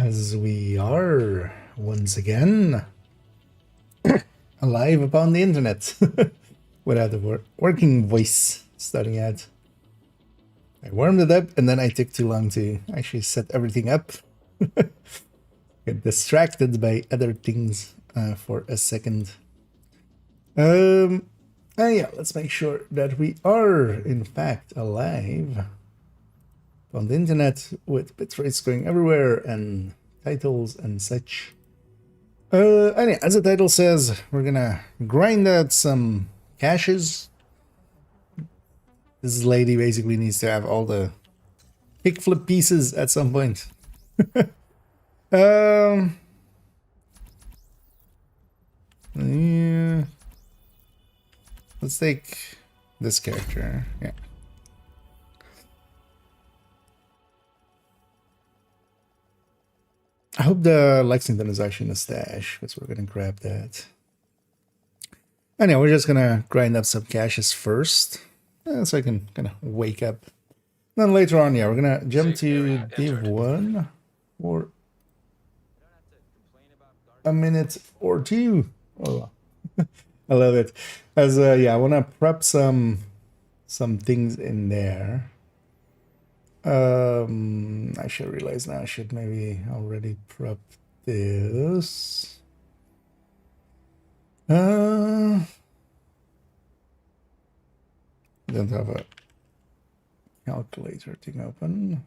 as we are once again alive upon the internet without the working voice starting out. I warmed it up and then I took too long to actually set everything up. Get distracted by other things for a second. Yeah, let's make sure that we are in fact alive on the internet with bit rates going everywhere and titles and such. Anyway, as the title says, we're gonna grind out some caches. This lady basically needs to have all the kickflip pieces at some point. Yeah. Let's take this character. Yeah. I hope the Lexington is actually in the stash, because we're gonna grab that. Anyway, we're just gonna grind up some caches first, so I can kind of wake up. Then later on, yeah, we're gonna jump to div1 for a minute or two. Oh, I love it. As yeah, I wanna prep some things in there. I should realize now I should maybe already prep this. Don't have a calculator thing open.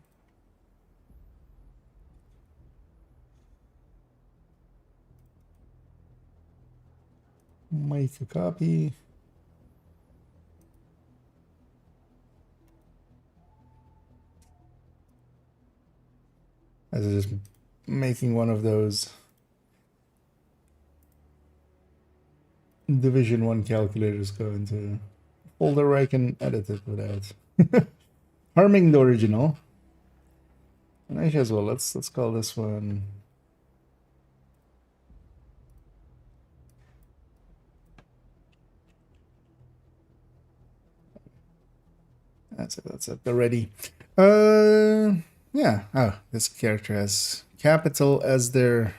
Make a copy. As just making one of those Division 1 calculators go into a folder where I can edit it without harming the original. And actually as well, let's call this one that's it, already. Yeah. Oh, this character has capital as their.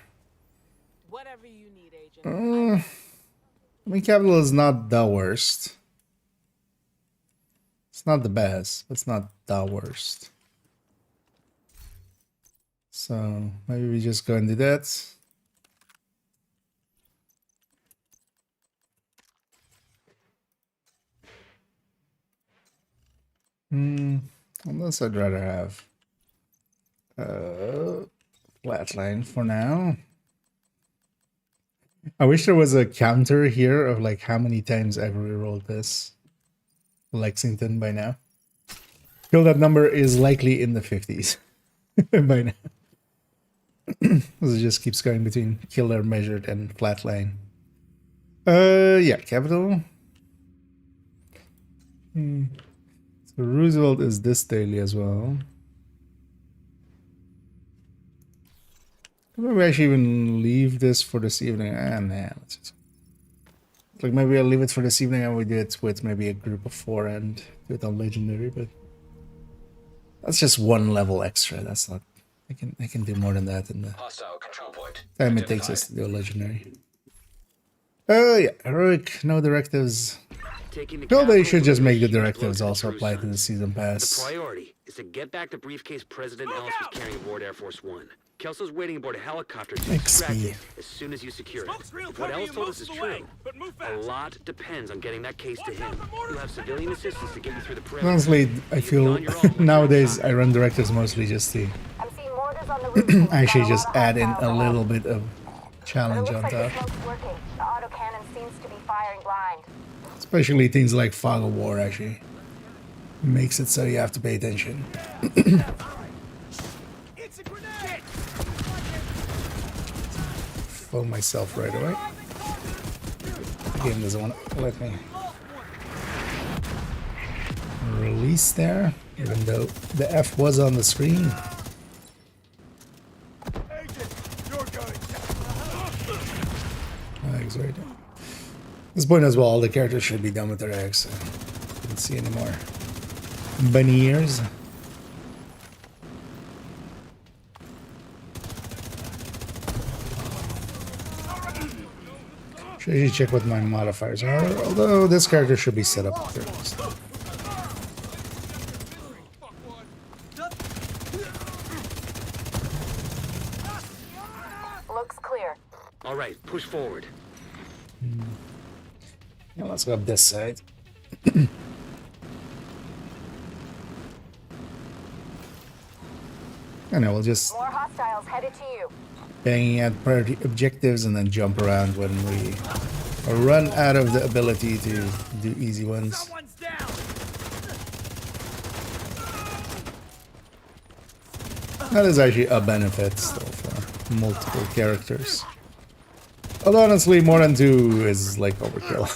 Whatever you need, agent. I mean, capital is not the worst. It's not the best, but it's not the worst. So maybe we just go and do that. Unless I'd rather have flatline for now. I wish there was a counter here of like how many times I've rerolled this Lexington by now. Feel that number is likely in the 50s by now. It just keeps going between killer, measured, and flatline. Yeah, capital. So Roosevelt is this daily as well. Maybe I should even leave this for this evening. Nah, let's just, like maybe I'll leave it for this evening and we do it with maybe a group of 4 and do it on legendary, but that's just 1 level extra. That's not. I can do more than that in the time it takes us to do a legendary. Yeah, heroic, no directives. Well, they should just make the directives also apply to the season pass. The priority is to get back the briefcase President Ellis was carrying aboard Air Force One. Kelso's waiting aboard a helicopter to extract it as soon as you secure it. If what Ellis told us is true, a lot depends on getting that case to him. You'll have civilian assistance to get you through the perimeter. Honestly, I feel nowadays I run directives mostly just to actually just add in a little bit of challenge on top. Especially things like fog of war actually makes it so you have to pay attention. Foam myself right away. The game doesn't want to let me release there, even though the F was on the screen. Eggs right there. At this point as well, all the characters should be done with their eggs, so I don't see any more bunny ears. Should actually check what my modifiers are, although this character should be set up first. Looks clear. All right, push forward. Yeah, let's go up this side. And we'll just More hostiles headed to you. banging at priority objectives and then jump around when we run out of the ability to do easy ones. That is actually a benefit still for multiple characters. Although honestly, more than 2 is like overkill.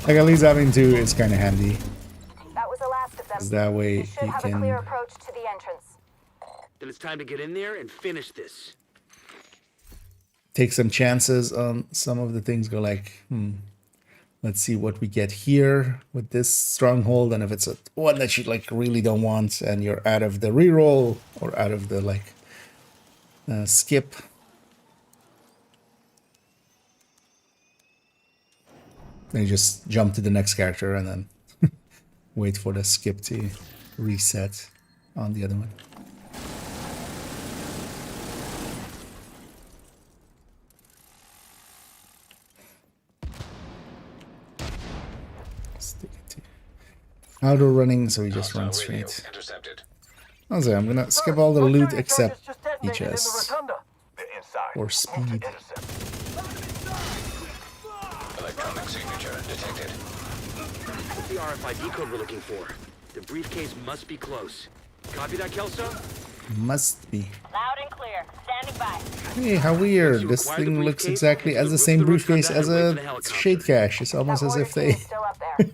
Like at least having 2 is kind of handy. That was the last of them. 'Cause that way You should you have a clear can approach to the entrance. Then it's time to get in there and finish this. take some chances on some of the things. Go like, let's see what we get here with this stronghold, and if it's a one that you like really don't want and you're out of the reroll or out of the like skip, then you just jump to the next character and then wait for the skip to reset on the other one. Stick it to auto running, so we just run straight. Also, I'm gonna skip all the loot except HS or speed. Electronic signature detected. What's the RFID code we're looking for? The briefcase must be close. Copy that, Kelso? Must be. Loud and clear. Standing by. Hey, how weird. This thing looks exactly as the same briefcase as a shade cache. It's almost as if they Still up there.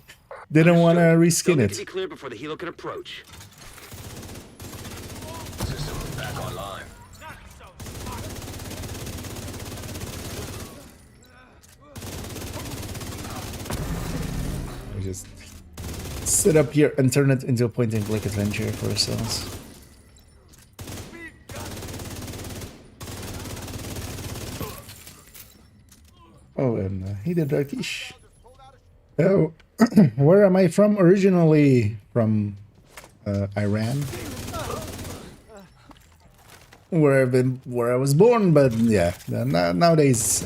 didn't want to They'll reskin need to it. be clear before the helo can approach. System back online. We just sit up here and turn it into a point-and-click adventure for ourselves. Oh, and he did Rakish. Oh, where am I from originally? From Iran, where I was born. But yeah, nowadays,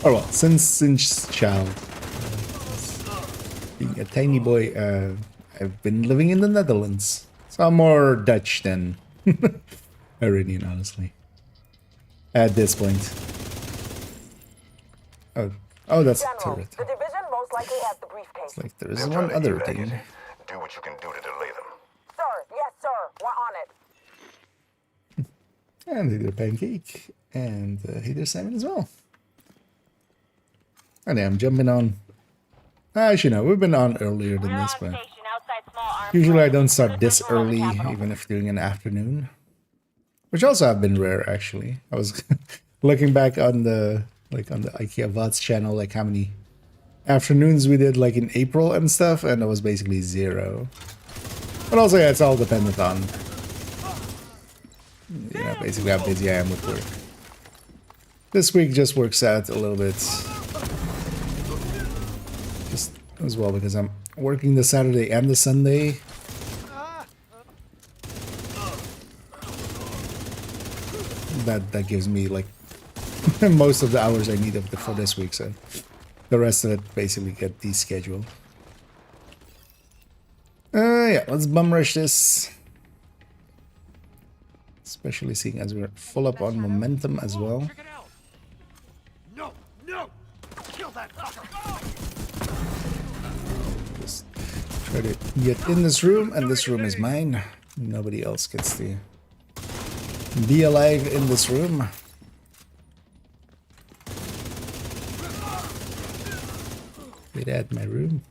or well, since child, being a tiny boy, I've been living in the Netherlands. So I'm more Dutch than Iranian, honestly. At this point. Oh, that's a General, turret. the division most likely has the briefcase. Like there's one other thing. Do what you can do to delay them. Sir, yes, sir. We're on it. And he did a pancake. And he did salmon as well. And I'm jumping on. Actually, no, we've been on earlier than this, but usually I don't start this early, even if doing an afternoon. Which also have been rare, actually. I was looking back on the IKEA VODs channel, like how many afternoons we did like in April and stuff, and it was basically 0. But also, yeah, it's all dependent on, you know, basically how busy I am with work. This week just works out a little bit, just as well because I'm working the Saturday and the Sunday. That gives me like most of the hours I need for this week, so the rest of it basically get descheduled. Yeah, let's bum rush this. Especially seeing as we're full up on momentum as well. No! Kill that fucker! Just try to get in this room, and this room is mine. Nobody else gets to be alive in this room. Get at my room.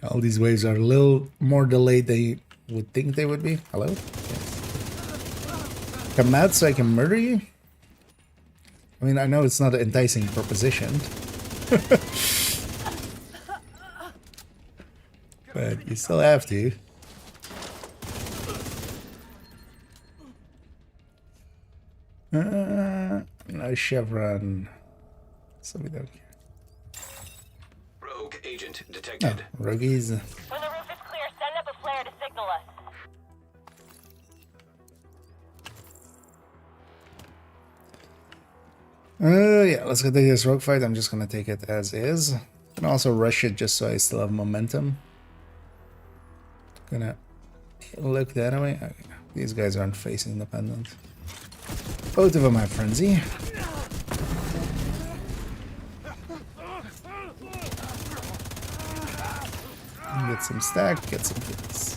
All these waves are a little more delayed than you would think they would be. Hello? Yes. Come out so I can murder you? I mean, I know it's not an enticing proposition. But you still have to. No chevron. So we don't care. Rogue agent Oh, detected. roguies. When the roof is clear, send up a flare to signal us. Yeah, let's go take this rogue fight. I'm just gonna take it as is. And also rush it just so I still have momentum. Gonna look that way. Okay. These guys aren't facing independent. Both of them have frenzy. Get some stack, get some kills.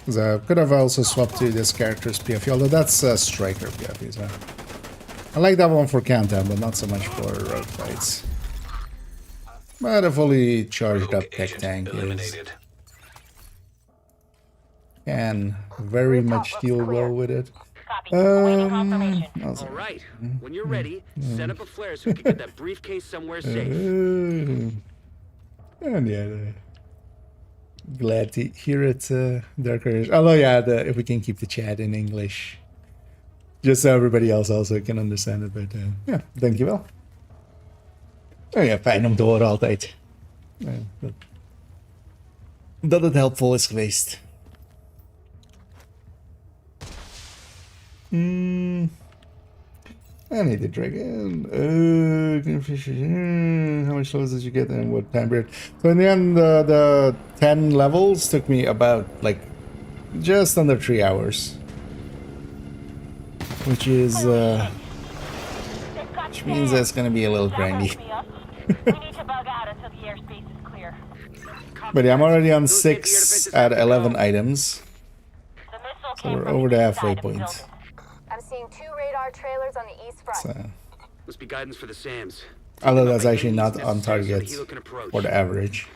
So could have also swapped to this character's PFE, although that's striker PFE. So I like that one for countdown, but not so much for rogue fights. But a fully charged up tech tank is can very much deal well with it. Copy. Awaiting confirmation. Also, All right. When you're ready, set up a flare so we can get that briefcase somewhere safe. and yeah, glad to hear it, Dark Age. Although yeah, if we can keep the chat in English, just so everybody else also can understand it. But ja, dankjewel. Oh ja, fijn om te horen altijd. Dat het helpvol is geweest. I need the dragon. How much levels did you get and what time period? So in the end, the 10 levels took me about like just under 3 hours, which is which means that's gonna be a little grindy. We need to bug out until the airspace is clear. But yeah, I'm already on 6 out of 11 items, The missile so came we're from over the inside halfway of the point. building. I'm seeing 2 radar trailers on the east front. So, Must be guidance for the SAMs. although that's actually Enemies not on necessary so target the helo can approach. for the average.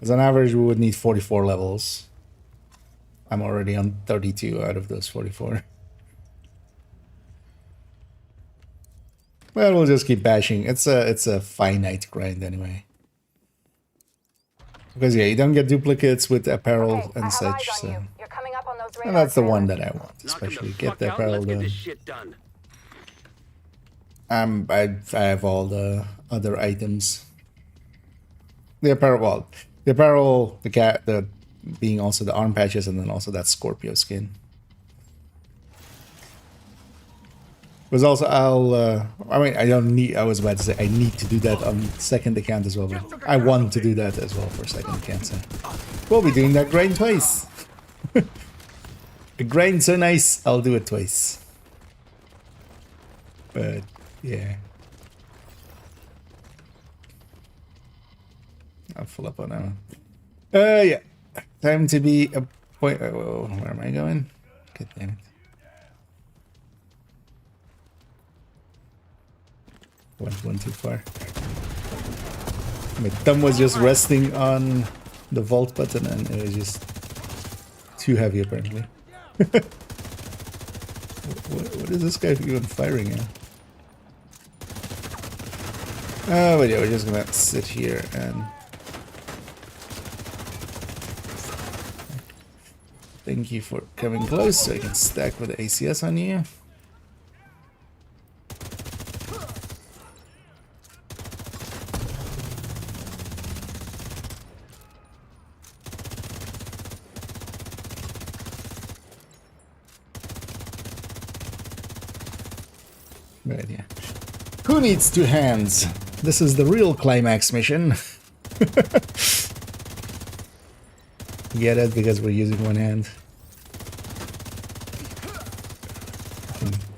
As an average, we would need 44 levels. I'm already on 32 out of those 44. Well, we'll just keep bashing. It's a finite grind anyway. Because yeah, you don't get duplicates with apparel Okay, I and have such. eyes on So, you. You're coming up on those radar and that's the one trailers. that I want, Knock 'em especially the get fuck the out, apparel let's get done. this shit done. I have all the other items. The apparel, well, the apparel, the being also the arm patches, and then also that Scorpio skin. Was also I mean, I don't need. I was about to say I need to do that on second account as well, but I want to do that as well for second account. So we'll be doing that grind twice. A grind so nice, I'll do it twice. But yeah. I'll fill up on that one. Yeah. Time to be a point. Oh, where am I going? God damn it. Went one too far. My thumb was just resting on the vault button and it was just too heavy apparently. What is this guy even firing at? Oh, but yeah, we're just gonna sit here and thank you for coming close so I can stack with the ACS on you. Right, yeah. Who needs 2 hands? This is the real climax mission. Get it? Because we're using one hand.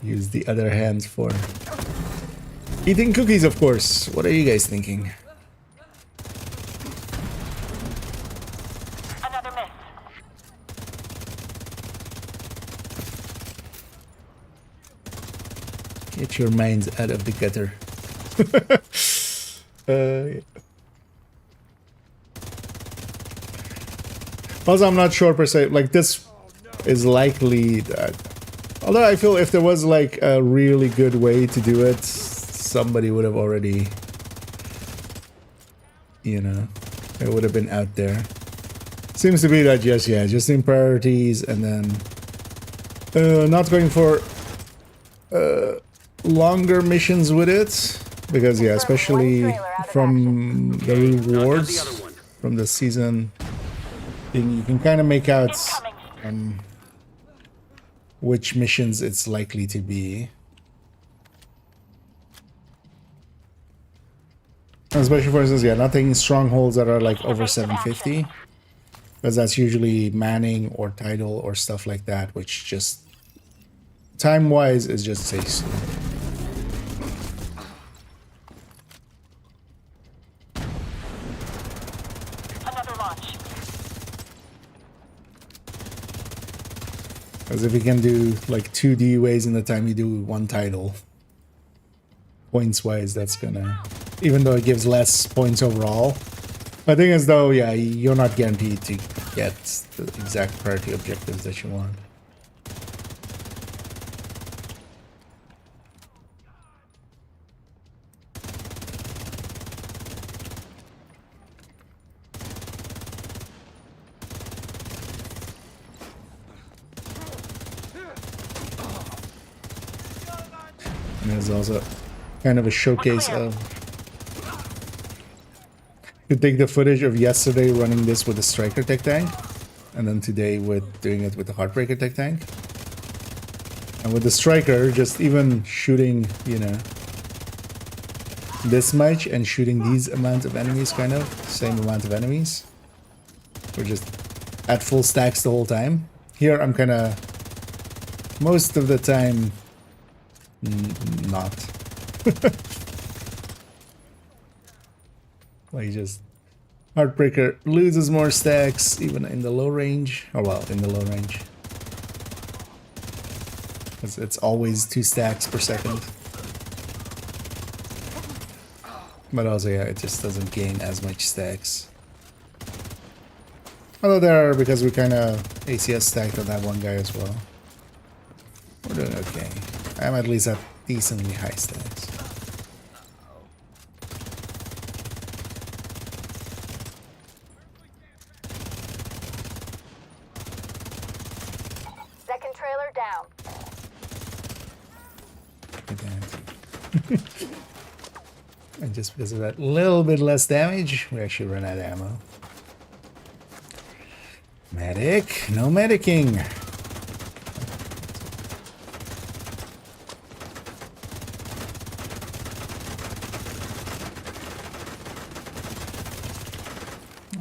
Use the other hand for eating cookies, of course. What are you guys thinking? Another miss. Get your minds out of the gutter. Yeah. Also, I'm not sure per se, like this is likely that, although I feel if there was like a really good way to do it, somebody would have already, you know, it would have been out there. Seems to be that just in priorities, and then not going for longer missions with it, because especially from the rewards from the season, you can kind of make out which missions it's likely to be. Especially for instance, not taking strongholds that are like over 750, because that's usually manning or title or stuff like that, which just time-wise is just safe. Another launch. As if you can do like 2 DUAs in the time you do one title. Points-wise, that's gonna... Even though it gives less points overall. The thing is though, you're not guaranteed to get the exact priority objectives that you want. And there's also kind of a showcase of... You take the footage of yesterday running this with the Striker Tech Tank, and then today with doing it with the Heartbreaker Tech Tank. And with the Striker, just even shooting, you know, this much and shooting these amount of enemies, kind of, same amount of enemies. We're just at full stacks the whole time. Here I'm kind of, most of the time, not. Like just Heartbreaker loses more stacks even in the low range. Oh well, in the low range. It's always 2 stacks per second. But also it just doesn't gain as much stacks. Although there are, because we kinda ACS stacked on that one guy as well. We're doing okay. I'm at least at decently high stacks. Second trailer down. And just because of that little bit less damage, we actually run out of ammo. Medic, no medicing.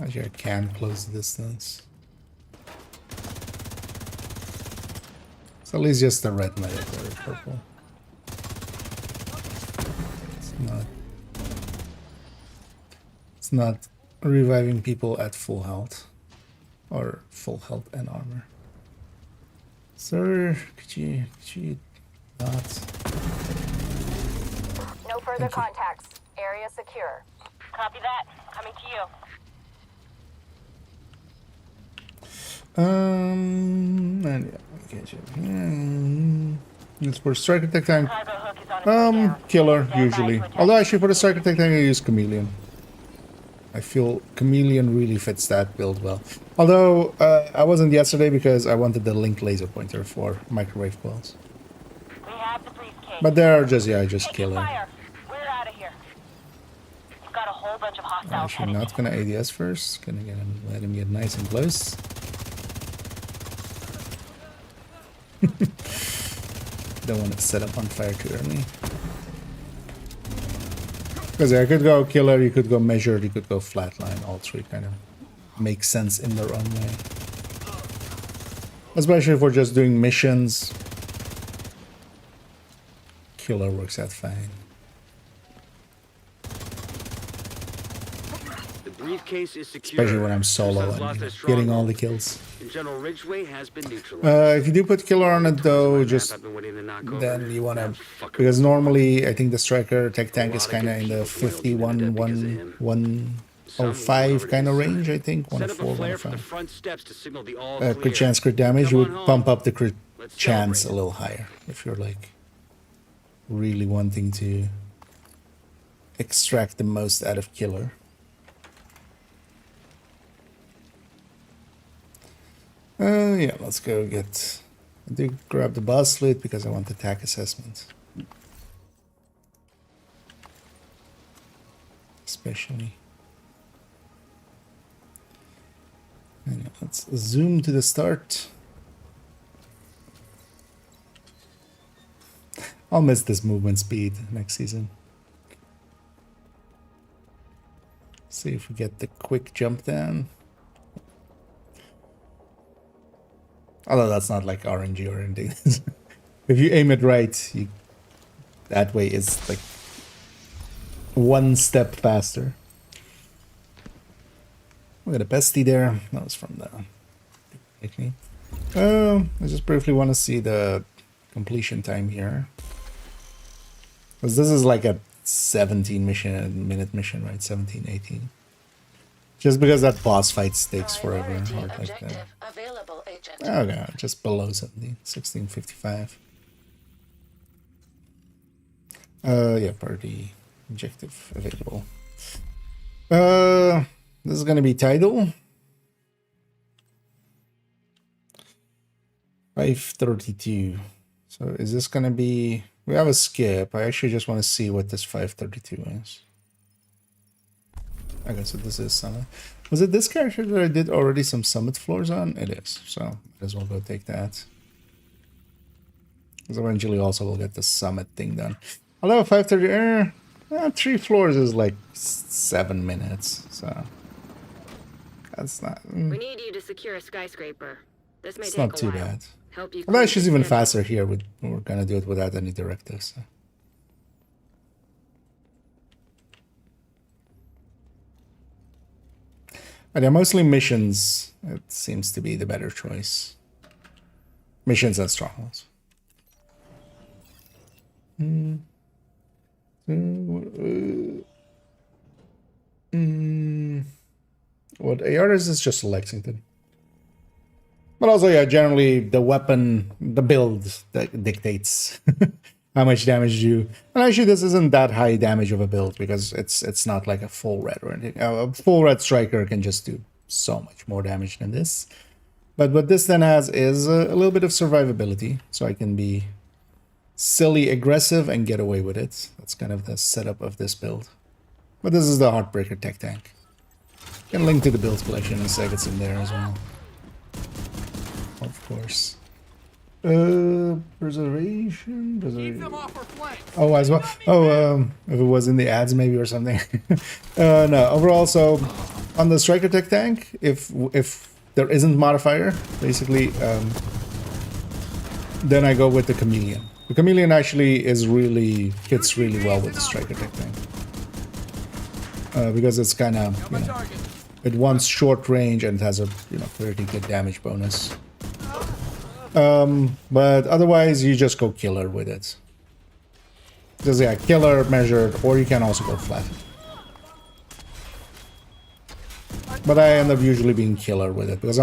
Actually, I can close the distance. It's at least just the red medic or the purple. It's not reviving people at full health or full health and armor. Sir, could you not? No further contacts. Area secure. Copy that. Coming to you. And yeah, okay, use for Striker Tech Tank. Cargo hook is on its way down. Killer Stand by usually. to attack. Although actually for the Striker Tech Tank I use Chameleon. I feel Chameleon really fits that build well. Although I wasn't yesterday because I wanted the link laser pointer for microwave coils. We have the briefcase. But there are just Taking killer. fire. We're out of here. You've got a whole bunch of hostiles Actually, heading. not gonna ADS first. Gonna let him get nice and close. Don't want to set up on fire too early. Because I could go killer, you could go measured, you could go flatline. All three kind of make sense in their own way. Especially if we're just doing missions. Killer works out fine. The briefcase is secure. Especially when I'm solo and getting all the kills. And General Ridgeway has been neutralized. If you do put killer on it though, just I've been waiting to knock over. then you want to, That fucker because was normally I think the Striker Tech Tank is lot of kind of good in the people loyalty to the because of him. 105 kind of range, I think. Set up 104, a flare from the 105. front steps to signal the all Crit clear. chance, crit damage, you Come would on pump home. up the crit Let's chance celebrate. a little higher if you're like really wanting to extract the most out of killer. Yeah, let's go get... I did grab the buzz slit because I want the attack assessment. Especially. And let's zoom to the start. I'll miss this movement speed next season. See if we get the quick jump down. Although that's not like RNG or anything. If you aim it right, that way it's like one step faster. We got a bestie there. That was from the technique. I just briefly want to see the completion time here. Because this is like a 17-minute mission, right? 17, 18. Just because that boss fight takes forever. Or like that. Oh god, just below 17, 1655. Yeah, party objective available. This is gonna be title. 532. So is this gonna be... We have a skip. I actually just want to see what this 532 is. Okay, so this is summit. Was it this character that I did already some summit floors on? It is. So might as well go take that. Because eventually also we'll get the summit thing done. Although 530, 3 floors is like 7 minutes. So that's not... We need you to secure a skyscraper. This may It's take not a too while. bad. Help you. Although she's even faster here. We're gonna do it without any directives. So. But yeah, mostly missions. It seems to be the better choice. Missions and strongholds. What AR is just Lexington. But also, yeah, generally the weapon, the build that dictates how much damage you do. And actually, this isn't that high damage of a build because it's not like a full red or anything. A full red striker can just do so much more damage than this. But what this then has is a little bit of survivability, so I can be silly aggressive and get away with it. That's kind of the setup of this build. But this is the Heartbreaker tech tank. Can link to the build collection and save it's in there as well. Of course. Preservation. Oh, as well. Oh, if it was in the ads maybe or something. No, overall, so on the Striker Tech tank, if there isn't modifier, basically, then I go with the Chameleon. The Chameleon actually fits really well with the Striker Tech tank. Because it's kind of, it wants short range and it has a, pretty good damage bonus. But otherwise, you just go killer with it. Because, yeah, killer measured, or you can also go flat. But I end up usually being killer with it, because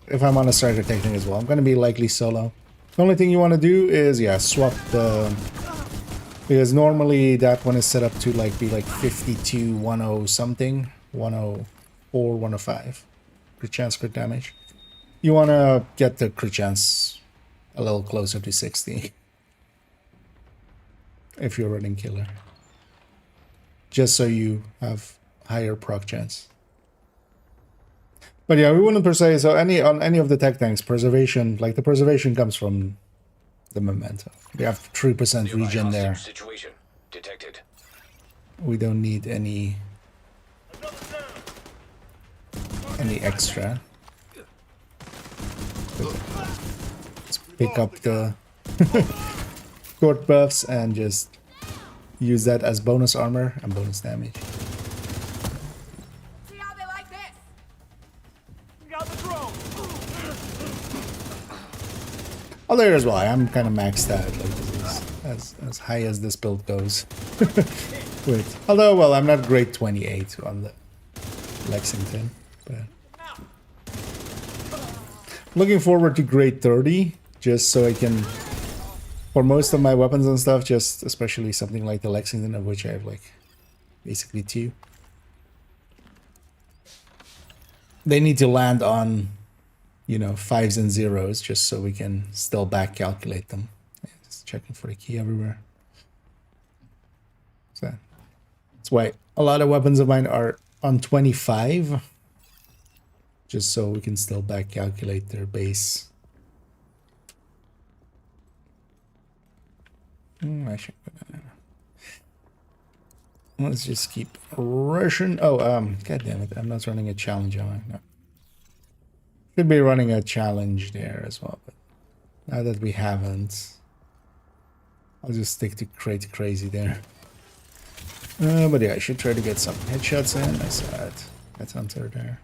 if I'm on a striker technique as well, I'm going to be likely solo. The only thing you want to do is, yeah, swap the... Because normally that one is set up to be like 52, 10 something, 104, 105. Crit chance, crit damage. You want to get the crit chance a little closer to 60 if you're running killer, just so you have higher proc chance. But yeah, we wouldn't per se. So on any of the tech tanks, preservation, the preservation comes from the memento. We have 3% regen there. Situation detected. We don't need any extra. Let's pick up the short buffs and just use that as bonus armor and bonus damage. See how they like this? Got the drone. Oh, there as well. I'm kind of maxed out. As high as this build goes. Wait. Although, well, I'm not grade 28 on the Lexington, but looking forward to grade 30, just so I can, for most of my weapons and stuff, just especially something like the Lexington, of which I have basically 2. They need to land on you know, 5s and 0s, just so we can still back calculate them. Yeah, just checking for the key everywhere. So that's why a lot of weapons of mine are on 25, just so we can still back calculate their base. I should put that in. Let's just keep rushing. Oh, god damn it, I'm not running a challenge, am I? No. Should be running a challenge there as well, but now that we haven't, I'll just stick to crazy there. But yeah, I should try to get some headshots in. I saw it. That's Hunter there.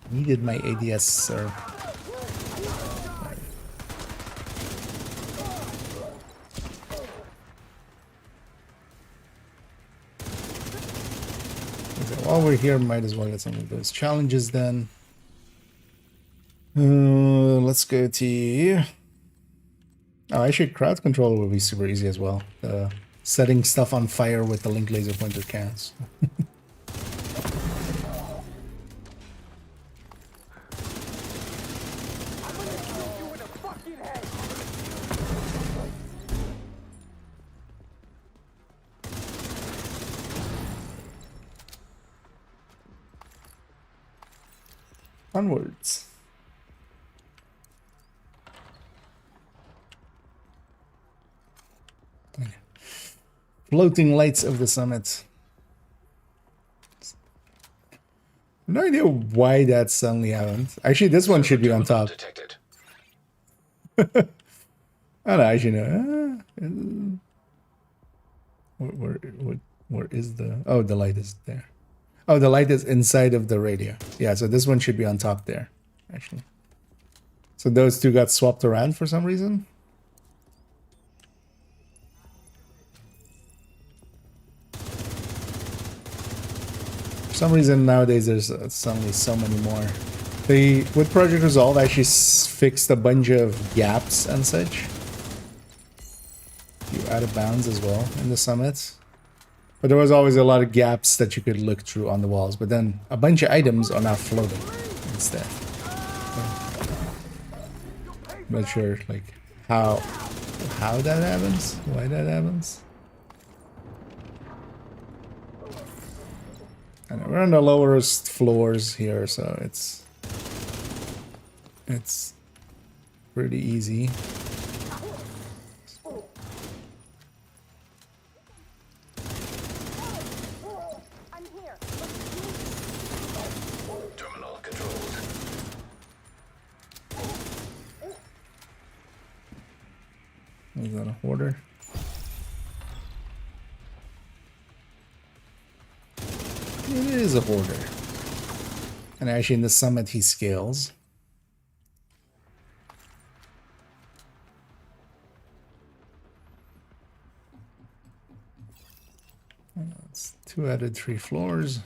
Needed my ADS, sir. Okay, while we're here, might as well get some of those challenges then. Let's go to... Oh, actually, crowd control will be super easy as well. Setting stuff on fire with the link laser pointer counts. Onwards. Floating lights of the summit. No idea why that suddenly happened. Actually, this one should be on top. Detected. I don't know, actually no. Where is the... Oh, the light is there. Oh, the light is inside of the radio. Yeah, so this one should be on top there, actually. So those two got swapped around for some reason. For some reason nowadays there's suddenly so many more. They, with Project Resolve, actually fixed a bunch of gaps and such. You out of bounds as well in the summits. But there was always a lot of gaps that you could look through on the walls. But then a bunch of items are now floating instead. I'm not sure, like, how that happens, why that happens. And we're on the lowest floors here, so it's pretty easy. Terminal controlled. Is that a hoarder? It is a hoarder. And actually in the summit he scales. That's 2 out of 3 floors.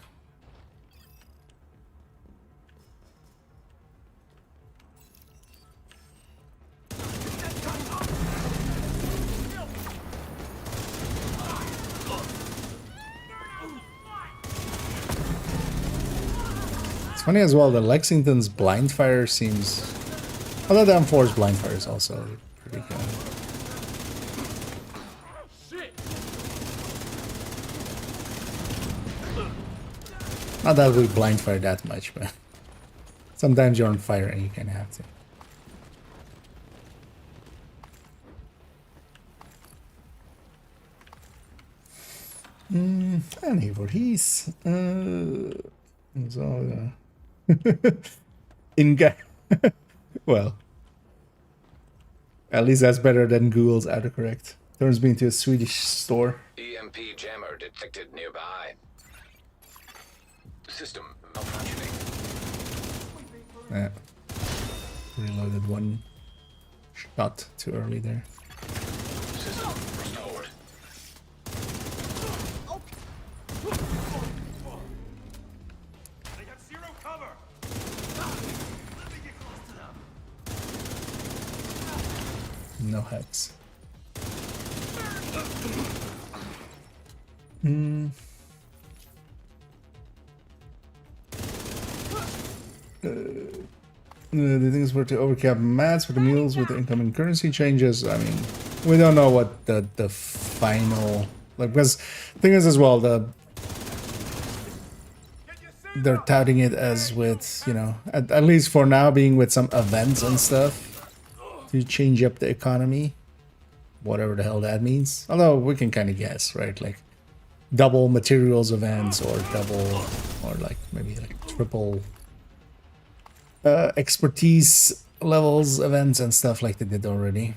It's funny as well, the Lexington's blind fire seems... Although the M4's blind fire is also pretty good. Not that we blind fire that much, but sometimes you're on fire and you can have to. Any VODs? So, in well, at least that's better than Google's autocorrect. Turns me into a Swedish store. EMP jammer detected nearby. System malfunctioning. Yeah. Reloaded one shot too early there. System restored. They got zero cover. Let me get close to them. No hex. Hmm. The things were to overcap mats for the mules with the incoming currency changes. I mean, we don't know what the final, like, because the thing is as well, they're touting it as with, you know, at least for now, being with some events and stuff to change up the economy, whatever the hell that means. Although we can kind of guess, right? Like double materials events, or double, or like maybe like triple expertise levels events and stuff like they did already.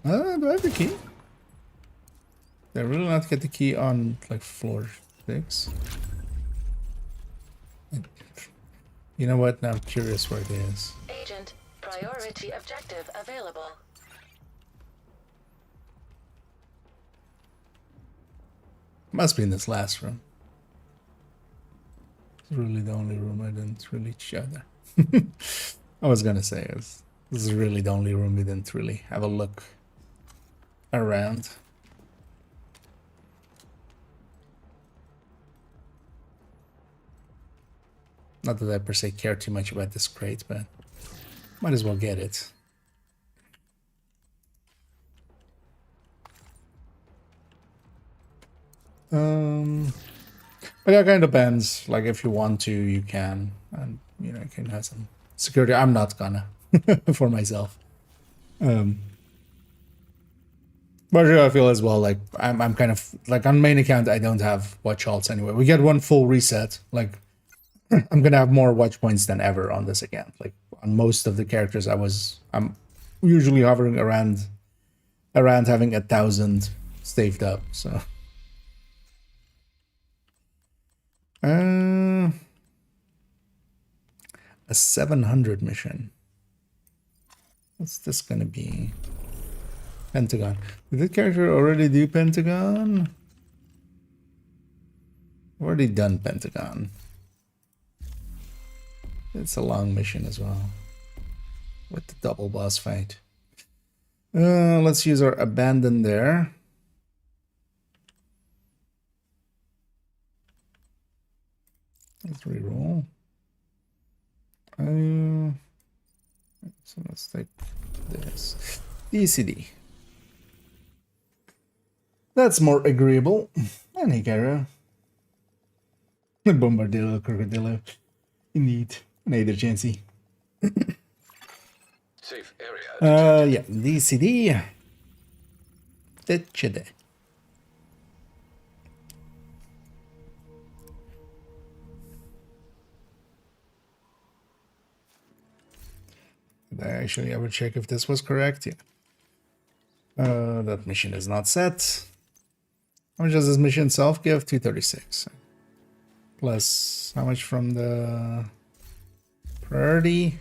Do I have the key? Did I really not get the key on like floor 6? You know what? Now I'm curious where it is. Agent, priority objective available. Must be in this last room. It's really the only room I didn't really show there. I was gonna say this is really the only room we didn't really have a look around. Not that I per se care too much about this crate, but might as well get it. But yeah, kind of depends. Like if you want to, you can, and you know, you can have some security. I'm not gonna for myself. But yeah, I feel as well like I'm kind of like on main account. I don't have watch halts anyway. We get one full reset. Like I'm gonna have more watch points than ever on this account. Like on most of the characters, I'm usually hovering around having 1,000 staved up. So. A 700 mission. What's this gonna be? Pentagon. Did the character already do Pentagon? Already done Pentagon. It's a long mission as well. With the double boss fight. Let's use our abandon there. Let's reroll. So let's take this. DCD. That's more agreeable. And Hikaru. Bombardillo, Crocodillo. Indeed. Neither Chancy. Safe area. Yeah. DCD. Ditchade. Did I actually ever check if this was correct? Yeah. That mission is not set. How much does this mission itself give? 236. Plus, how much from the priority?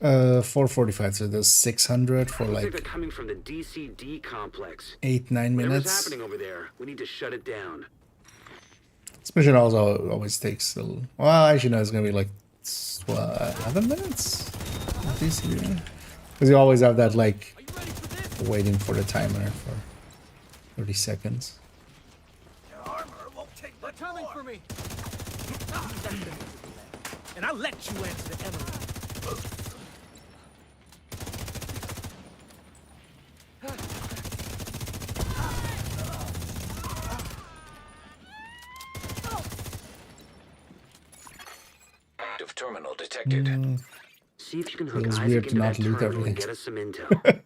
445. So there's 600 for like. They're coming from the DCD complex. 8-9 Whatever's minutes. happening over there, we need to shut it down. This mission also always takes a little. Well, actually, no, it's gonna be like 11 minutes. Because you always have that like waiting for the timer for 30 seconds. Your armor won't take much coming for me. And I'll let you answer the Emily. Active terminal detected. See if you can hook Feels Isaac weird to into not that loot terminal and everything. get us some intel.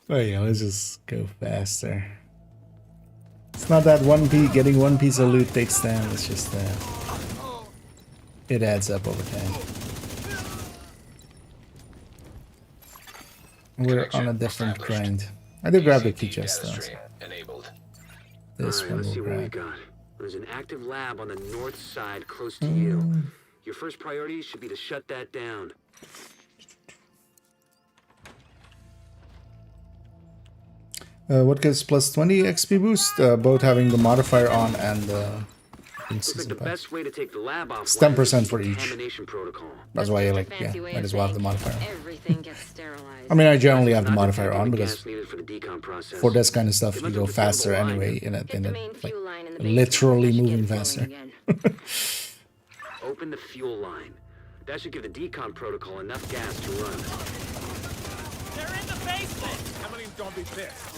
Oh yeah, let's just go faster. It's not that getting one piece of loot takes time. It's just it adds up over time. We're on a different grind. I did grab the key chest though. So Enabled. this Alright, one let's will see what we grab. got. There's an active lab on the north side close to you. Your first priority should be to shut that down. What gives plus 20 XP boost? Both having the modifier on and the Looks like the best way to take the lab off. It's 10% for each. Contamination protocol. That's why you like, yeah, Fancy way might of as well have the saying modifier. Everything gets sterilized. I mean, I generally have the Not modifier on detecting the because gas needed for the decon process. for this kind of stuff It you must go have disabled faster the line. anyway in Get it the main like fuel line in the basement. literally That should moving get it faster. going again. Open the fuel line. That should give the decon protocol enough gas to run. They're in the basement. How many don't be pissed?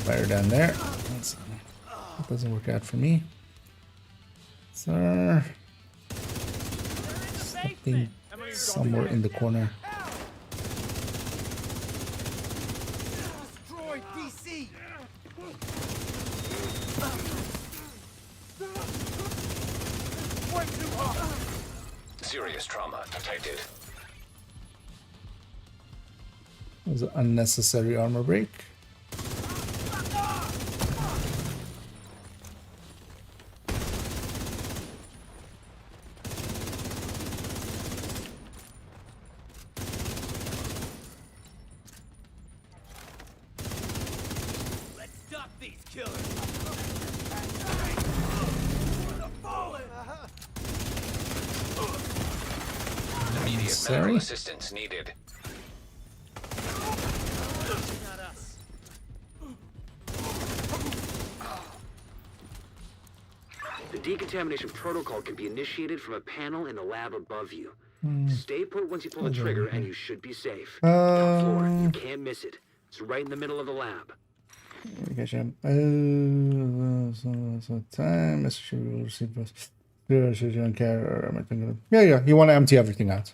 Fire down there. That doesn't work out for me. So, something somewhere in the corner. Destroy DC. Way too hard. Serious trauma detected. That was an unnecessary armor break. Let's stop these killers. Immediate Necessary. medical assistance needed. Not us. The decontamination protocol can be initiated from a panel in the lab above you. Stay put once you pull the trigger, and you should be safe. Top floor. You can't miss it. It's right in the middle of the lab. Time. Yeah. You want to empty everything out.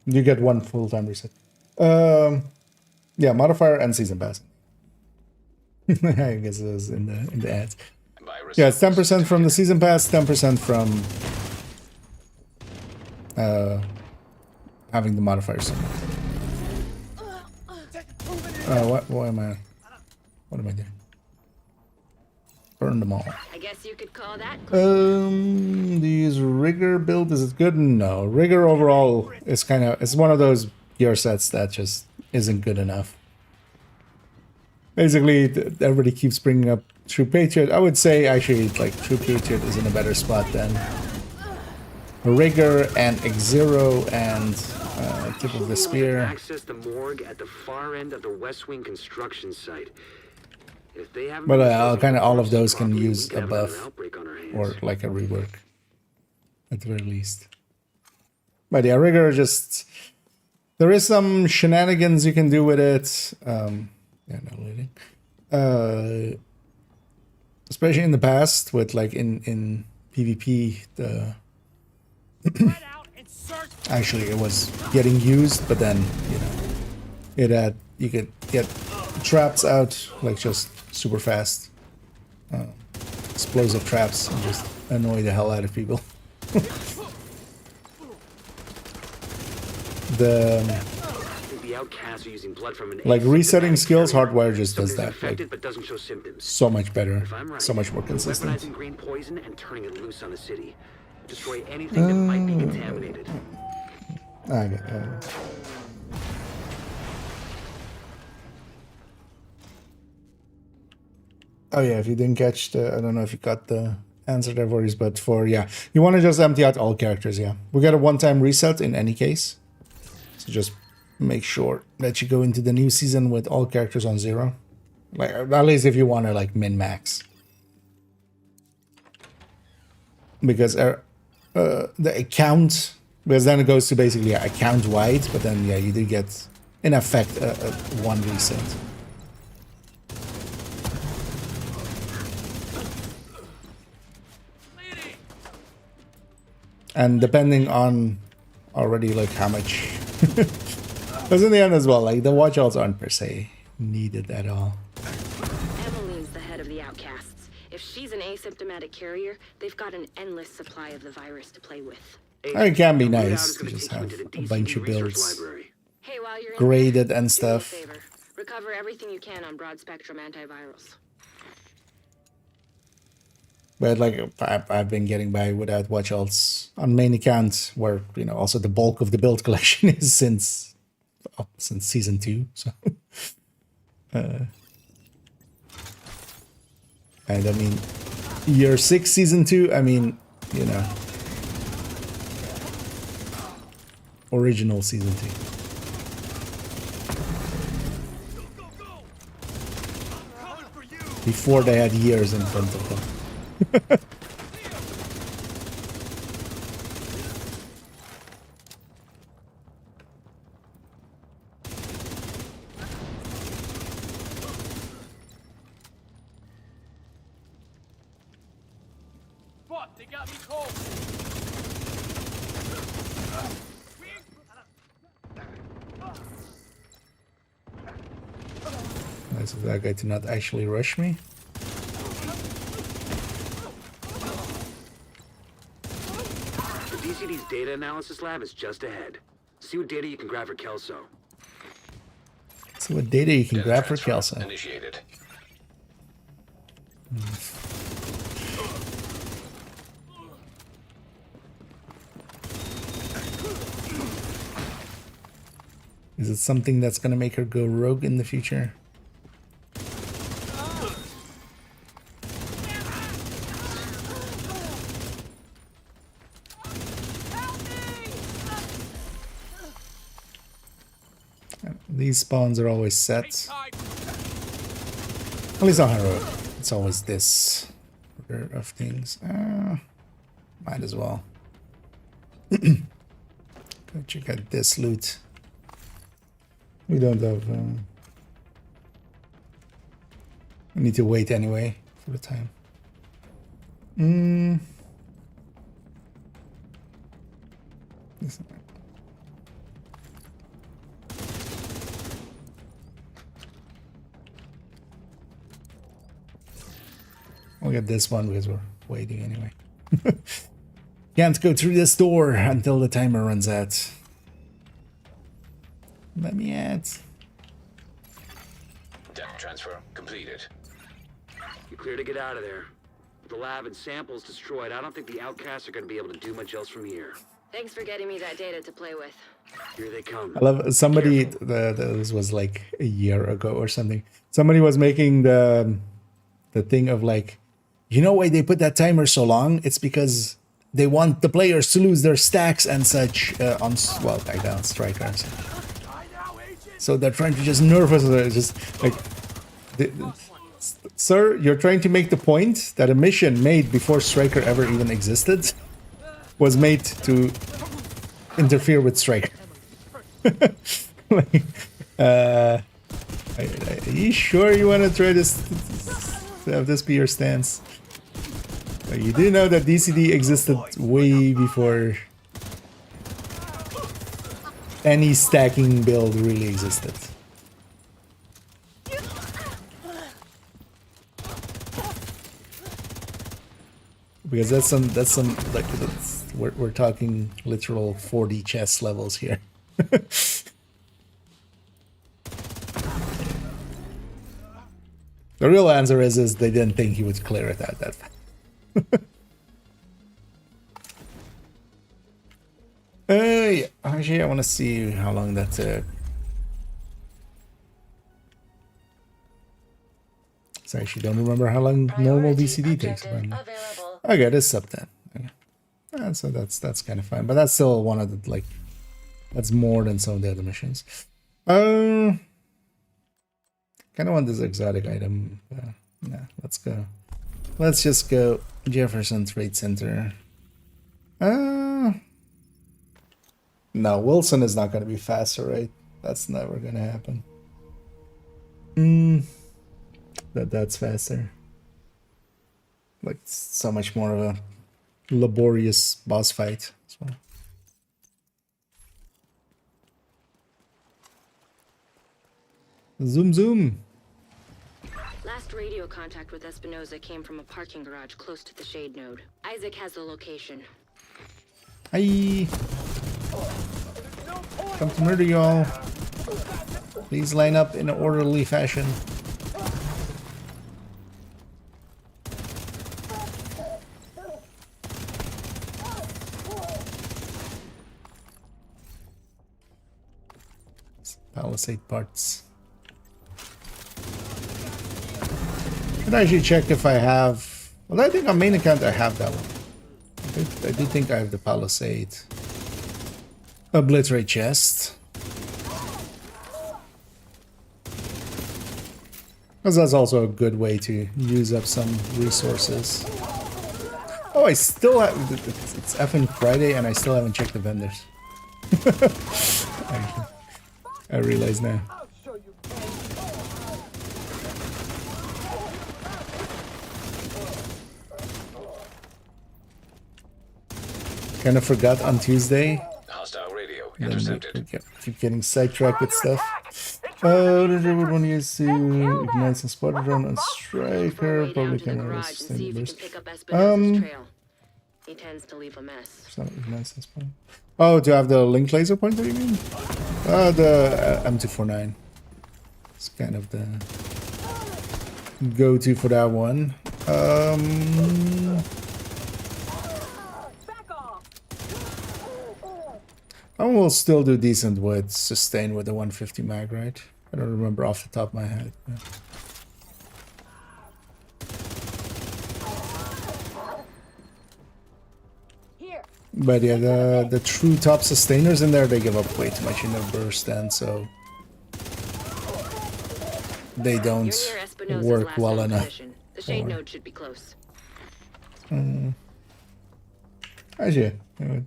You get one full-time reset. Yeah, modifier and season pass. I guess it was in the ads. Virus Yeah, it's 10% from the season pass, 10% from having the modifiers. What am I doing? Burn them all. I guess you could call that. These rigor build, is it good? No, rigor overall is it's one of those gear sets that just isn't good enough. Basically, everybody keeps bringing up True Patriot. I would say actually, like, True Patriot is in a better spot than rigor and X0 and Tip of the Spear. Access the morgue at the far end of the West Wing construction site. If they haven't But been kind of all of properly, those can use we a could have another buff outbreak on our hands. or like a rework at the very least. But yeah, rigor just there is some shenanigans you can do with it. Yeah, no loading. Especially in the past with like in PvP the Spread out and search. actually it was getting used, but then you could get traps out like just super fast, explosive traps, and just annoy the hell out of people. The outcasts are using blood from an like resetting asymptomatic skills, carrier. hardwire just does Somebody's that infected like but doesn't show symptoms. so much better, If I'm right, so much more they're consistent. weaponizing green poison and turning it loose on the city. Destroy anything that might be contaminated. Oh yeah, if you didn't catch the, I don't know if you got the answer there, Vortis, but you want to just empty out all characters, yeah. We get a one-time reset in any case. So just make sure that you go into the new season with all characters on 0. Like, at least if you want to like min-max. Because the account, because then it goes to basically account wide, but then yeah, you do get in effect a one reset. And depending on already like how much, because in the end as well, like the watch outs aren't per se needed at all. Emmeline's the head of the outcasts. If she's an asymptomatic carrier, they've got an endless supply of the virus to play with. It can be The readout nice is to gonna just take you have into the a bunch DCD of research builds library. Hey, while you're in graded there, and do me a stuff. favor. Recover everything you can on broad-spectrum antivirals. But like I've been getting by without watch alts on main account, where you know also the bulk of the build collection is since season 2. So, and I mean, year 6, season 2. I mean, you know, original season 2. Before they had years in front of them. Fuck, they got me cold. Nice of that guy to not actually rush me. DCD's data analysis lab is just ahead. See what data you can grab for Kelso. See what data you can Data grab for transfer Kelso. Initiated. Is it something that's gonna make her go rogue in the future? These spawns are always set. At least on Hero, it's always this order of things. Might as well. Go check out this loot. We don't have. We need to wait anyway for the time. This- We'll get this one because we're waiting anyway. Can't go through this door until the timer runs out. Let me add. Data transfer completed. You're clear to get out of there. With the lab and samples destroyed, I don't think the outcasts are going to be able to do much else from here. Thanks for getting me that data to play with. Here they come. I love somebody. This was like a year ago or something. Somebody was making the thing of like, you know why they put that timer so long? It's because they want the players to lose their stacks and such on strikers. So they're trying to just nerf us. Just like, sir, you're trying to make the point that a mission made before Striker ever even existed was made to interfere with Striker. Like, are you sure you want to try this? Have this be your stance? You do know that DCD existed way before any stacking build really existed. Because that's some like we're talking literal 4D chess levels here. The real answer is they didn't think he would clear it out that fast. Yeah. Actually, I want to see how long that took. So I actually don't remember how long normal DCD takes. Okay, this is up 10. Okay. So that's kind of fine, but that's still one of the that's more than some of the other missions. Kind of want this exotic item. Nah, let's go. Let's just go Jefferson Trade Center. No, Wilson is not going to be faster, right? That's never going to happen. That's faster. Like, so much more of a laborious boss fight as well. Zoom, zoom. Last radio contact with Espinosa came from a parking garage close to the shade node. Isaac has the location. Hi. Come to murder y'all. Please line up in an orderly fashion. Palisade parts. Can I actually check if I have... Well, I think on main account I have that one. I do think I have the Palisade. Obliterate chest. Because that's also a good way to use up some resources. Oh, I still have... It's effing Friday and I still haven't checked the vendors. I realize now. Kind of forgot on Tuesday. Hostile radio intercepted. Keep getting sidetracked with stuff. Would want to use to ignite some spotter drone on striker. Probably can resist the burst. He tends to leave a mess. Oh, to have the link laser pointer, you mean? The M249. It's kind of the go-to for that one. I will still do decent with sustain with the 150 mag, right? I don't remember off the top of my head. But yeah, the true top sustainers in there, they give up way too much in their burst, and so they don't work well enough. The shade node should be close. Actually, well,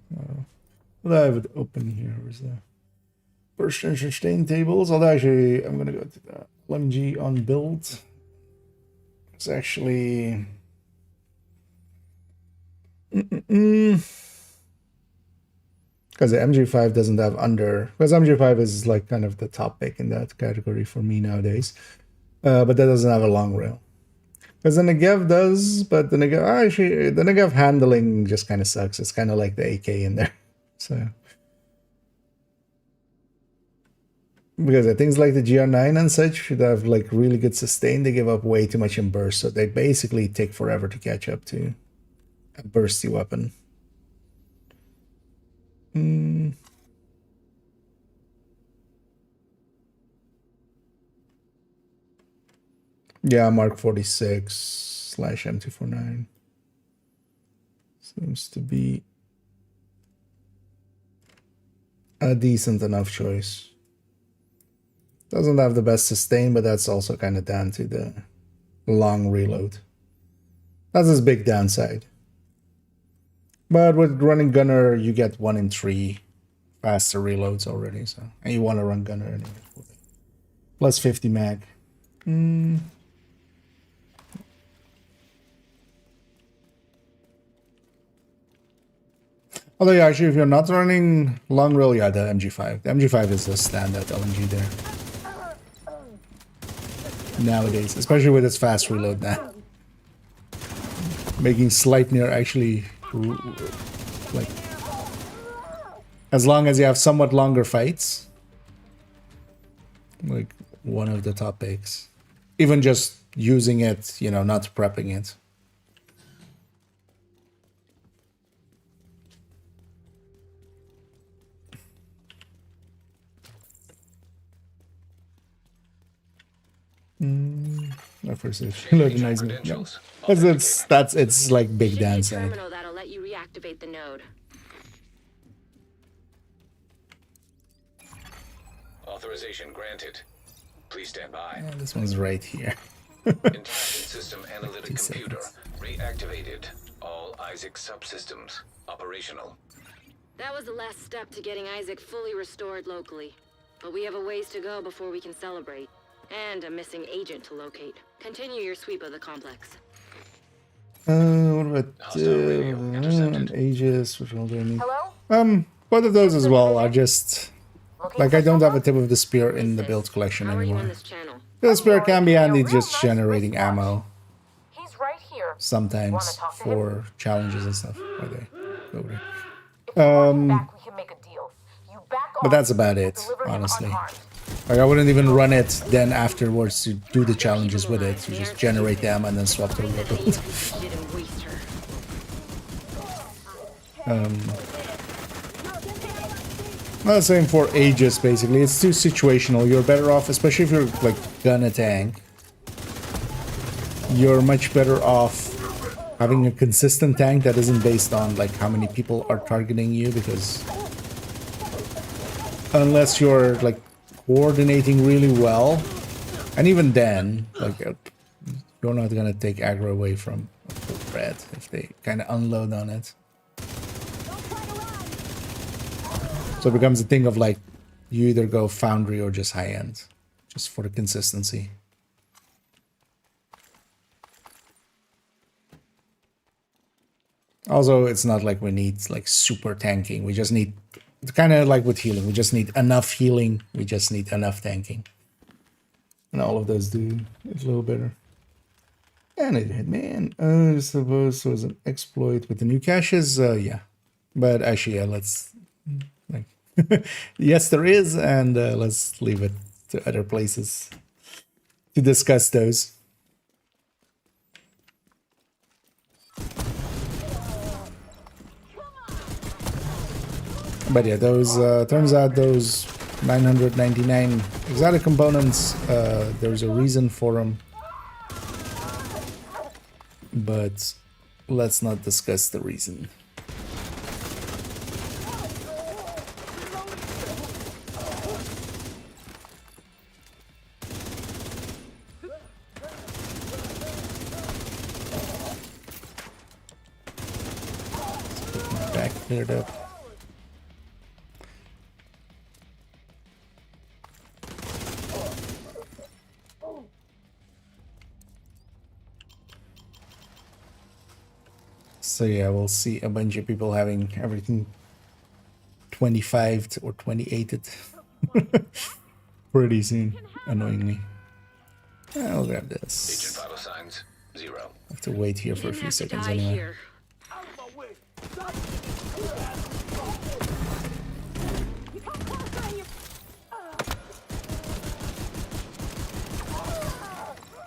I have it open here. Where's the burst and sustain tables? Although actually, I'm gonna go to the LMG on build. It's actually. Because the MG5 doesn't have under, because MG5 is like kind of the top pick in that category for me nowadays, but that doesn't have a long rail. Because the Negev does, but the Negev, actually, the Negev handling just kind of sucks. It's kind of like the AK in there. So, because things like the GR9 and such should have like really good sustain, they give up way too much in burst, so they basically take forever to catch up to a bursty weapon. Yeah, Mark 46 / M249 seems to be a decent enough choice. Doesn't have the best sustain, but that's also kind of down to the long reload. That's his big downside. But with running gunner, you get 1 in 3 faster reloads already. So, and you want to run gunner anyway. Plus 50 mag. Although, yeah, actually, if you're not running long rail, yeah, the MG5. The MG5 is the standard LMG there. Nowadays, especially with its fast reload now. Making Sleipnir actually, like, as long as you have somewhat longer fights, like, one of the top picks. Even just using it, you know, not prepping it. First organizing. Yeah. That's it's like big downside. Terminal that'll let you reactivate the node. Authorization granted. Please stand by. Oh, this one's right here. Intelligent system analytic computer reactivated. All Isaac subsystems operational. That was the last step to getting Isaac fully restored locally. But we have a ways to go before we can celebrate. And a missing agent to locate. Continue your sweep of the complex. What about Aegis? Which one do I need? Hello? Both of those as well. I just like I don't have a tip of the spear in the build collection How are you on anymore. this channel? The spear can be handy just generating ammo He's right here. sometimes for challenges and stuff. Okay, over there. If you want him back, we can make a deal. You back But off, that's about it, deliver him honestly. unharmed. Like I wouldn't even run it then afterwards to do the challenges with it. You just generate them and then swap to the build. Didn't waste her. Well, the same for Aegis, basically. It's too situational. You're better off, especially if you're like gonna tank. You're much better off having a consistent tank that isn't based on like how many people are targeting you, because unless you're like coordinating really well, and even then, like you're not gonna take aggro away from a full red if they kind of unload on it. So it becomes a thing of like, you either go Foundry or just high end, just for the consistency. Also, it's not like we need like super tanking. We just need, it's kind of like with healing. We just need enough healing. We just need enough tanking. And all of those do it a little better. And it hit me. And I suppose it was an exploit with the new caches. Yeah. But actually, yeah, let's... like, yes, there is, and let's leave it to other places to discuss those. But yeah, those turns out those 999 exotic components, there's a reason for them, but let's not discuss the reason. Back cleared up. So yeah, we'll see a bunch of people having everything 25'd or 28'd pretty soon, annoyingly. I'll grab this. Agent vital signs 0. Have to wait here for a few seconds anyway. Here.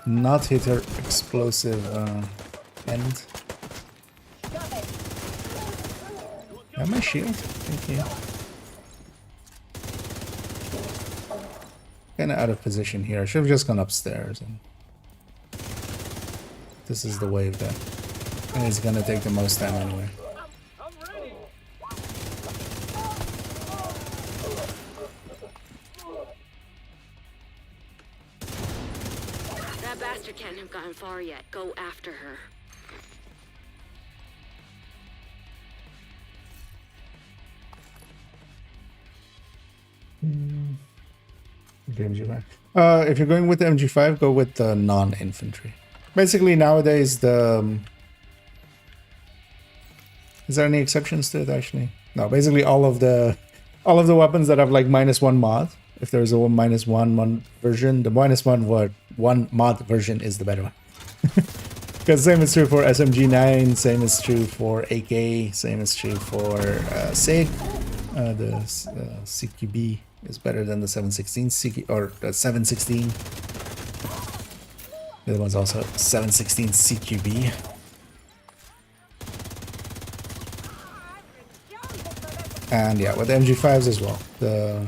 Not hit her explosive end. Got my shield. Thank you. Kinda out of position here. I should have just gone upstairs. And this is the wave that. And it's gonna take the most time anyway. That bastard can't have gotten far yet. Go after her. MG5. If you're going with the MG5, go with the non-infantry. Basically, nowadays the is there any exceptions to it? Actually, no. Basically, all of the weapons that have like -1 mod. If there's a -1 version, the -1 mod version is the better one. Because same is true for SMG9, same is true for AK, same is true for SIG. The CQB is better than the 716 CQ, or the 716. The other one's also 716 CQB. And yeah, with the MG5s as well. The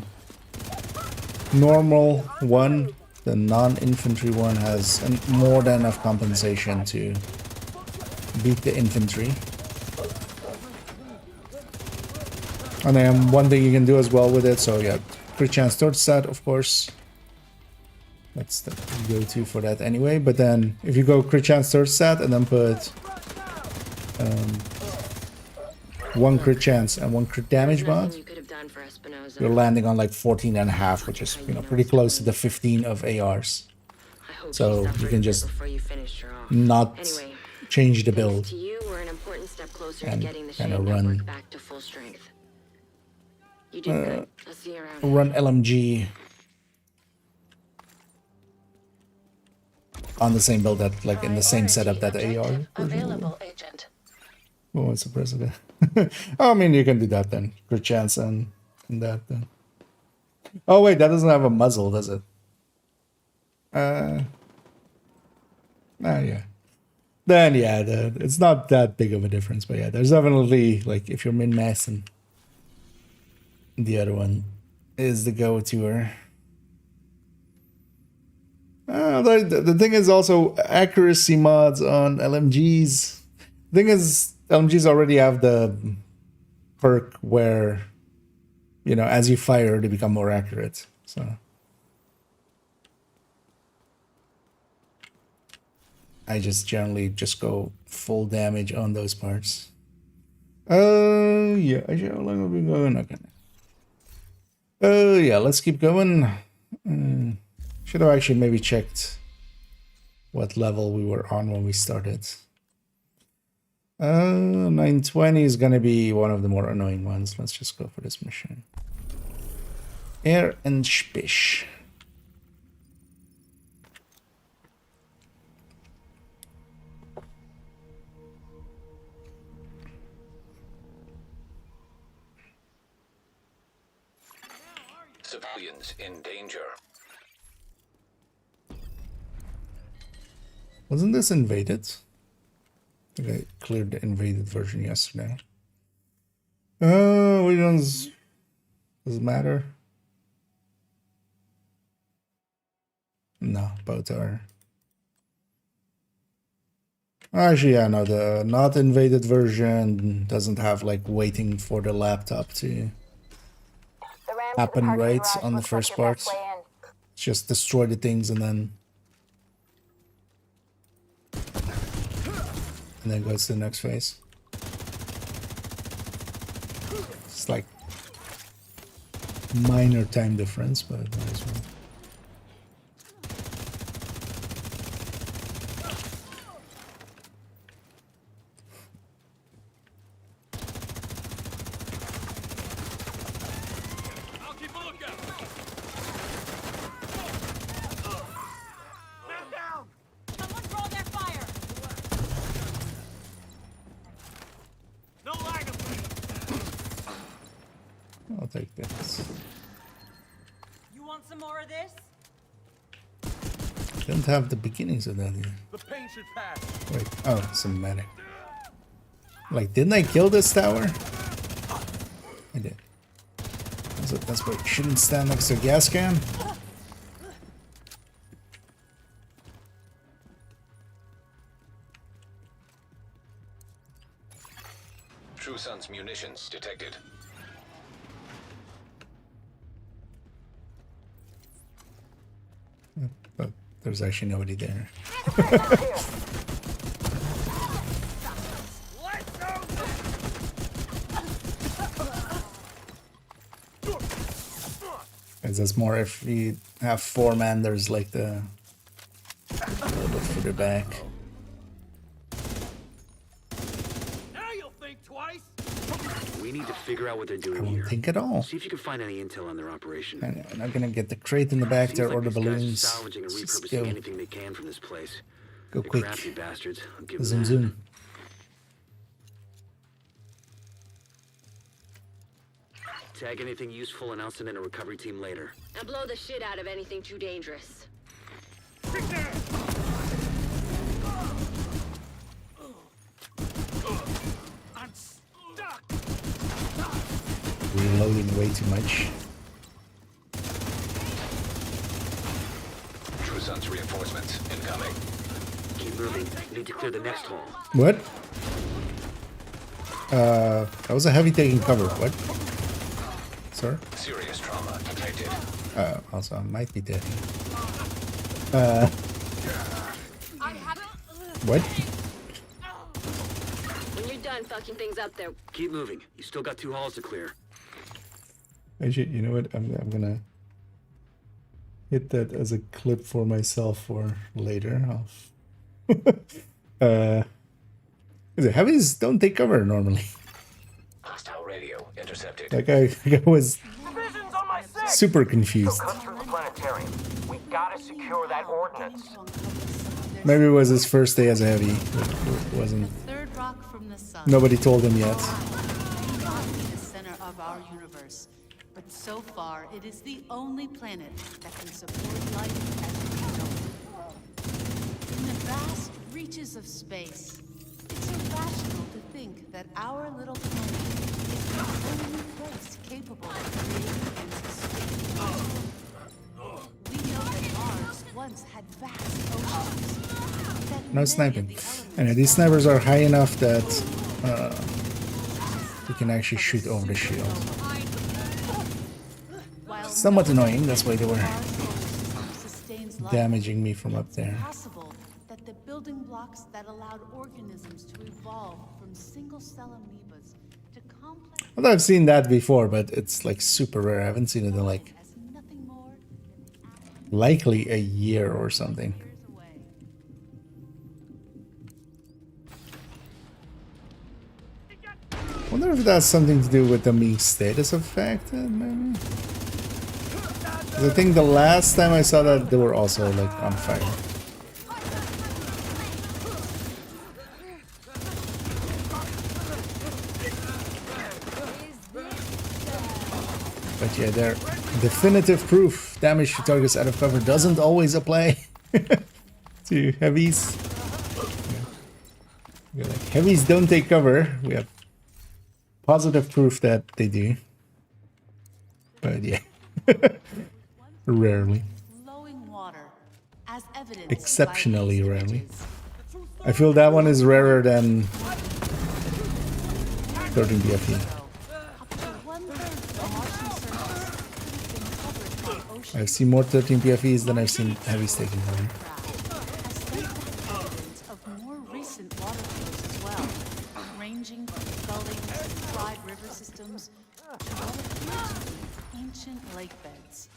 normal one, the non-infantry one, has more than enough compensation to beat the infantry. And then one thing you can do as well with it, so yeah, crit chance torch set, of course. That's the go-to for that anyway. But then if you go crit chance torch set and then put 1 crit chance and 1 crit damage mod, you're landing on like 14.5, which is, you know, pretty close to the 15 of ARs. So you can just not change the build and kind of run LMG on the same build, that like in the same setup that the AR. Available, agent. Oh, it's a president. I mean, you can do that then. Good chance and that then. Oh wait, that doesn't have a muzzle, does it? Yeah. Then yeah, it's not that big of a difference, but yeah, there's definitely, like, if you're min-maxing, the other one is the go-to-er. The thing is also accuracy mods on LMGs. The thing is, LMGs already have the perk where, you know, as you fire, they become more accurate. So I just generally just go full damage on those parts. Yeah, actually, how long have we been going? Okay. Yeah, let's keep going. Should have actually maybe checked what level we were on when we started. 920 is gonna be one of the more annoying ones. Let's just go for this mission. Air and Spish. Civilians in danger. Wasn't this invaded? I think I cleared the invaded version yesterday. Oh, does it matter? No, both are. Actually, yeah, no, the not invaded version doesn't have like waiting for the laptop to happen right on the first part. Just destroy the things and then goes to the next phase. It's like minor time difference, but might as well. I'll take this. You want some more of this? Didn't have the beginnings of that here. The pain should pass. Wait, oh, it's a medic. Like, didn't I kill this tower? I did. That's why you shouldn't stand next to a gas can. True Sun's munitions detected. But there's actually nobody there. Because that's more if you have 4 man, there's like the a little bit further back. Now you'll think twice. We need to figure out what they're I doing won't here. think at all. See if you can find any intel on their operation. I'm not gonna get the crate in the back Seems there like or the these guys are balloons. salvaging and Just repurposing anything they can from this place. go They're quick. crafty bastards. I'll give Zoom, them that. zoom. Tag anything useful and I'll send in a recovery team later. And blow the shit out of anything too dangerous. I'm stuck. Reloading way too much. True Sun's reinforcements incoming. Keep moving. Need to clear the next hall. What? That was a heavy taking cover. What? Sir? Serious trauma detected. Also, I might be dead. What? When you're done fucking things up there, Keep moving. You still got 2 halls to clear. Actually, you know what? I'm gonna hit that as a clip for myself for later. Heavies don't take cover normally. Hostile radio intercepted. Like I was Vision's on my 6. super confused. Cut through the planetarium. We gotta secure that ordnance. Maybe it was his first day as a heavy. It wasn't. Third rock from the sun. Nobody told him yet. The center of our universe, but So far, it is the only planet that can support life as we know it. In the vast reaches of space, it's irrational to think that our little planet is the only place capable of creating and sustaining life. We know that Mars once had vast oceans. That No many sniping. of the elements And these found snipers are high enough that you can actually shoot over the shield. While Somewhat no annoying, that's why they were our solar system sustains life, damaging me from up it's there. possible that the building blocks that allowed organisms to evolve from single-cell amoebas to complex Although I've seen that before, but it's like super rare. I haven't seen it in like as nothing more than likely a year or something. years away. I wonder if that's something to do with the me status effect, maybe? 'Cause I think the last time I saw that, they were also like on fire. But yeah, they're definitive proof. Damage to targets out of cover doesn't always apply to heavies. Yeah. Like, heavies don't take cover. We have positive proof that they do. But yeah, rarely. Flowing water, as evidenced Exceptionally by these rarely. images. I feel that one is rarer than 13 BFE. Up to one-third of the Martian surface could have been covered by ocean. I've seen more 13 PFEs than I've seen heavies taking cover. Has sent back evidence of more recent water flows as well, ranging from gullies and fried river systems to what appear to be ancient lake beds.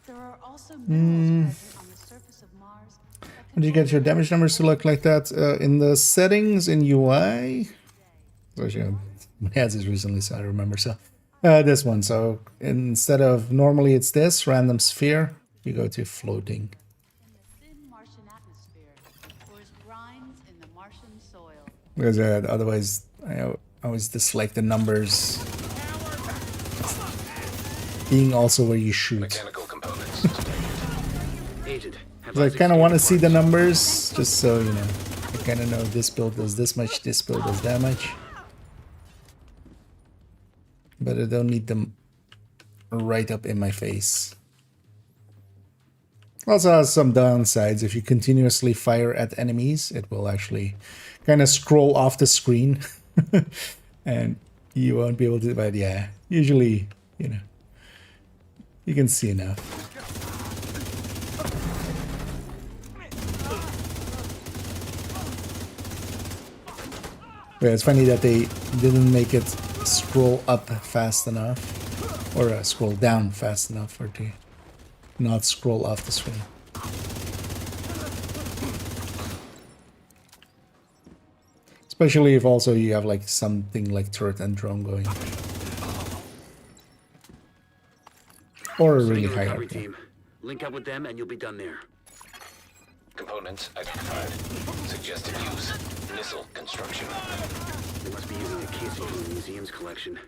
There are also minerals present on the surface of Mars. How did you get your damage numbers to look like that? In the settings in UI? So, yeah, my ads is recently, so I remember. So this one. So instead of normally it's this random sphere, you go to floating. In the thin Martian atmosphere, or as brines in the Martian soil. Because otherwise, I always dislike the numbers being also where you shoot. Mechanical components. Agent, have So I Isaac kind of scan want to your see the parts. numbers, just so, you know, I kind of know this build does this much, this build does that much. But I don't need them right up in my face. Also has some downsides. If you continuously fire at enemies, it will actually kind of scroll off the screen. And you won't be able to, but yeah, usually, you know, you can see enough. Yeah, it's funny that they didn't make it scroll up fast enough, or scroll down fast enough, or to not scroll off the screen. Especially if also you have like something like turret and drone going. Or a really Sending a high recovery up. team. Link up with them and you'll be done there. Components identified. Suggested use. Missile construction. They must be using a casing from the museum's collection.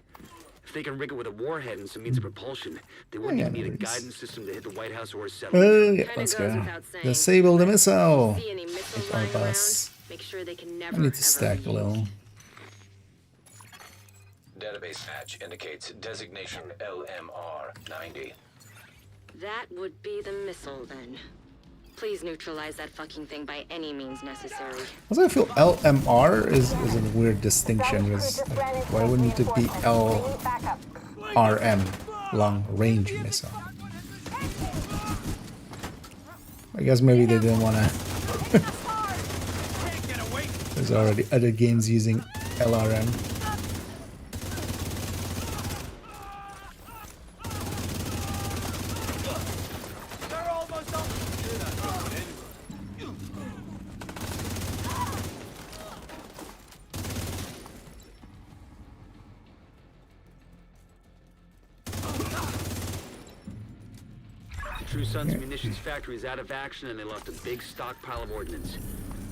If they can rig it with a warhead and some means of propulsion, they wouldn't yeah, even need a no worries. guidance system to hit the White House or a settlement. Yeah, Kinda let's goes go. without saying. Disable the missile. See any missiles With our lying bus. around? Make sure they can never I need to ever stack be a little. used. Database match indicates designation LMR 90. That would be the missile then. Please neutralize that fucking thing by any means necessary. Also, I feel LMR is a weird distinction. Because why wouldn't it be LRM, long range missile? I guess maybe they didn't want to. There's already other games using LRM. They're almost up. True Sun's munitions factory is out of action and they left a big stockpile of ordnance.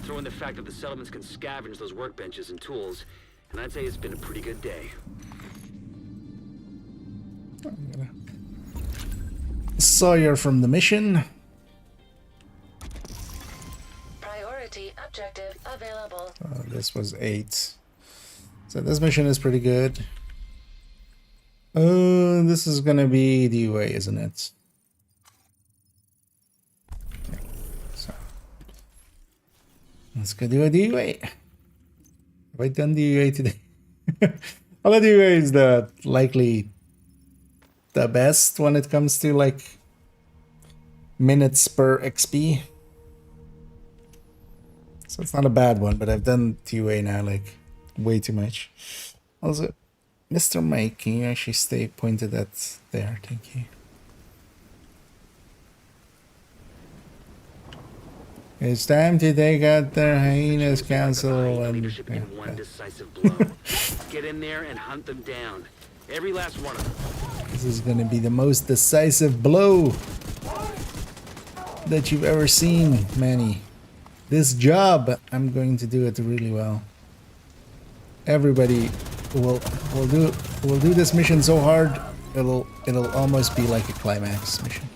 Throw in the fact that the settlements can scavenge those workbenches and tools, and I'd say it's been a pretty good day. I'm gonna Sawyer from the mission. Priority objective available. This was 8. So this mission is pretty good. Oh, this is gonna be DUA, isn't it? Yeah. So let's go do a DUA. Have I done DUA today? All DUA is likely the best when it comes to like minutes per XP. So it's not a bad one, but I've done DUA now like way too much. Also, Mr. Mike, can you actually stay pointed at there? Thank you. It's time to take out their hyenas council and leadership in one decisive blow. Get in there and hunt them down. Every last one of them. This is gonna be the most decisive blow that you've ever seen, Manny. This job, I'm going to do it really well. Everybody will do this mission so hard it'll almost be like a climax mission.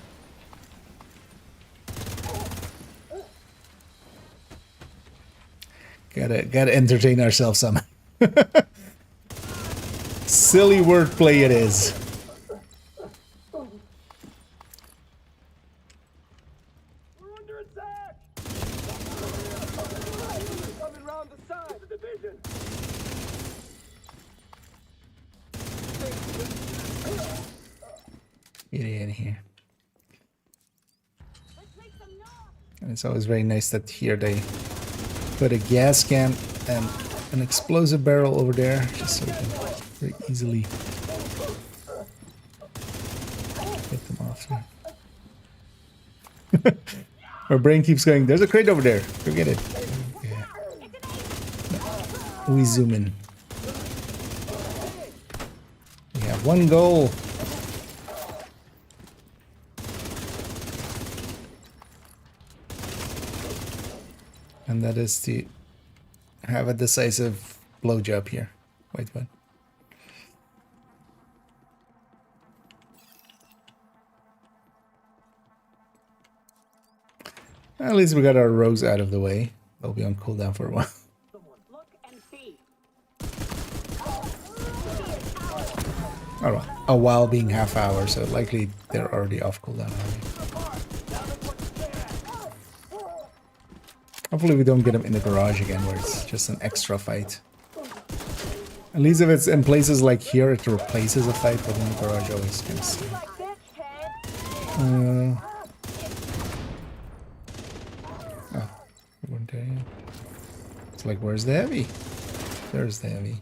Gotta entertain ourselves somehow. Silly wordplay it is. We're under attack! Coming round the side of the division. Get in here. And it's always very nice that here they put a gas can and an explosive barrel over there, just so we can very easily get them off here. My brain keeps going, there's a crate over there, go get it. Yeah. We zoom in. We have one goal. And that is to have a decisive blowjob here. Wait, what? At least we got our rogues out of the way. They'll be on cooldown for a while. Look and see. Oh, well, a while being half hour, so likely they're already off cooldown already. Hopefully we don't get them in the garage again where it's just an extra fight. At least if it's in places like here, it replaces a fight, but in the garage always kind of see. Oh, we weren't there yet. It's like, where's the heavy? There's the heavy.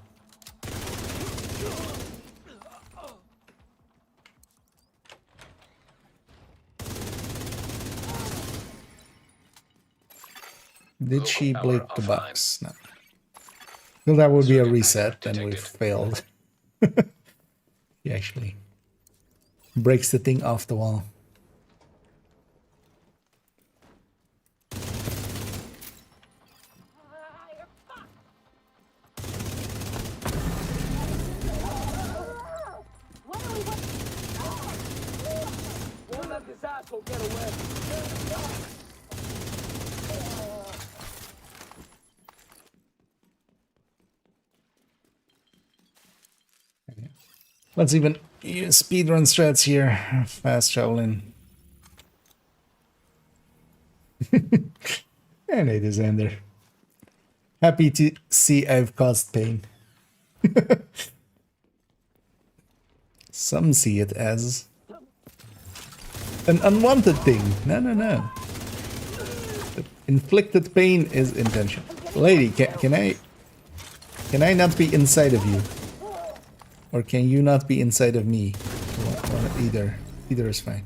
Did she break the box? No. Well, that would be a reset, then we've failed. He actually breaks the thing off the wall. Won't let this asshole get away. Let's even use speedrun strats here. Fast traveling. And it is Ender. Happy to see I've caused pain. Some see it as an unwanted thing. No, no, no. The inflicted pain is intentional. Lady, can I not be inside of you? Or can you not be inside of me? Either. Either is fine.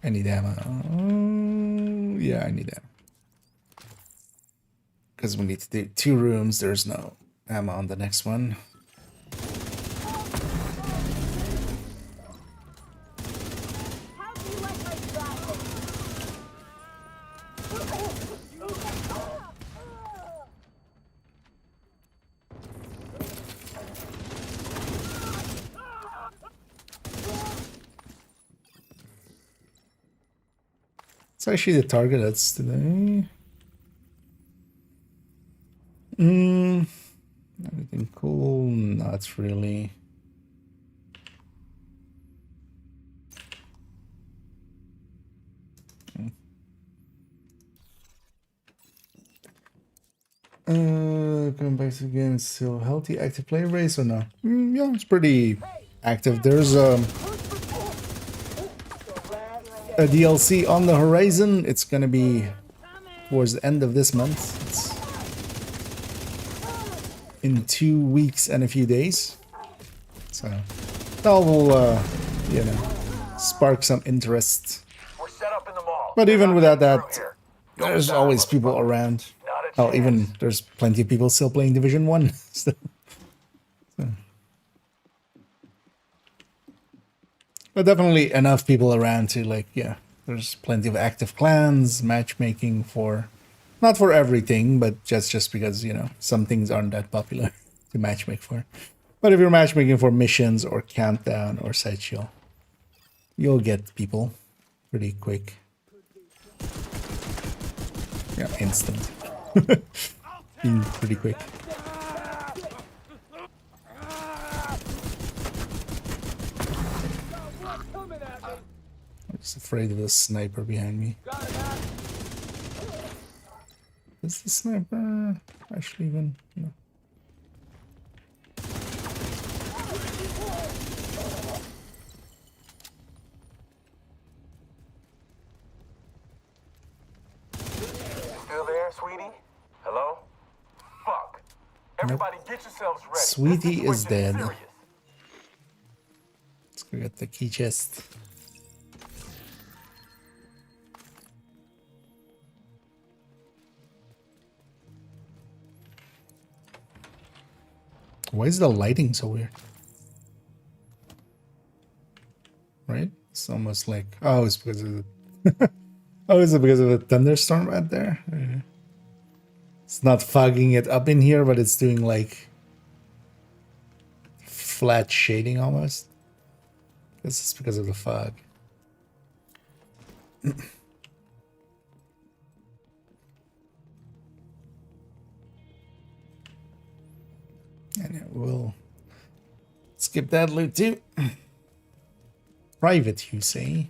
I need ammo. Yeah, I need ammo. Because we need to do 2 rooms. There's no ammo on the next one. It's actually the target that's today. Anything cool? Not really. Coming back to the game, it's still healthy, active player base or no? Yeah, it's pretty active. There's a DLC on the horizon. It's gonna be towards the end of this month. It's in 2 weeks and a few days. So that will, you know, spark some interest. We're set up in the mall. But even without that, Here. there's always people around. Oh, even there's plenty of people still playing Division 1. So. But definitely enough people around to, like, yeah, there's plenty of active clans, matchmaking for, not for everything, but just because, you know, some things aren't that popular to matchmake for. But if you're matchmaking for missions or countdown or sideshow, you'll get people pretty quick. Yeah, instant. Being pretty quick. I'm just afraid of the sniper behind me. Is the sniper actually even? No. Still there, sweetie? Hello? Fuck. Everybody get yourselves ready. Sweetie This is dead. serious. Let's go get the key chest. Why is the lighting so weird? Right? It's almost like, oh, it's because of the oh, is it because of a thunderstorm out there? It's not fogging it up in here, but it's doing like flat shading almost. This is because of the fog. And yeah, we'll skip that loot too. Private, you say?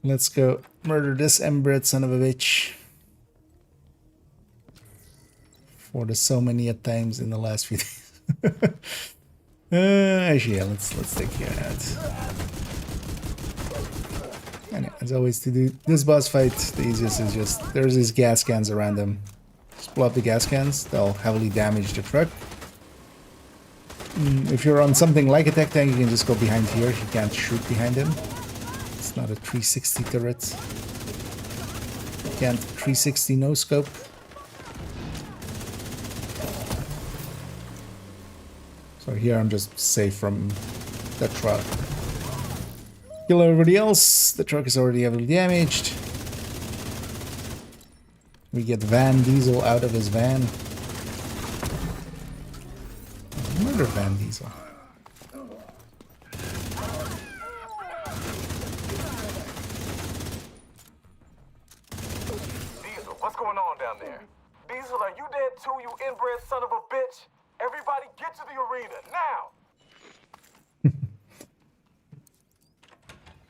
Let's go murder this inbred son of a bitch. For the so many times in the last few days. Actually, yeah, let's take care of that. And as always, to do this boss fight, the easiest is just, there's these gas cans around them. Just blow up the gas cans, they'll heavily damage the truck. If you're on something like a tech tank, you can just go behind here. You can't shoot behind him. It's not a 360 turret. You can't 360 no scope. So here I'm just safe from the truck. Kill everybody else. The truck is already heavily damaged. We get Van Diesel out of his van. Murder Van Diesel. Diesel, what's going on down there? Diesel, are you dead too, you inbred son of a bitch? Everybody get to the arena, now!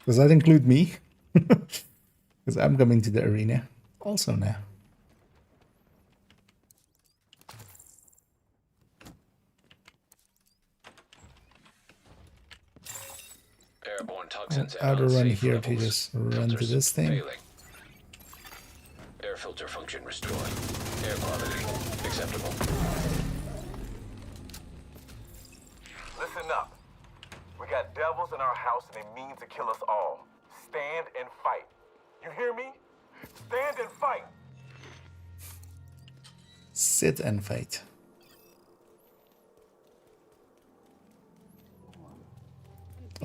Does that include me? Because I'm coming to the arena also now. Airborne toxins Outer at run unsafe here to levels. just run to Filters this thing. failing. Air filter function restored. Air quality acceptable. Listen up. We got devils in our house and they mean to kill us all. Stand and fight. You hear me? Stand and fight. Sit and fight.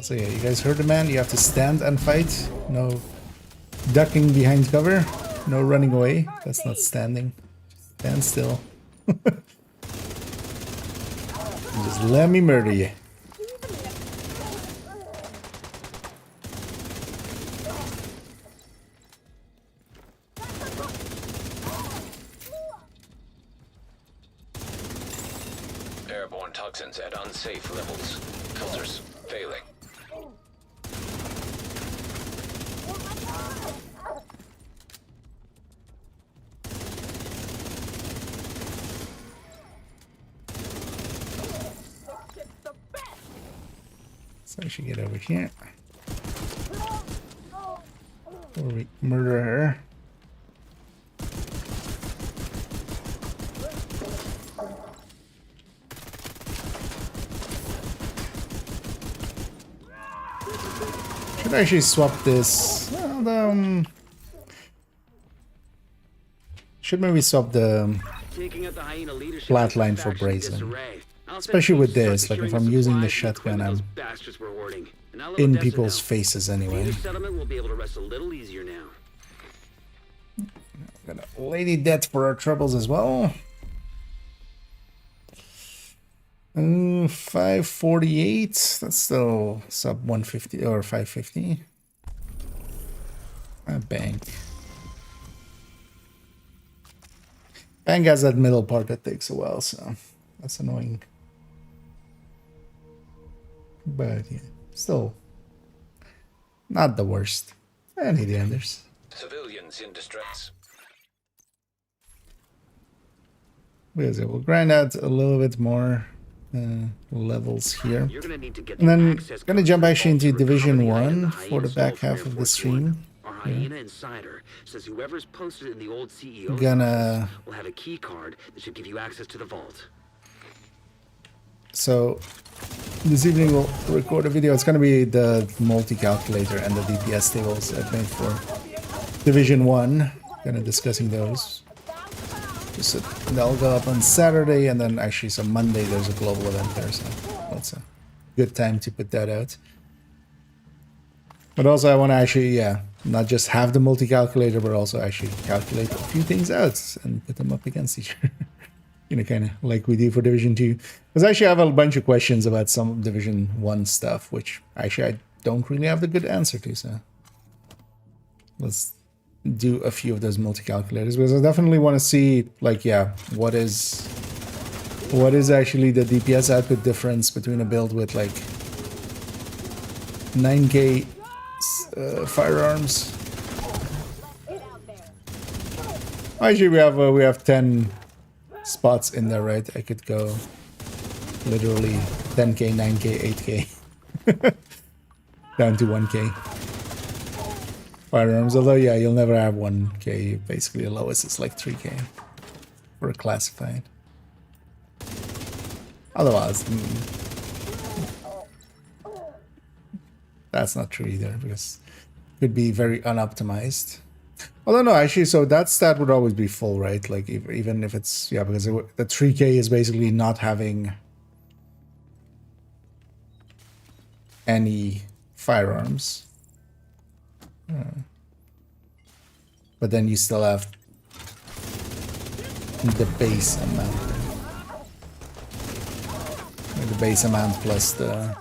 So yeah, you guys heard the man. You have to stand and fight. No ducking behind cover. No running away. That's not standing. Stand still. Just let me murder you. Airborne toxins at unsafe levels. Filters failing. So I should get over here. Or we murder her. Should actually swap this. Well, should maybe swap the flatline for brazen. Especially with this, like if I'm using the shotgun, I'm in people's faces anyway. Gonna lady death for our troubles as well. 548. That's still sub 150 or 550. Bank. Bank has that middle part that takes a while, so that's annoying. But yeah, still not the worst. Any the others. Civilians in distress. We'll grind out a little bit more levels here. And then gonna jump actually into Division 1 for the back half of the stream. Hyena Insider says whoever's posted in the old CEO will have a key card that should give you access to the vault. So this evening we'll record a video. It's gonna be the multi-calculator and the DPS tables I've made for Division 1. Gonna discussing those. So they'll go up on Saturday, and then actually some Monday there's a global event there, so that's a good time to put that out. But also I want to actually, not just have the multi-calculator, but also actually calculate a few things out and put them up against each other. You know, kind of like we do for Division 2. Because actually I have a bunch of questions about some Division 1 stuff, which actually I don't really have the good answer to, so let's do a few of those multi-calculators, because I definitely want to see, like, what is actually the DPS output difference between a build with like 9k firearms. Actually, we have 10 spots in there, right? I could go literally 10k, 9k, 8k down to 1k firearms. Although, yeah, you'll never have 1k. Basically, the lowest is like 3k for a classified. Otherwise, that's not true either, because it could be very unoptimized. Although no, actually, so that stat would always be full, right? Like even if it's, because the 3k is basically not having any firearms. But then you still have the base amount. The base amount plus the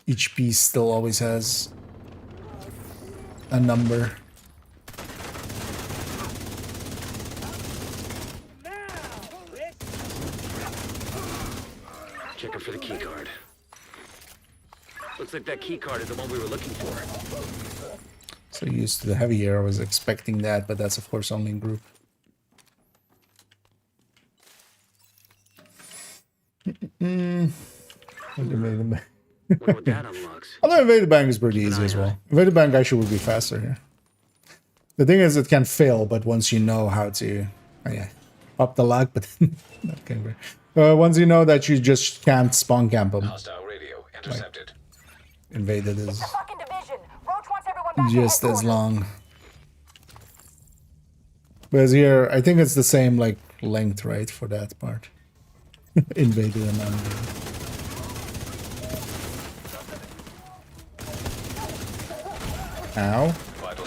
each piece still always has a number. Checking for the key card. Looks like that key card is the one we were looking for. So used to the heavier, I was expecting that, but that's of course only in group. What that unlocks. Although Invaded Bank is pretty easy as well. Invaded Bank actually would be faster here. The thing is, it can fail, but once you know how to, pop the lock, but once you know that you just can't spawn camp them. Hostile radio intercepted. Invaded is just as long. Whereas here, I think it's the same like length, right, for that part. Invaded and unvaded. Ow.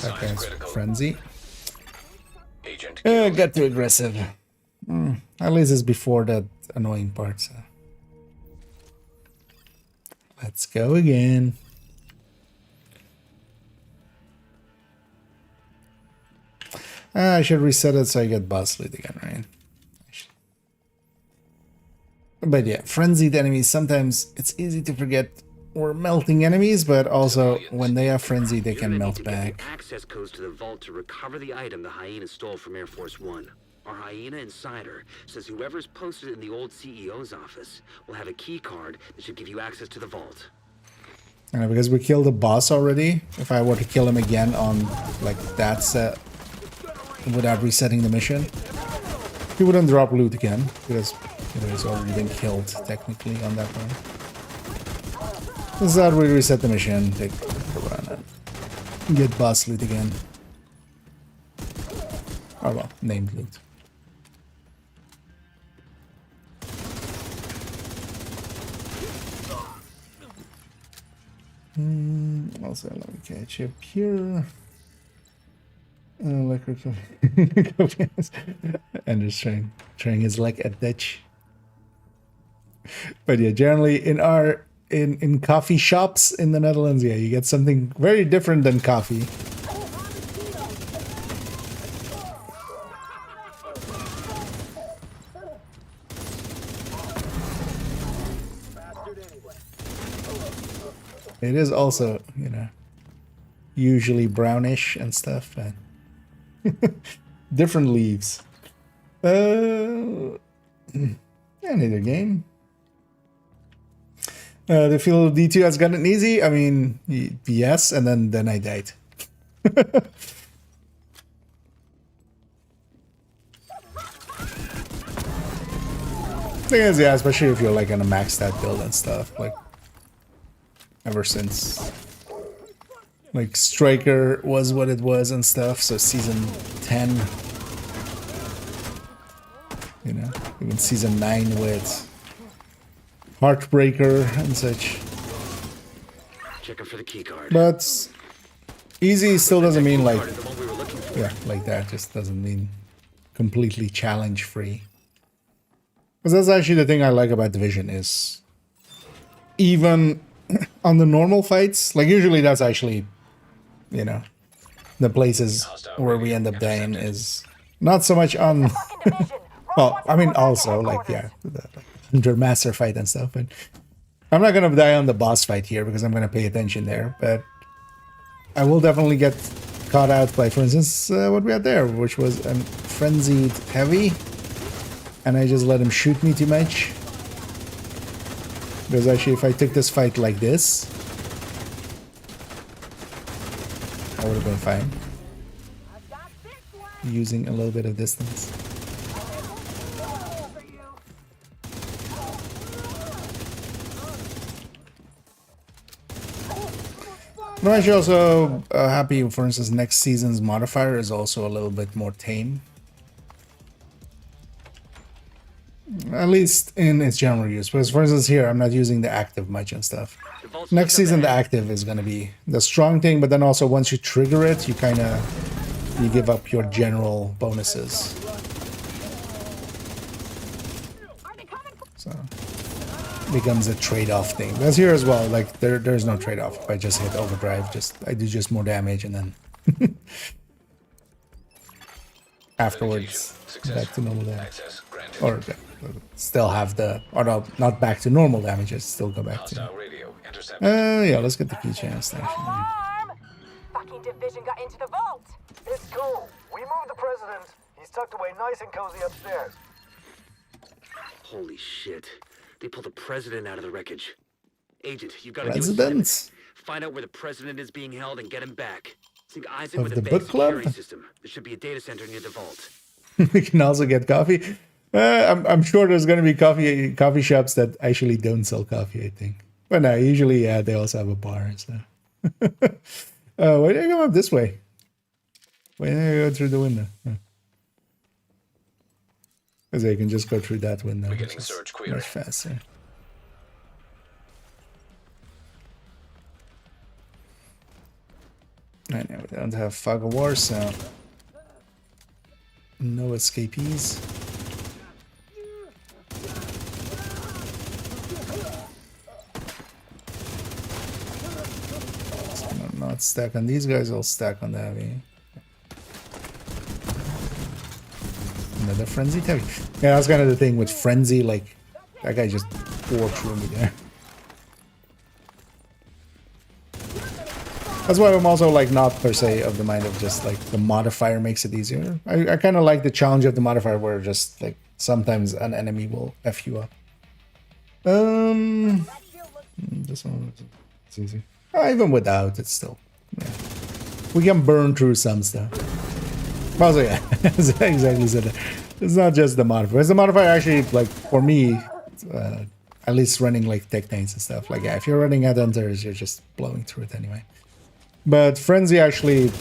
That guy's frenzy. Got too aggressive. At least it's before that annoying part, so. Let's go again. I should reset it so I get boss lead again, right? But yeah, frenzied enemies, sometimes it's easy to forget we're melting enemies, but also when they are frenzied, they can melt back. Access codes to the vault to recover the item the hyena stole from Air Force One. Our hyena insider says whoever's posted it in the old CEO's office will have a key card that should give you access to the vault. Because we killed the boss already, if I were to kill him again on like that set without resetting the mission, he wouldn't drop loot again because he's already been killed technically on that one. Instead, we reset the mission, take a run, and get boss loot again. Oh well, named loot. Also, let me catch up here. Liquor and just trying his luck at Dutch. But yeah, generally in coffee shops in the Netherlands, yeah, you get something very different than coffee. It is also, you know, usually brownish and stuff. Different leaves. Another game. The feel D2 has gotten easy. I mean, yes, and then I died. Thing is, yeah, especially if you're like on a maxed out build and stuff, like ever since like Striker was what it was and stuff, so season 10, you know, even season 9 with Heartbreaker and such. Checking for the key card. But easy still doesn't mean like, yeah, like that just doesn't mean completely challenge free. Because that's actually the thing I like about Division is even on the normal fights, like usually that's actually, you know, the places where we end up dying is not so much on, well, I mean also like, yeah, the Hunter Master fight and stuff, but I'm not going to die on the boss fight here because I'm going to pay attention there, but I will definitely get caught out by, for instance, what we had there, which was a frenzied heavy, and I just let him shoot me too much. Because actually, if I took this fight like this, I would have been fine. Using a little bit of distance. I'm actually also happy, for instance, next season's modifier is also a little bit more tame. At least in its general use. Because for instance here, I'm not using the active much and stuff. Next season, the active is going to be the strong thing, but then also once you trigger it, you kind of, you give up your general bonuses. So, it becomes a trade-off thing. That's here as well, like there's no trade-off. If I just hit overdrive, I do just more damage and then afterwards, back to normal damage. Or still have the, or no, not back to normal damage, just still go back to. Yeah, let's get the keychain station. Fucking Division got into the vault. It's cool. We moved the president. He's tucked away nice and cozy upstairs. Holy shit. They pulled the president out of the wreckage. Agent, you've got to President? find out where the president is being held and get him back. Sync Isaac Of with the a base book club? security system. There should be a data center near the vault. We can also get coffee. I'm sure there's going to be coffee shops that actually don't sell coffee, I think. But no, usually, yeah, they also have a bar and stuff. Why did I go up this way? Why did I go through the window? Because I can just go through that window. Beginning search query. Much faster. I know we don't have fog of war, so no escapees. So I'm not stack on these guys, I'll stack on the heavy. Another frenzy heavy. Yeah, that's kind of the thing with frenzy, like that guy just tore through me there. That's why I'm also like not per se of the mind of just like the modifier makes it easier. I kind of like the challenge of the modifier where just like sometimes an enemy will F you up. This one it's easy. Even without, it's still, yeah. We can burn through some stuff. Also, yeah, exactly said it. It's not just the modifier. It's the modifier actually, like, for me, at least running like tech tanks and stuff. Like, yeah, if you're running at hunters, you're just blowing through it anyway. But Frenzy actually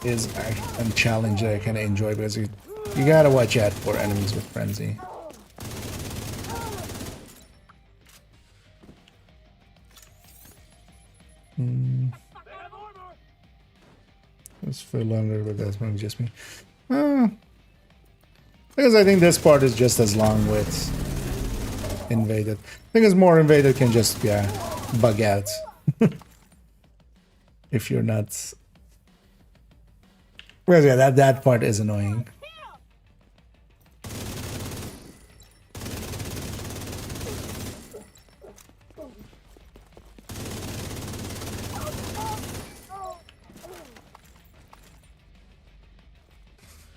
is a challenge that I kind of enjoy because you gotta watch out for enemies with Frenzy. Let's fill longer, but that's maybe just me. Because I think this part is just as long with Invaded. I think it's more Invaded can just, yeah, bug out. If you're not... Well, yeah, that part is annoying.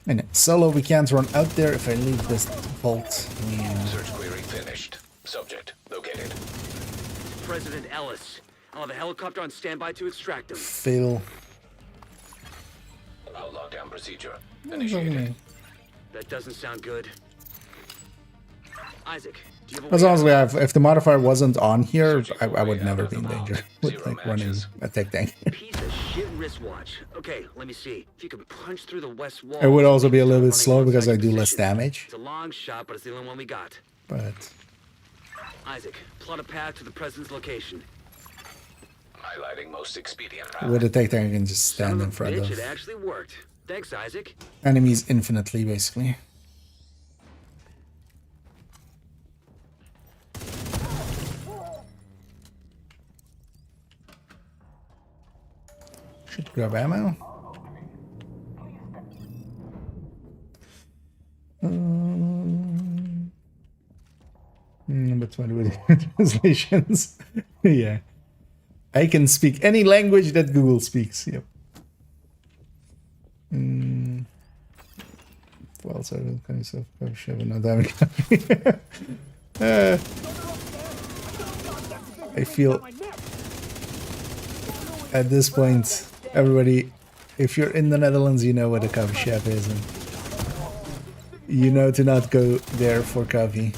And solo, we can't run out there if I leave this vault. Search query finished. Subject located. President Ellis. I'll have a helicopter on standby to extract him. Fail. Allow lockdown procedure. Initiated. That doesn't sound good. Isaac, do you have a As way long as out? we have, if the modifier wasn't on here, I would never be in danger with like running a tech tank. Piece of shit wristwatch. Okay, let me see. If you can punch through the west wall. It would also be a little bit running slow because I outside do your less position. damage. It's a long shot, but it's the only one we got. But Isaac, plot a path to the president's location. Highlighting most expedient route. with a tech tank, I can just Son stand of in a front bitch, of it actually worked. Thanks, Isaac. enemies infinitely, basically. Should grab ammo. Number 20 with translations. Yeah. I can speak any language that Google speaks. Yep. Well, so kind of stuff. Oh, shit, not that I feel at this point, everybody, if you're in the Netherlands, you know what a coffee shop is, and you know to not go there for coffee.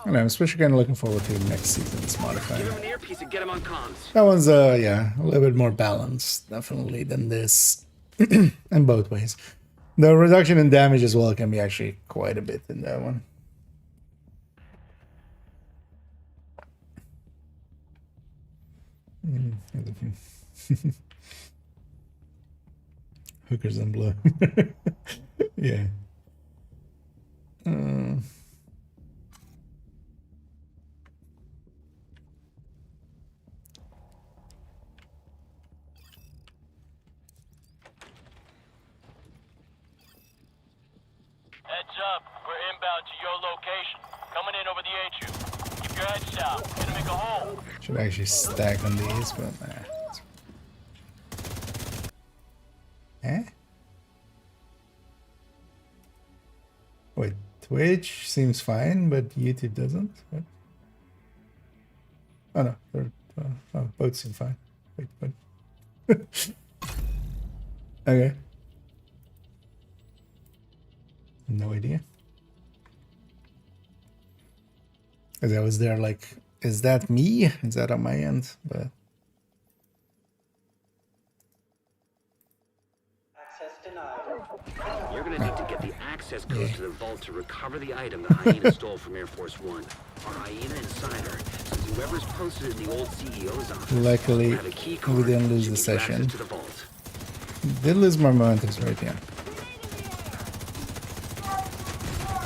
And I'm especially kind of looking forward to next season's modifier. Give him an earpiece and get him on comms. That one's, yeah, a little bit more balanced, definitely, than this, in both ways. The reduction in damage as well can be actually quite a bit in that one. Hookers and blow. Yeah. Heads up, we're inbound to your location. Coming in over the HU. Keep your heads down. Gonna make a hole. Should actually stack on these, but eh? Wait, Twitch seems fine, but YouTube doesn't. What? Oh no, both seem fine. Wait, what? Okay. No idea. Because I was there like, is that me? Is that on my end? But You're gonna need to get the access codes to the vault to recover the item the hyena stole from Air Force One. Our hyena insider says whoever's posted it in the old CEO's office Luckily, will have a key card we didn't lose to the get you access session. to the vault. Did lose my mementos right here.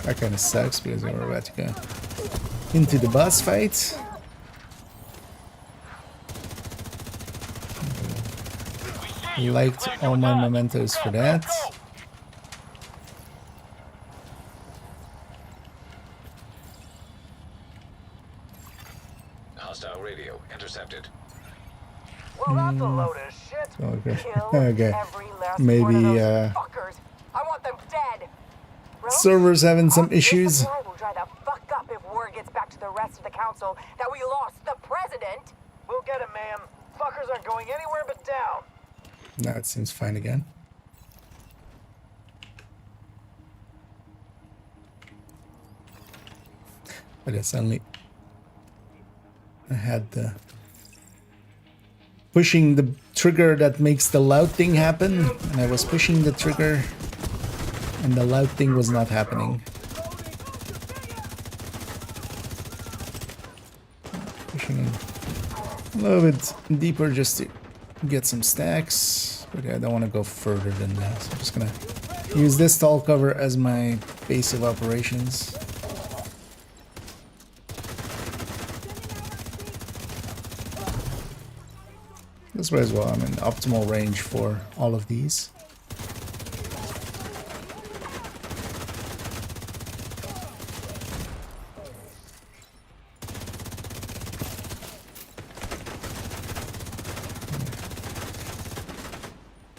That kind of sucks because we were about to go into the boss fight. Liked all my mementos for that. Hostile radio intercepted. Well, that's a load of shit. Okay. Kill Okay. every last Maybe one of those fuckers. I want them dead. Roach, server's having some this issues. supply will dry the fuck up if word gets back to the rest of the council that we lost the president. We'll get him, ma'am. Fuckers aren't going anywhere but down. Now it seems fine again. But yeah, suddenly I had the pushing the trigger that makes the loud thing happen, and I was pushing the trigger and the loud thing was not happening. Pushing in a little bit deeper just to get some stacks, but yeah, I don't want to go further than that, so I'm just gonna use this tall cover as my base of operations. This way as well, I'm in optimal range for all of these.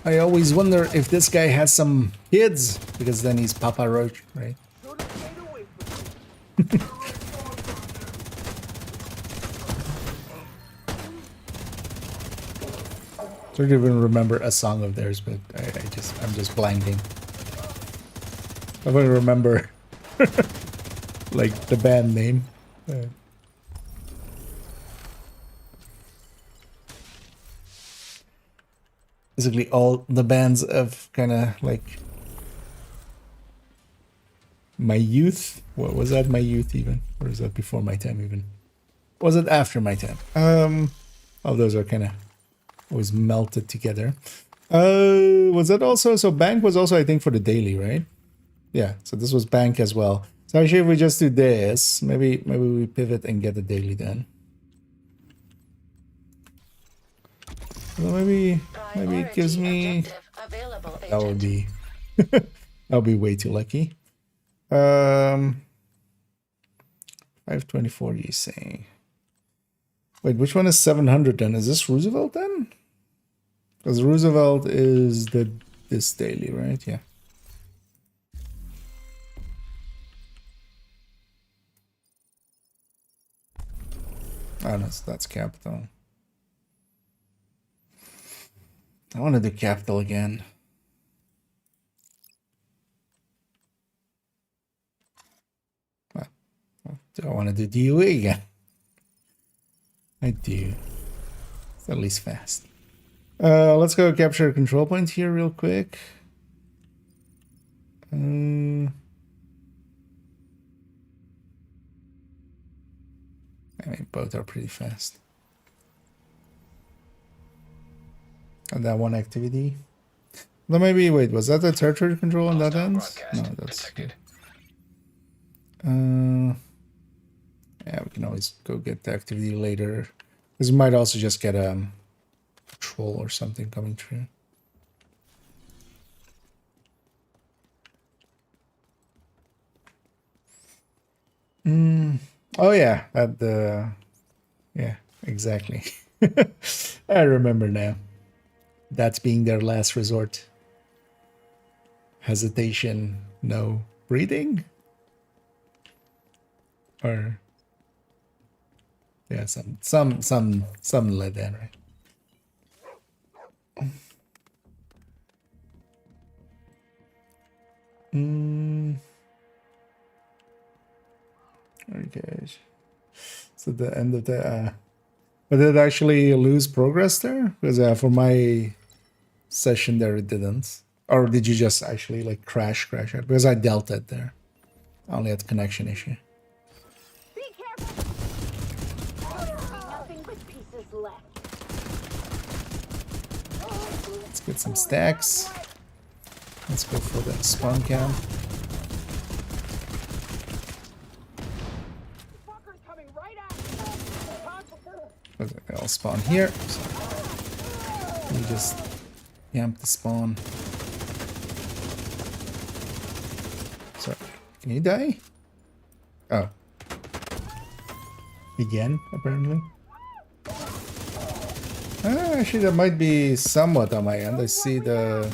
I always wonder if this guy has some kids, because then he's Papa Roach, right? I don't even remember a song of theirs, but I'm just blanking. I don't remember like the band name. Basically all the bands of kind of like my youth. What was that? My youth even? Or is that before my time even? Was it after my time? All those are kind of always melted together. Was that also, so bank was also I think for the daily, right? Yeah, so this was bank as well. So actually if we just do this, maybe we pivot and get the daily then. Well, maybe it gives me, that would be I'll be way too lucky. 524 you say. Wait, which one is 700 then? Is this Roosevelt then? Because Roosevelt is this daily, right? Yeah. Oh, that's capital. I want to do capital again. Well, do I want to do DOE again? I do. It's at least fast. Let's go capture a control point here real quick. I mean, both are pretty fast. And that one activity. No, maybe wait. Was that the territory control on that end? No, that's. Yeah, we can always go get the activity later. Because we might also just get a patrol or something coming through. Oh yeah, yeah, exactly. I remember now. That's being their last resort. Hesitation, no breathing? Or yeah, some like that, right? Okay. So the end of the but did it actually lose progress there? Because for my session there it didn't. Or did you just actually like crash it? Because I dealt it there. I only had connection issue. Be careful. Nothing but pieces left. Let's get some stacks. Let's go for the spawn cam. I'll spawn here. So you just yamp the spawn. Sorry, can you die? Oh. Again, apparently. Actually, that might be somewhat on my end. I see the...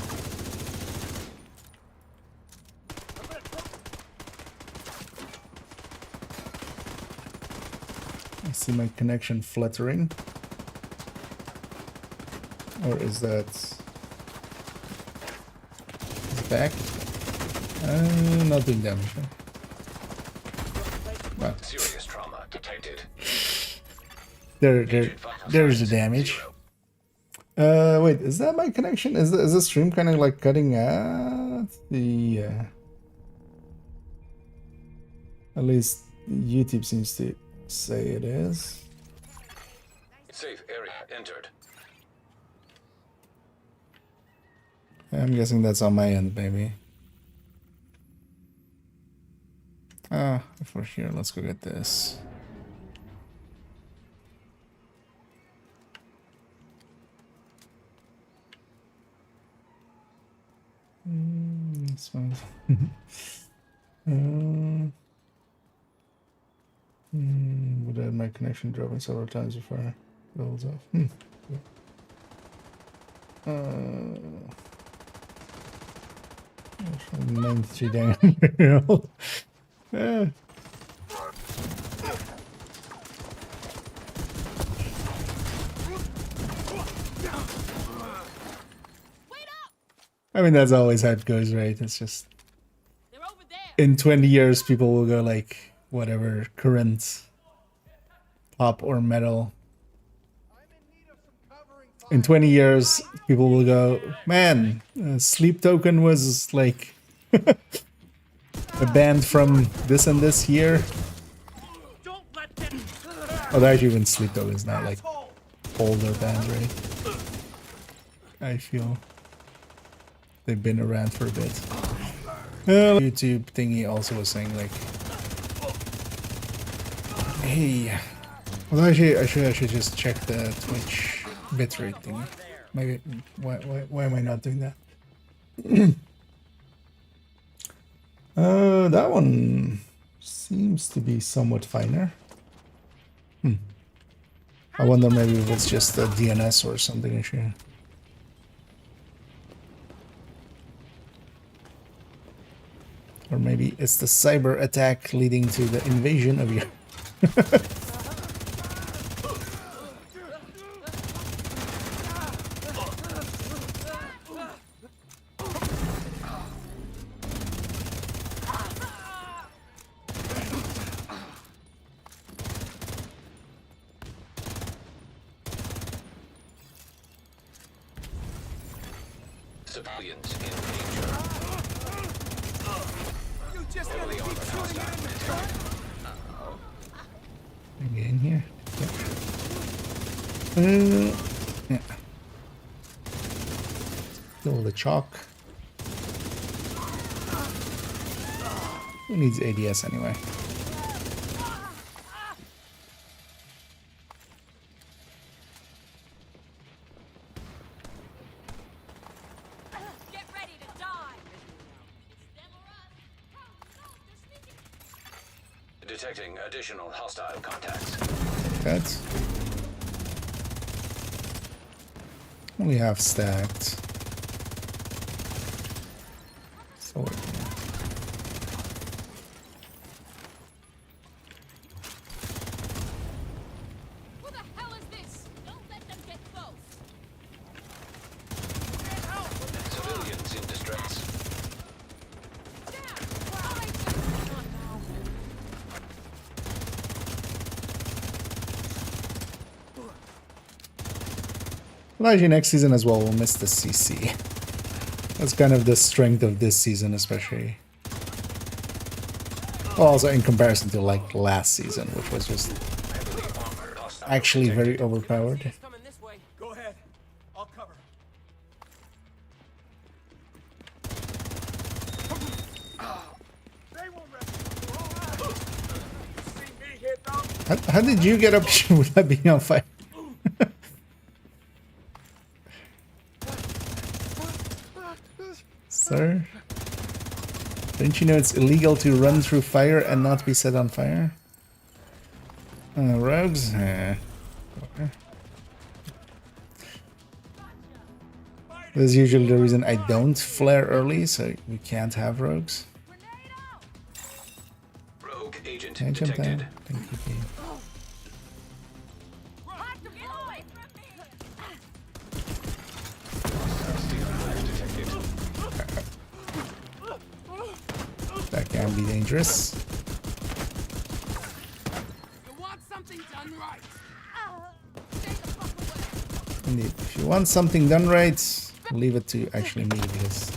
I see my connection fluttering. Or is that... It's back? Not doing damage. Huh? Well. Serious trauma detected. There's the damage. Wait, is that my connection? Is the stream kind of like cutting out? The at least YouTube seems to say it is. Safe area entered. I'm guessing that's on my end, maybe. For sure. Let's go get this. This one. Would have my connection dropping several times before it builds off. 93 damage. Yeah. I mean, that's always how it goes, right? It's just in 20 years, people will go like whatever current pop or metal. In 20 years, people will go, man, Sleep Token was like a band from this and this year. Oh, actually, even Sleep Token is not like older band, right? I feel they've been around for a bit. YouTube thingy also was saying like, hey, well, actually, I should just check the Twitch bitrate thing. Maybe why am I not doing that? That one seems to be somewhat finer. I wonder maybe if it's just a DNS or something issue. Or maybe it's the cyber attack leading to the invasion of your... Civilians in danger. Heavily armored hostile detected. Get in here. Yeah. Kill the chalk. Who needs ADS anyway? Detecting additional hostile contacts. That's only half stacked. So What the hell is this? Don't let them get close. Civilians in distress. Well, actually, next season as well, we'll miss the CC. That's kind of the strength of this season, especially. Also in comparison to like last season, which was just actually very overpowered. Go ahead. I'll cover. How did you get up here without being on fire? Sir? Don't you know it's illegal to run through fire and not be set on fire? Rogues? Okay. This is usually the reason I don't flare early, so we can't have rogues. Rogue agent Can I jump detected. down? Thank you, Kate. That can be dangerous. You want something done right. Indeed. If you want something done right, leave it to actually me because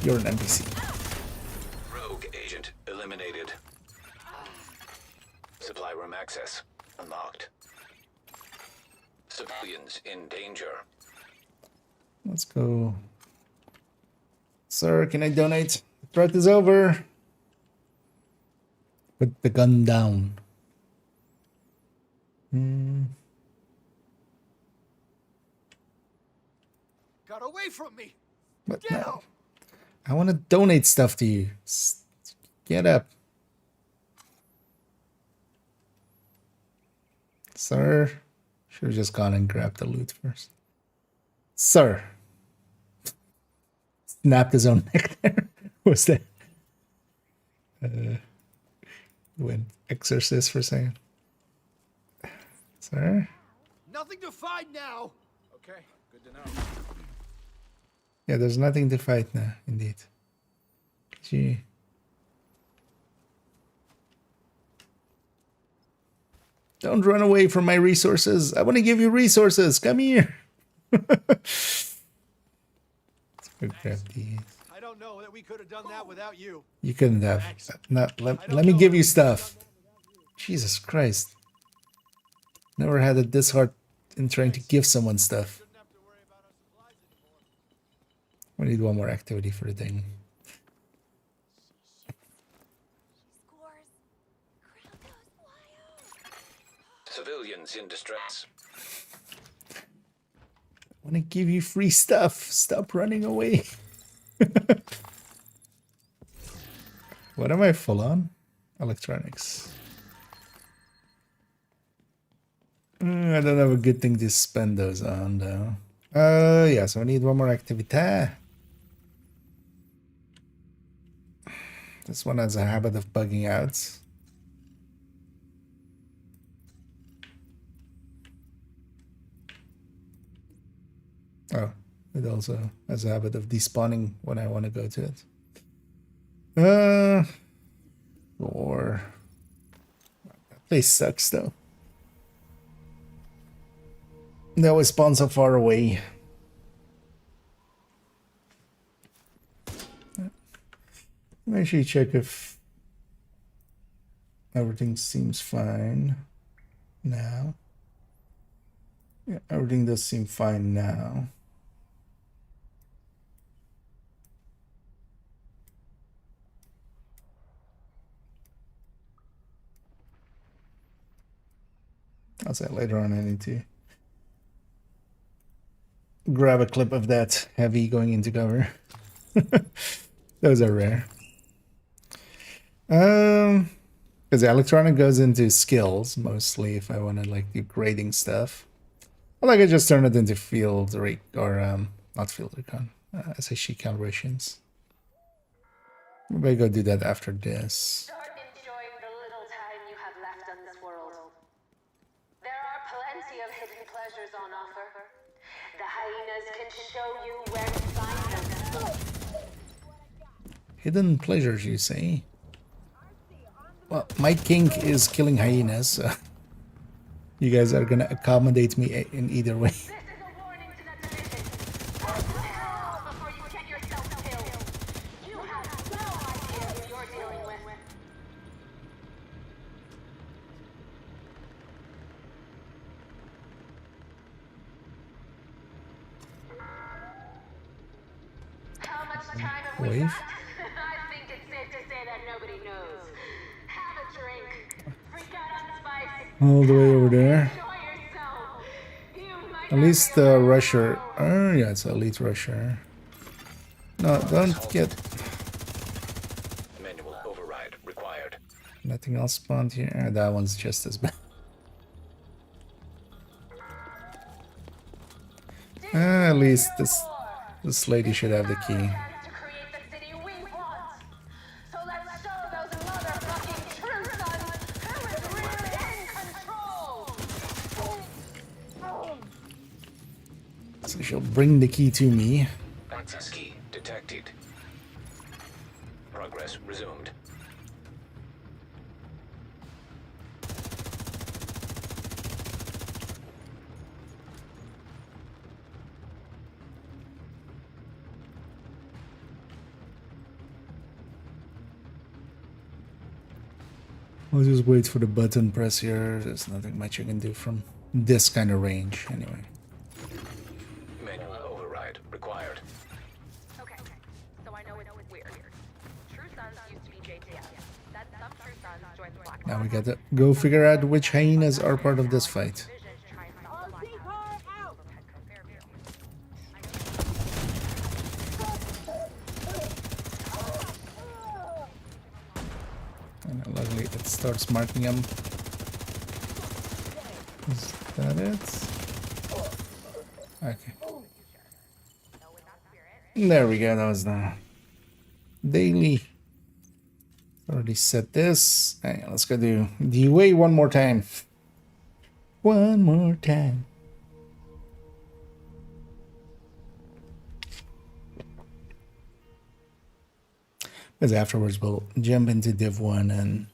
you're an NPC. Rogue agent eliminated. Supply room access unlocked. Civilians in danger. Let's go. Sir, can I donate? The threat is over. Put the gun down. Got away from me. But no. I want to donate stuff to you. Get up. Sir. Should have just gone and grabbed the loot first. Sir. Snapped his own neck there. What's that? Went exorcist for a second. Sir? Nothing to fight now. Okay, good to know. Yeah, there's nothing to fight now, indeed. Gee. Don't run away from my resources. I want to give you resources. Come here. Let's go grab these. I don't know that we could have done that without you. You couldn't have. Let me give you stuff. Jesus Christ. Never had it this hard in trying to give someone stuff. We need one more activity for the thing. Civilians in distress. I want to give you free stuff. Stop running away. What am I full on? Electronics. I don't have a good thing to spend those on though. Yeah, so I need one more activity. This one has a habit of bugging out. Oh, it also has a habit of despawning when I want to go to it. Or that place sucks though. They always spawn so far away. Let me actually check if everything seems fine now. Yeah, everything does seem fine now. I'll say later on I need to grab a clip of that heavy going into cover. Those are rare. Because the electronic goes into skills mostly if I want to like do grading stuff. Or like I just turn it into field or not field recon, SHE calibrations. Maybe I go do that after this. Start enjoying the little time you have left on this world. There are plenty of hidden pleasures on offer. The hyenas can show you where to find them. Hidden pleasures, you say? Well, my kink is killing hyenas, so you guys are gonna accommodate me in either way. This is a warning to the division. Hell before you get yourself much time have we Wave. got? I think it's safe to say that nobody knows. Have a drink. Freak out on spice. All the way over there. Enjoy yourself. You might At least the rusher. Oh yeah, it's elite rusher. No, don't get. Manual override required. Nothing else spawned here. That one's just as bad. At least this lady should have the key. to create the city we want. So let's show those motherfucking true sons who is really in control. So she'll bring the key to me. Access key detected. Progress resumed. I'll just wait for the button press here. There's nothing much you can do from this kind of range anyway. Manual override required. Okay, so I know it's weird. True Sons used to be JTF. Then some True Sons joined the Black Now we gotta go figure out which hyenas are part of this fight. And luckily it starts marking them. Is that it? Okay. There we go, that was the daily. Already set this. Hey, let's go do DUA one more time. One more time. Because afterwards we'll jump into div1 and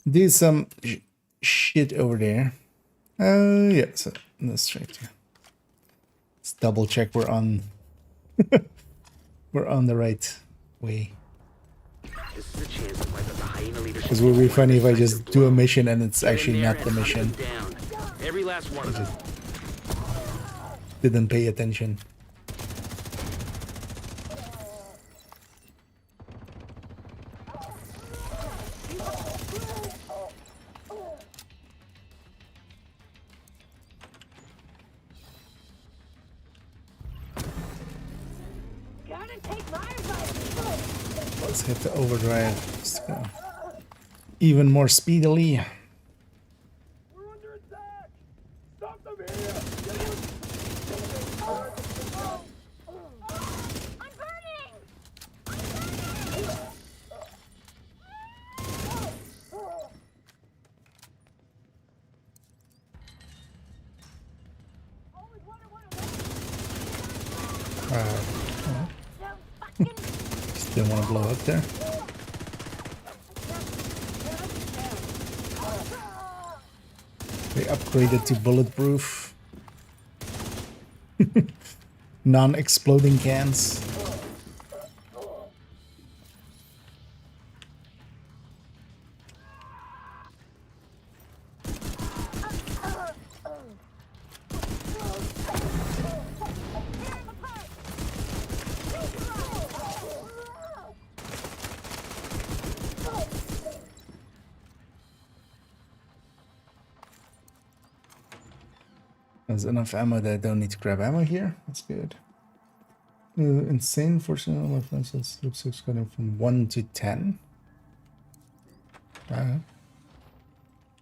do some shit over there. Yeah, so let's check. Let's double check we're on we're on the right way. This is a chance to wipe out the hyena leadership. Because it would be funny if I just do a mission and it's actually not the and hunt mission. them down. Every last one of them. Didn't pay attention. Let's hit the overdrive. Let's go. Even more speedily. We're under attack! Stop them here! I'm burning! Still want to blow up there. They upgraded to bulletproof. Non-exploding cans. There's enough ammo that I don't need to grab ammo here. That's good. Insane fortune on my flances. Looks 6 cutting from 1 to 10.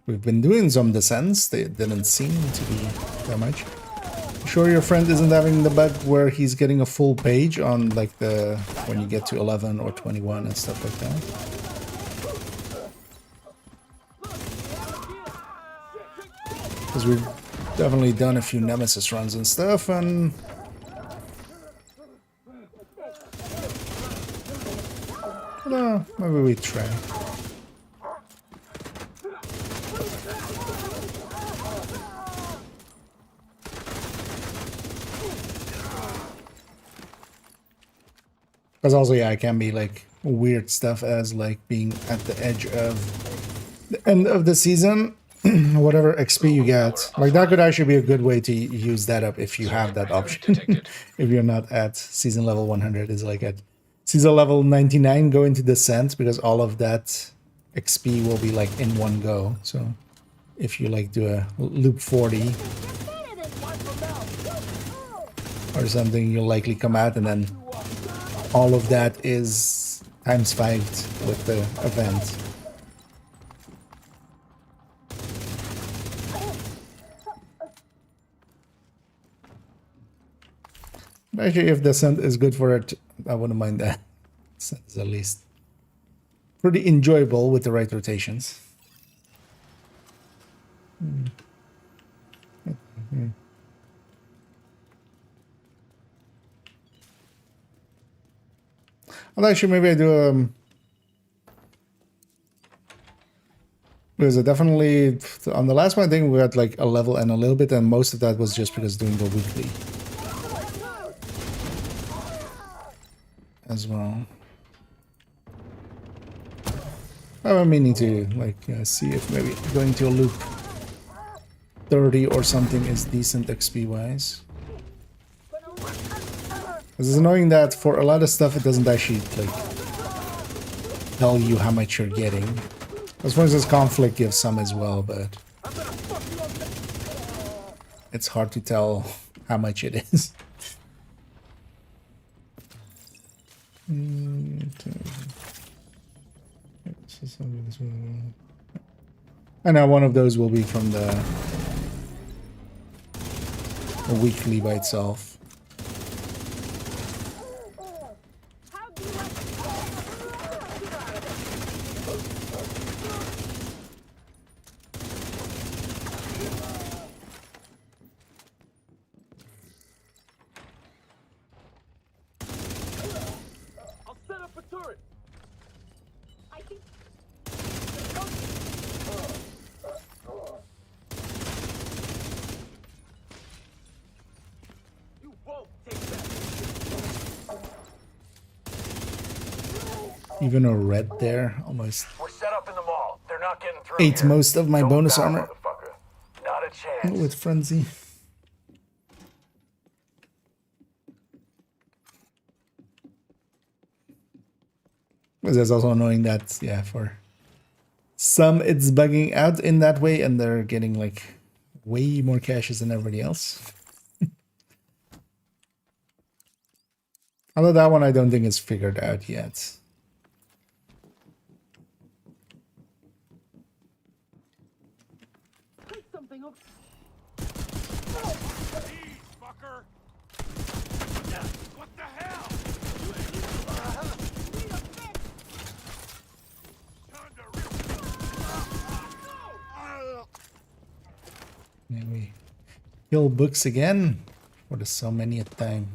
We've been doing some descents. They didn't seem to be that much. Sure your friend isn't having the bug where he's getting a full page on like the when you get to 11 or 21 and stuff like that. Because we've definitely done a few Nemesis runs and stuff, and no, maybe we try. Because also, yeah, it can be like weird stuff as like being at the edge of the end of the season whatever XP you get. Like that could actually be a good way to use that up if you have that option. If you're not at season level 100, is like at season level 99, go into Descent, because all of that XP will be like in one go. So if you like do a loop 40 or something, you'll likely come out and then all of that is times 5 with the event. Actually, if Descent is good for it, I wouldn't mind that. Descent is at least pretty enjoyable with the right rotations. Well, actually, maybe I do because I definitely on the last one I think we got like a level and a little bit, and most of that was just because doing the weekly as well. I'm meaning to like see if maybe going to a loop 30 or something is decent XP wise. It's annoying that for a lot of stuff it doesn't actually like tell you how much you're getting. As far as this conflict gives some as well, but it's hard to tell how much it is. I know one of those will be from the weekly by itself. Even a red there, almost We're set up in the mall. They're not getting through ate here. most of my Don't bonus die, armor motherfucker. Not a chance. with Frenzy. But there's also annoying that, yeah, for some it's bugging out in that way and they're getting like way more caches than everybody else. Although that one I don't think is figured out yet. Maybe kill books again. What is so many a time?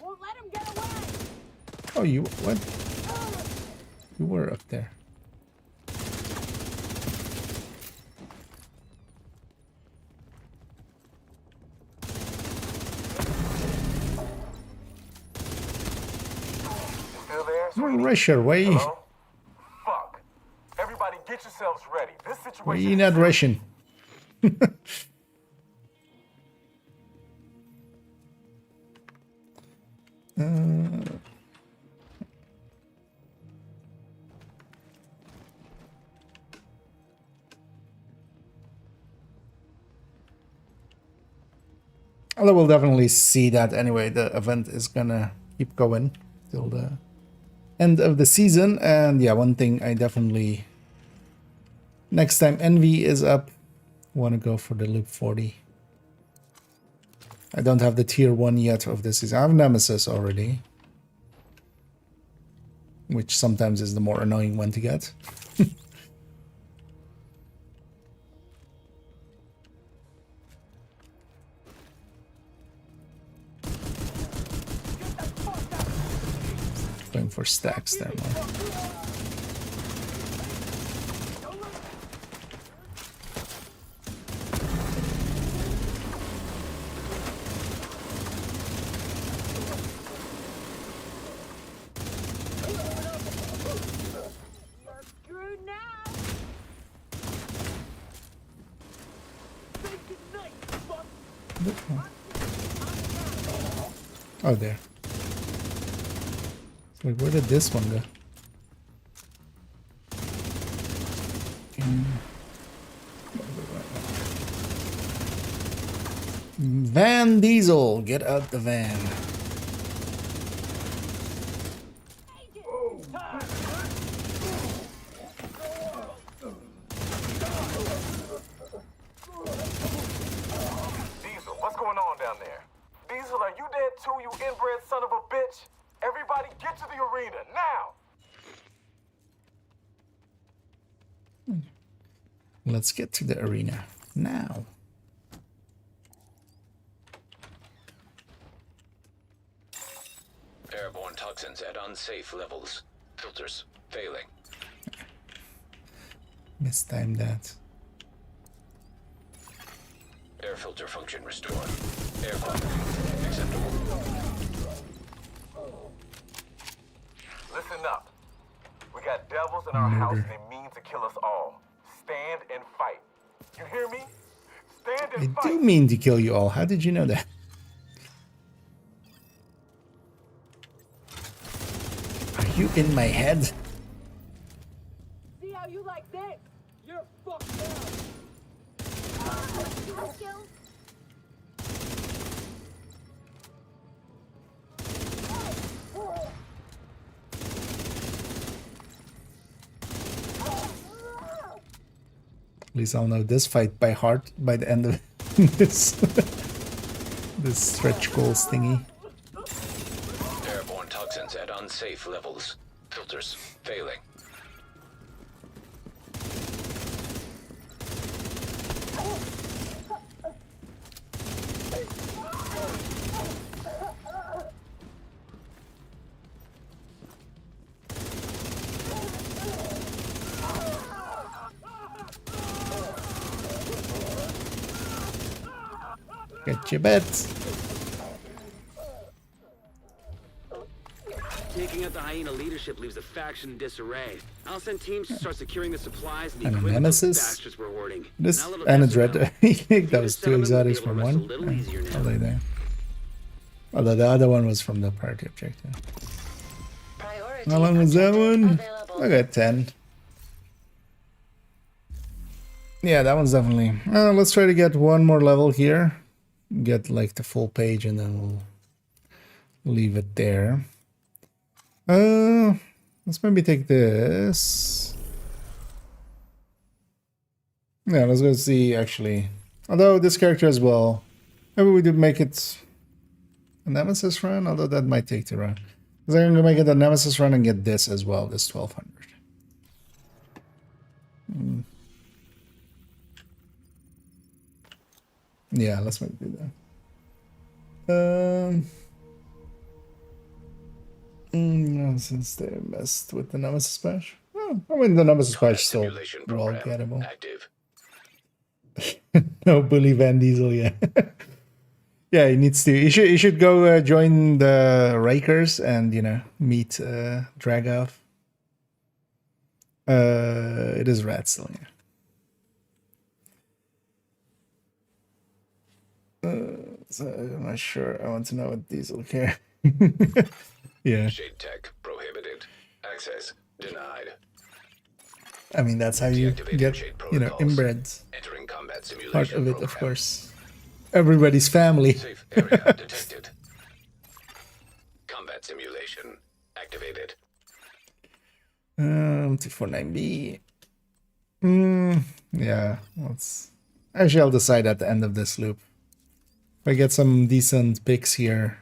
Won't let him get away. Oh, you what? You were up there. Still there? Rush your way. Hello? Fuck. Everybody get yourselves ready. This situation We're not rushing. Although we'll definitely see that anyway. The event is gonna keep going till the end of the season. And yeah, one thing I definitely... Next time Envy is up, want to go for the loop 40. I don't have the tier 1 yet of this season. I have Nemesis already, which sometimes is the more annoying one to get. Going for stacks there, man. it? Oh, there. So where did this one go? Van Diesel, get out the van. Diesel, what's going on down there? Diesel, are you dead too, you inbred son of a bitch? Everybody get to the arena, now! Let's get to the arena now. Airborne toxins at unsafe levels. Filters failing. Mistimed that. Air filter function restored. Air quality acceptable. Listen up. We got devils in our house and they mean to kill us all. Stand and fight. You hear me? Stand and I fight. do mean to kill you all. How did you know that? Are you in my head? See how you like this? You're fucked up. At least I'll know this fight by heart by the end of this this stretch goals thingy. Airborne toxins at unsafe levels. Filters failing. Get your bets. Taking out the hyena leadership leaves the faction in disarray. I'll send teams to start securing the supplies and the And a equipment those nemesis. bastards were hoarding. This Now a little and a yes or dread. no? I think that was two Settlement will be exotics able to from rest a one. little easier now. Are they there? Although the other one was from the party objective. Priority How long was that one? available. I got 10. Yeah, that one's definitely. Let's try to get one more level here. Get like the full page and then we'll leave it there. Let's maybe take this. Yeah, let's go see actually. Although this character as well. Maybe we do make it a Nemesis run, although that might take the run. Because I'm gonna make it a Nemesis run and get this as well, this 1200. Yeah, let's maybe do that. No, since they messed with the Nemesis patch. Oh, I mean, the Nemesis patch still Simulation well program gettable. active. No bully Van Diesel, yeah. Yeah, he needs to. He should go join the Rakers and meet Dragov. It is rat still, yeah. So I'm not sure. I want to know what Diesel care. Yeah. Shade tech prohibited. Access denied. I mean, that's how you Deactivating get, shade protocols. inbred. Entering combat simulation Part of it, program. of course. Everybody's family. Safe area detected. Combat simulation activated. 249B. Yeah, actually, I'll decide at the end of this loop. If I get some decent picks here,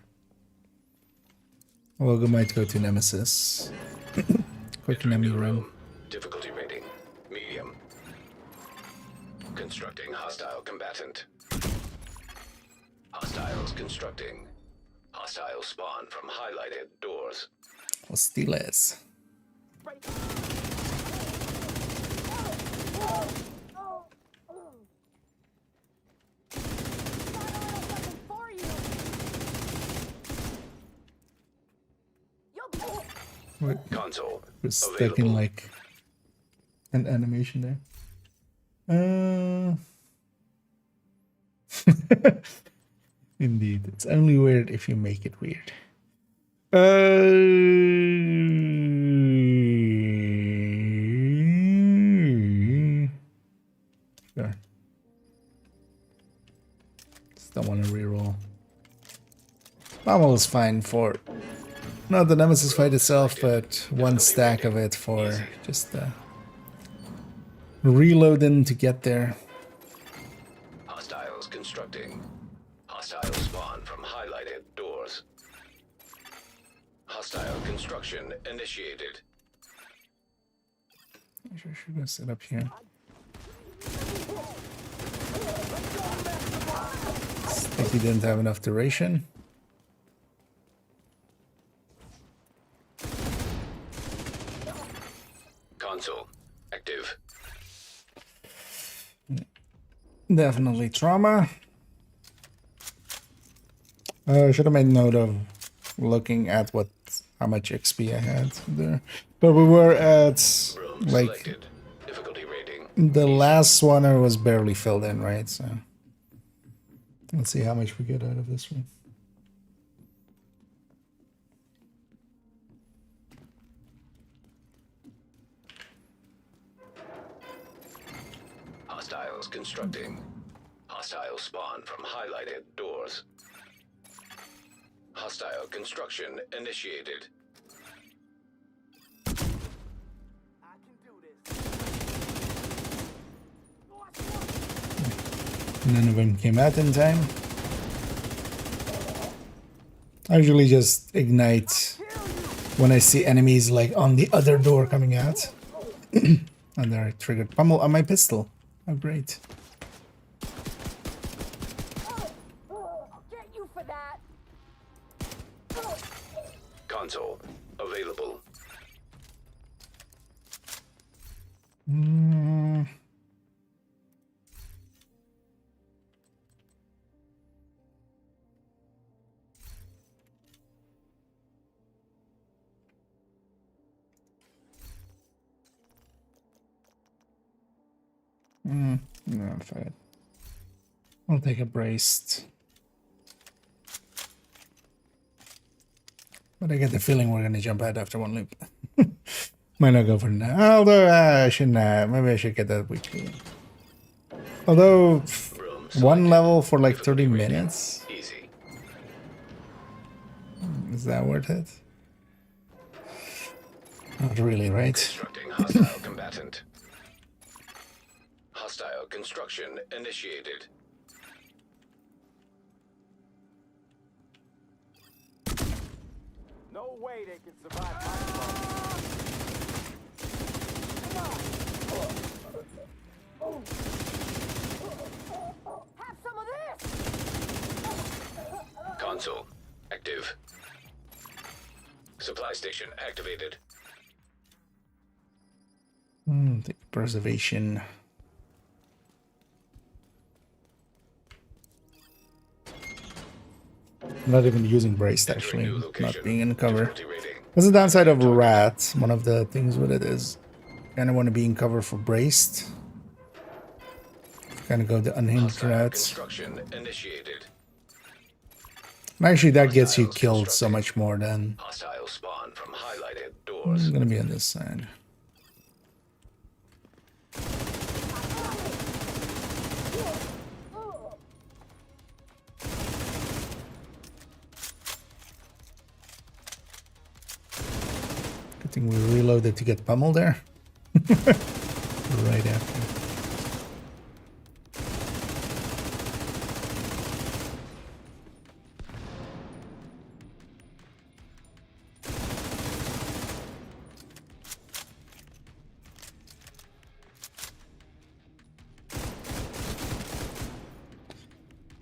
Logo might go to Nemesis. Quick Nemi run. Difficulty rating medium. Constructing hostile combatant. Hostiles constructing. Hostile spawn from highlighted doors. Hostiles. Wait, Console we're stuck available. in like an animation there. Indeed, it's only weird if you make it weird. Sure. Still want to reroll. Pummel is fine for not the Nemesis fight itself, but one stack of it for just reloading to get there. Hostiles constructing. Hostile spawn from highlighted doors. Hostile construction initiated. I should go set up here. Sticky didn't have enough duration. Console active. Definitely trauma. Should have made note of looking at how much XP I had there. But we were at like Selected. Difficulty rating. the last one was barely filled in, right? So let's see how much we get out of this one. Hostiles constructing. Hostile spawn from highlighted doors. Hostile construction initiated. None of them came out in time. I usually just ignite when I see enemies like on the other door coming out. And there I triggered pummel on my pistol. Oh great. I'll get you for that. Console available. No, fine. I'll take a braced. But I get the feeling we're gonna jump out after one loop. Might not go for now. Although I shouldn't have. Maybe I should get that weekly. Although one level for like 30 minutes. Easy. Is that worth it? Not really, right? Constructing hostile combatant. Hostile construction initiated. No way they can survive my blow. Have some of this. Console active. Supply station activated. Take preservation. I'm not even using braced actually, not being in cover. That's the downside of rat. One of the things with it is kind of want to be in cover for braced. Kind of go the unhinged rats. Construction initiated. And actually, that gets you killed so much more than. Hostile spawn from highlighted doors. I'm gonna be on this side. Good thing we reloaded to get pummeled there. Right after.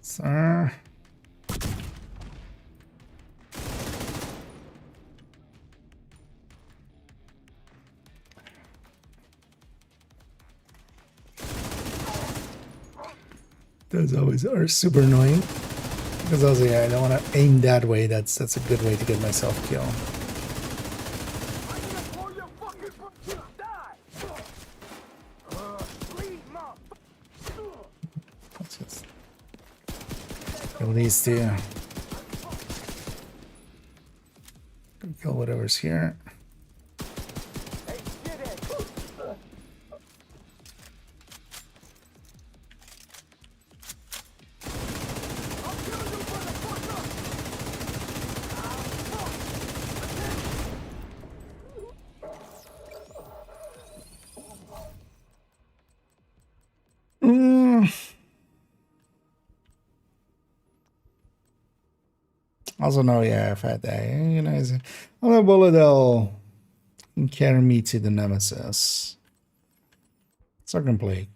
Sir. Those always are super annoying. Because also, yeah, I don't want to aim that way. That's a good way to get myself killed. Kill these two. Kill whatever's here. Also, no, yeah, if I had that, you know, on a bullet, they'll carry me to the Nemesis. Second plague.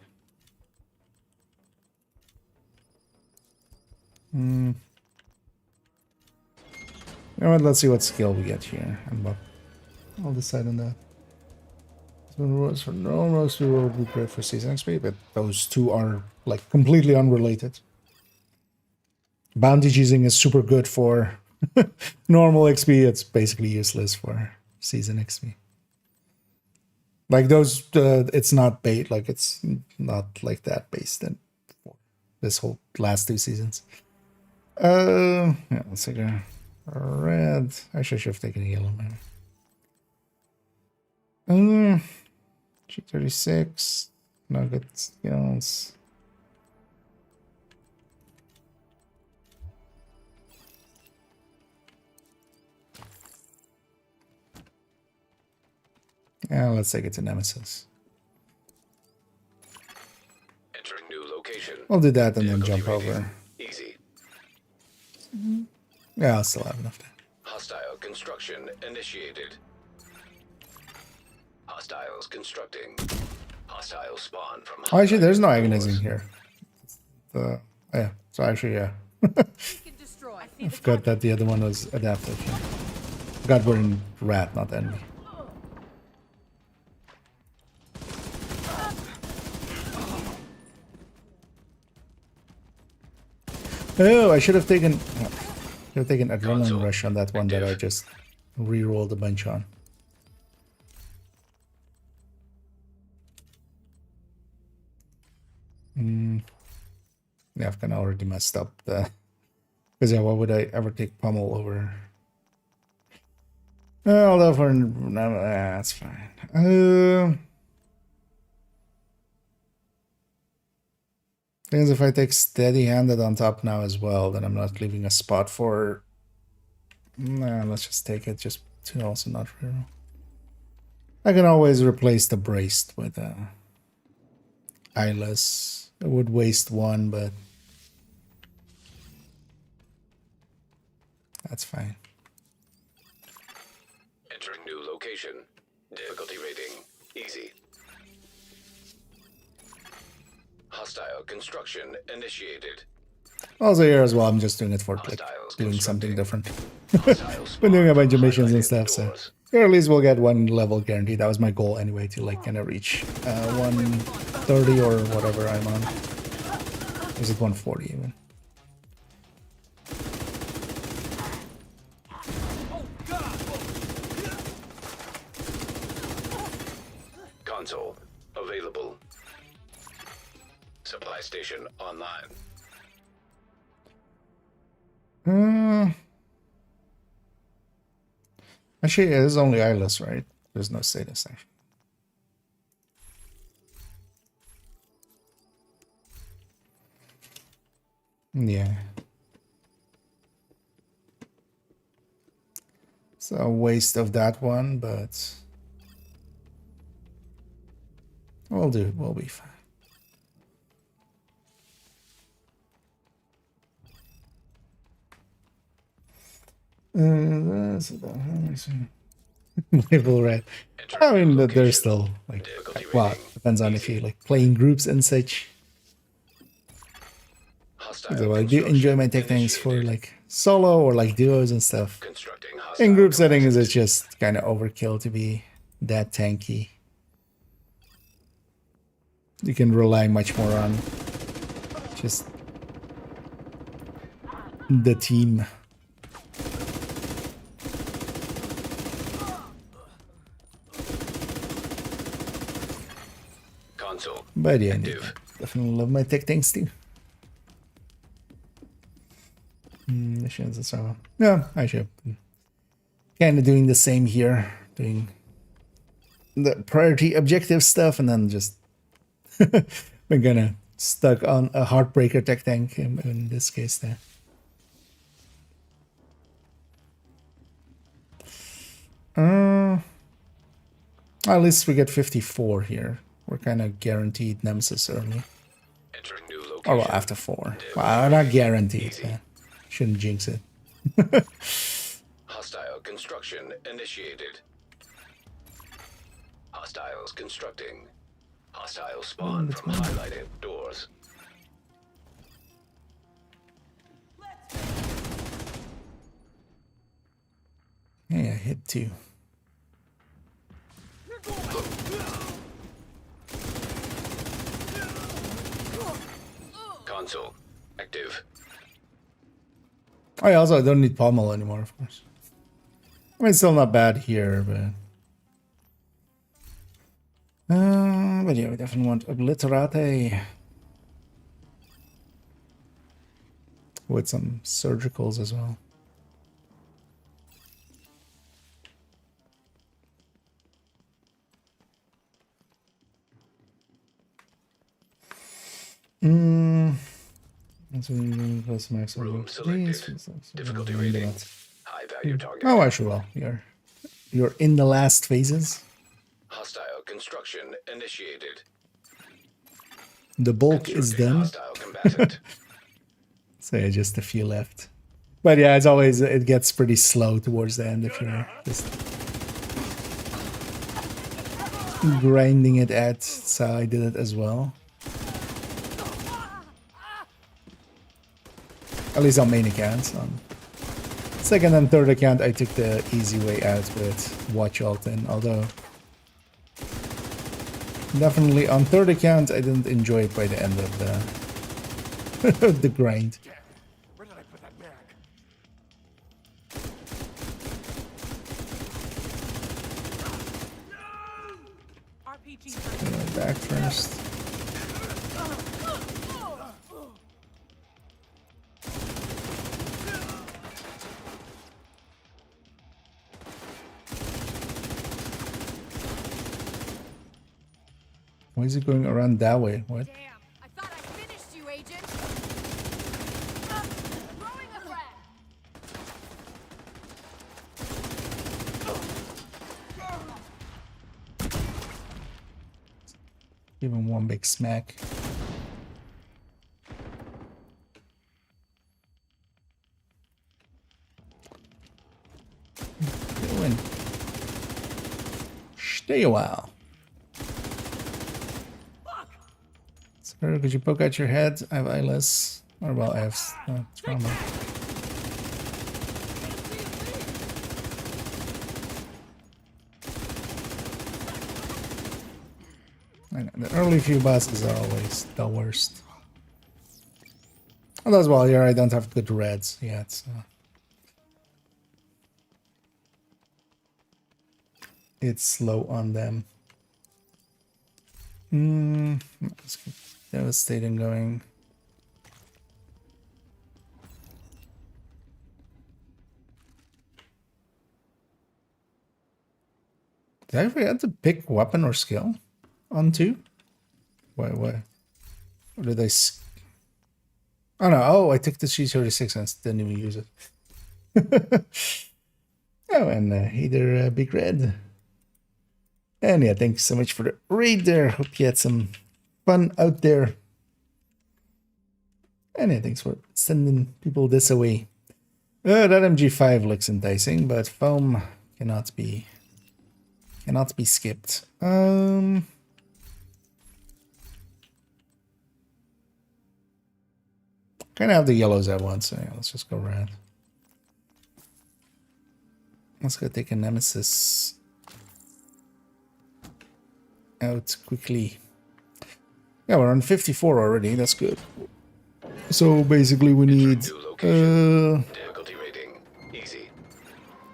You know what? Let's see what skill we get here. And I'll decide on that. For no roast, we will be great for season XP, but those two are like completely unrelated. Bounty cheesing is super good for normal XP. It's basically useless for season XP. Like those, it's not bait. Like it's not like that based in this whole last 2 seasons. Yeah, let's take a red. Actually, I should have taken a yellow, man. G36. No good skills. Yeah, let's take it to Nemesis. Entering new location. I'll do that and then jump over. Easy. Yeah, I'll still have enough time. Hostile construction initiated. Hostiles constructing. Hostile spawn from. Oh, actually, there's no agonizing here. Yeah. So actually, yeah. I forgot that the other one was adaptive. Forgot we're in rat, not enemy. Oh, I should have taken adrenaline rush on that one that I just re-rolled a bunch on. Yeah, I've kind of already messed up the. Because yeah, why would I ever take pummel over? Although for that's fine. Because if I take steady-handed on top now as well, then I'm not leaving a spot for. Nah, let's just take it. Just to also not reroll. I can always replace the braced with eyeless. It would waste one, but that's fine. Entering new location. Difficulty rating easy. Hostile construction initiated. Also here as well, I'm just doing it for like doing something different. Been doing a bunch of missions and stuff, so here at least we'll get 1 level guaranteed. That was my goal anyway, to like kind of reach 130 or whatever I'm on. Is it 140 even? Console available. Supply station online. Actually, it is only eyeless, right? There's no status actually. Yeah. It's a waste of that one, but we'll do. We'll be fine. Label red. I mean, there's still like, well, depends on if you like playing groups and such. So I do enjoy my techniques for like solo or like duos and stuff. In group settings, it's just kind of overkill to be that tanky. You can rely much more on just the team. But yeah, definitely love my tech tanks too. missions and so on. Yeah, I should. Kind of doing the same here, doing the priority objective stuff, and then just we're gonna stuck on a heartbreaker tech tank in this case there. At least we get 54 here. We're kind of guaranteed Nemesis early. Enter new location. Oh, well, after 4. Well, not guaranteed. Shouldn't jinx it. Hostile construction initiated. Hostiles constructing. Hostile spawn from highlighted doors. Yeah, hit 2. Console active. I don't need pommel anymore, of course. I mean, it's still not bad here, but yeah, we definitely want obliterate with some surgicals as well. Room selected. Difficulty rating. High value target. Oh, I sure will. You're in the last phases. Hostile construction initiated. The bulk is done. Hostile combatant. So yeah, just a few left. But yeah, as always, it gets pretty slow towards the end if you're just grinding it out. So I did it as well. At least on main accounts. On second and third account, I took the easy way out with Watch Alton. Although, definitely on third account, I didn't enjoy it by the end of the the grind. Where did I put that mag? Back first. Why is it going around that way? What? Damn, I thought I finished you, Agent. Throwing a frag. Give him one big smack. Doing. Stay a while. Sir, could you poke out your head? I have eyeless. Or well, I have trauma. I know, the early few bosses are always the worst. And as well, here I don't have good reds yet. So. It's slow on them. Let's keep devastating going. Did I forget to pick weapon or skill on 2? Why? Or did I? Oh no! Oh, I took the G36 and didn't even use it. Oh, and either Big Red. And yeah, thanks so much for the raid there. Hope you had some fun out there. And yeah, thanks for sending people this away. That MG5 looks enticing, but foam cannot be skipped. Kind of have the yellows at once, so yeah, let's just go around. Let's go take a Nemesis out quickly. Yeah, we're on 54 already. That's good. So basically, we need difficulty rating easy.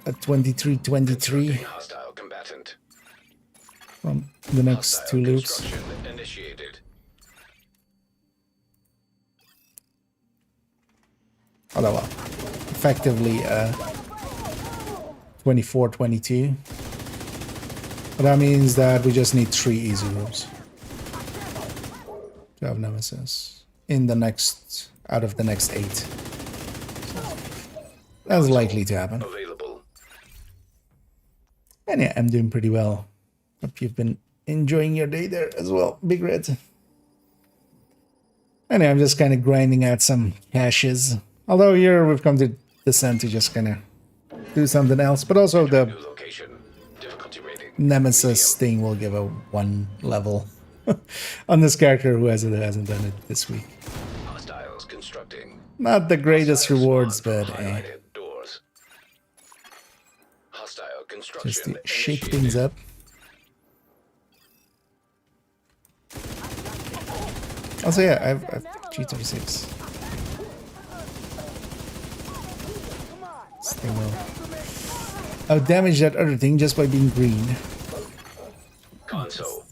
A 23-23 Hostile combatant. from the next Hostile 2 loops. construction initiated. Oh well, effectively 24-22. But that means that we just need 3 easy rooms to have Nemesis in the next, out of the next 8. So that's likely to happen. And yeah, I'm doing pretty well. Hope you've been enjoying your day there as well, Big Red. Anyway, I'm just kind of grinding out some caches. Although here we've come to Descent to just kind of do something else. But also the Nemesis thing will give a 1 level on this character who hasn't done it this week. Not the greatest rewards, but just to shake things up. Also, yeah, I've G36. This thing will outdamage that other thing just by being green.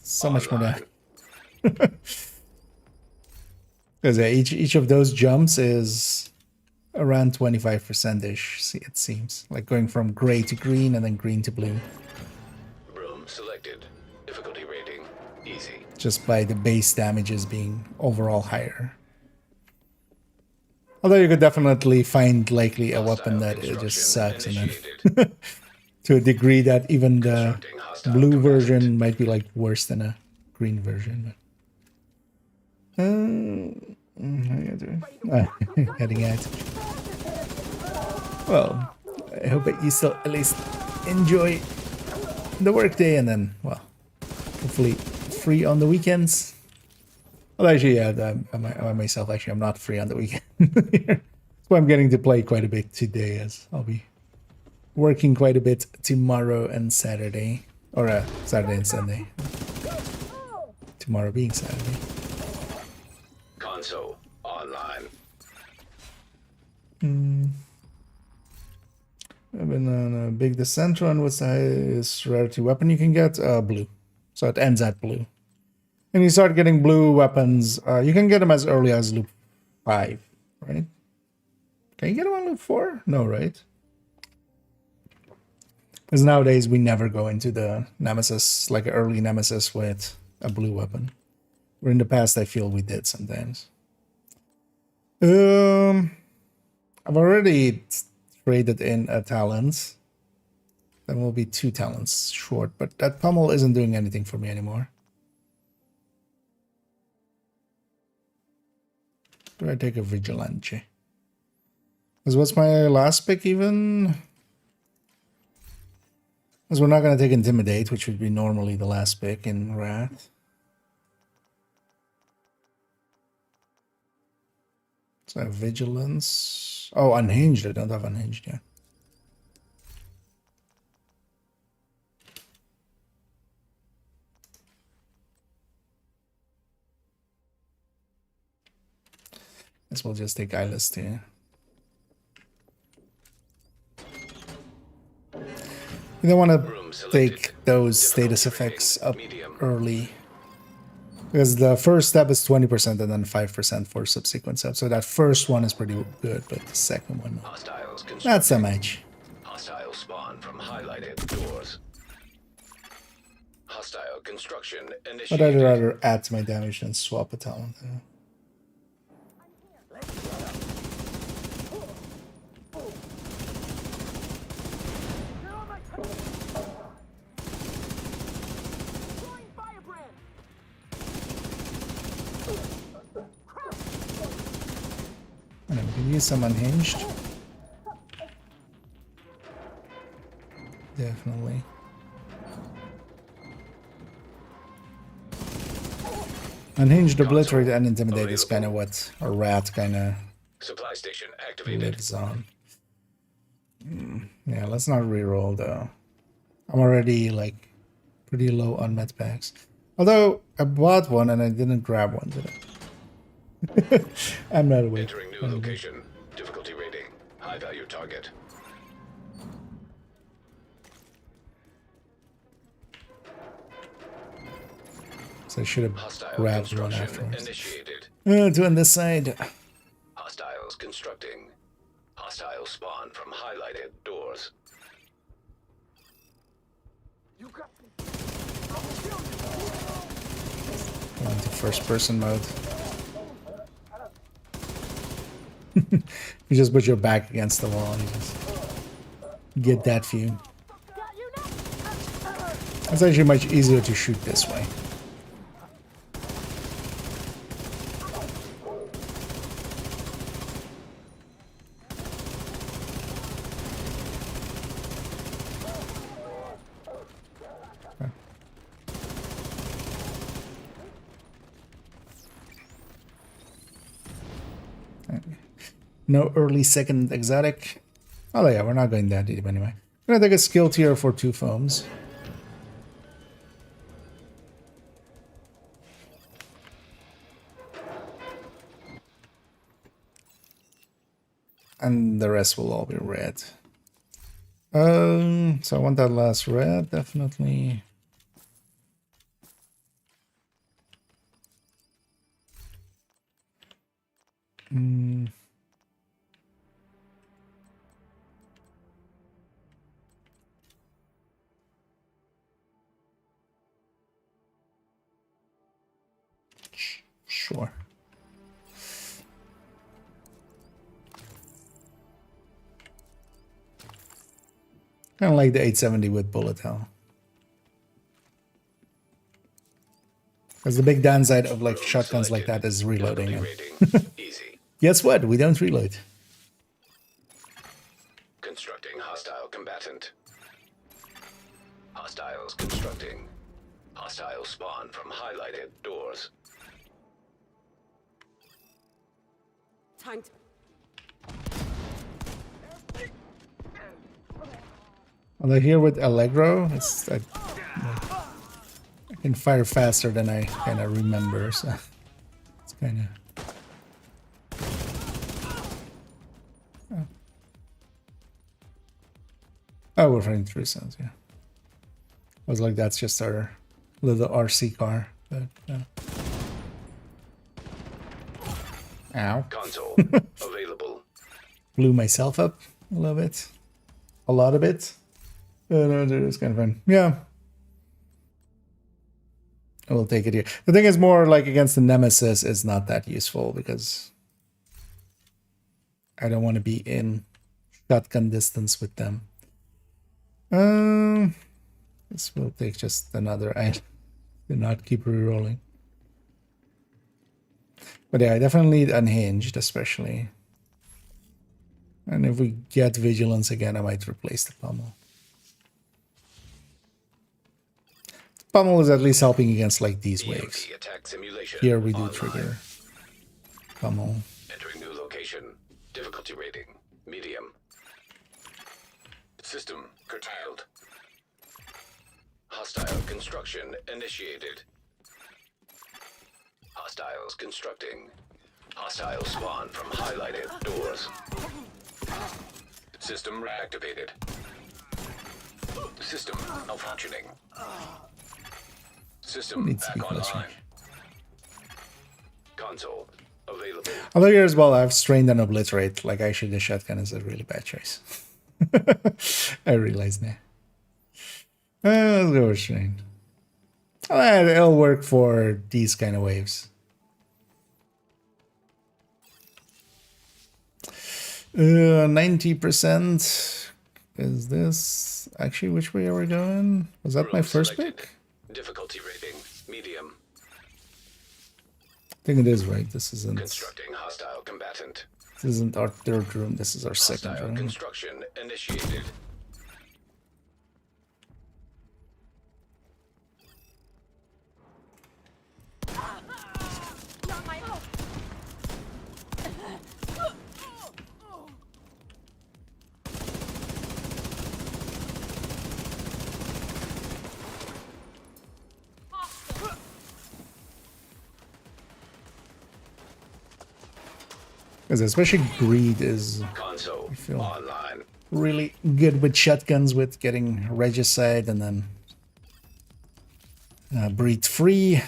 So much more damage. Because yeah, each of those jumps is around 25%-ish, it seems. Like going from gray to green and then green to blue. Room selected. Difficulty rating easy. Just by the base damages being overall higher. Although you could definitely find likely a weapon that it just sucks, and then to a degree that even the blue version might be like worse than a green version. How you doing? Heading out. Well, I hope that you still at least enjoy the workday, and then, well, hopefully free on the weekends. Well, actually, yeah, I myself, actually, I'm not free on the weekend. So I'm getting to play quite a bit today, as I'll be working quite a bit tomorrow and Saturday. Or Saturday and Sunday. Tomorrow being Saturday. Console online. I've been on a big descent run. What's the highest rarity weapon you can get? Blue. So it ends at blue. And you start getting blue weapons. You can get them as early as loop 5, right? Can you get them on loop 4? No, right? Because nowadays we never go into the Nemesis, like an early Nemesis with a blue weapon. Where in the past I feel we did sometimes. I've already traded in a talent. Then will be 2 talents short, but that pummel isn't doing anything for me anymore. Do I take a Vigilante? Because what's my last pick even? Because we're not going to take Intimidate, which would be normally the last pick in Wrath. So I have Vigilance. Oh, Unhinged. I don't have Unhinged yet. Guess we'll just take Eyeless here. You don't want to take those status effects up early. Because the first step is 20% and then 5% for subsequent steps. So that first one is pretty good, but the second one, not so much. Hostile spawn from highlighted doors. Hostile construction initiated. But I'd rather add to my damage than swap a talent. And we can use some Unhinged. Definitely. Unhinged, Obliterate, and Intimidate is kind of what a rat kind of supply station activated. lives on. Yeah, let's not reroll though. I'm already like pretty low on med packs. Although I bought one and I didn't grab one today. I'm not aware. Entering new location. Difficulty rating. High value target. So I should have grabbed one afterwards. Initiated. To on this side. Hostiles constructing. Hostile spawn from highlighted doors. Go into first person mode. You just put your back against the wall and you just get that view. It's actually much easier to shoot this way. No early second exotic. Oh yeah, we're not going that deep anyway. I'm gonna take a skill tier for 2 foams. And the rest will all be red. So I want that last red, definitely. Sure. Kind of like the 870 with bullet hell. Because the big downside of like shotguns like that is reloading. And Easy. guess what? We don't reload. Constructing hostile combatant. Hostiles constructing. Hostile spawn from highlighted doors. Time to... Although here with Allegro, it's I can fire faster than I kind of remember, so it's kind of. Oh, we're running through sounds, yeah. I was like, that's just our little RC car, but Ow. Console available. Blew myself up a little bit. A lot of it. No, it was kind of fun. Yeah. I will take it here. The thing is more like against the Nemesis is not that useful because I don't want to be in shotgun distance with them. This will take just another. I do not keep rerolling. But yeah, I definitely need unhinged, especially. And if we get vigilance again, I might replace the pommel. Pommel is at least helping against like these waves. Here we do trigger pommel. Entering new location. Difficulty rating medium. System curtailed. Hostile construction initiated. Hostiles constructing. Hostile spawn from highlighted doors. System reactivated. System malfunctioning. System Needs to be back closer. online. Console available. Although here as well, I've strained and obliterate. Like actually, the shotgun is a really bad choice. I realize now. Let's go with strain. It'll work for these kind of waves. 90% is this actually which way are we going? Was that my first pick? Difficulty rating medium. I think it is right. This isn't. Constructing hostile combatant. This isn't our third room. This is our second Hostile room. construction initiated. Because especially greed is, Console I feel, online. really good with shotguns, with getting regicide and then breed free.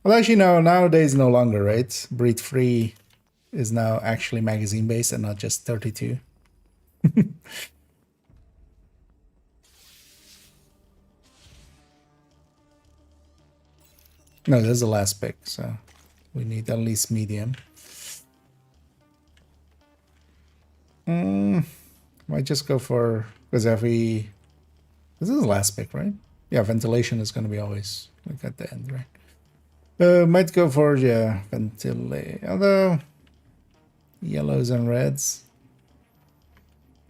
Well, actually, no, nowadays no longer, right? Breed free is now actually magazine based and not just 32. No, that's the last pick, so we need at least medium. Might just go for, because every, this is the last pick, right? Yeah, ventilation is going to be always like at the end, right? Might go for, yeah, ventilate, although yellows and reds.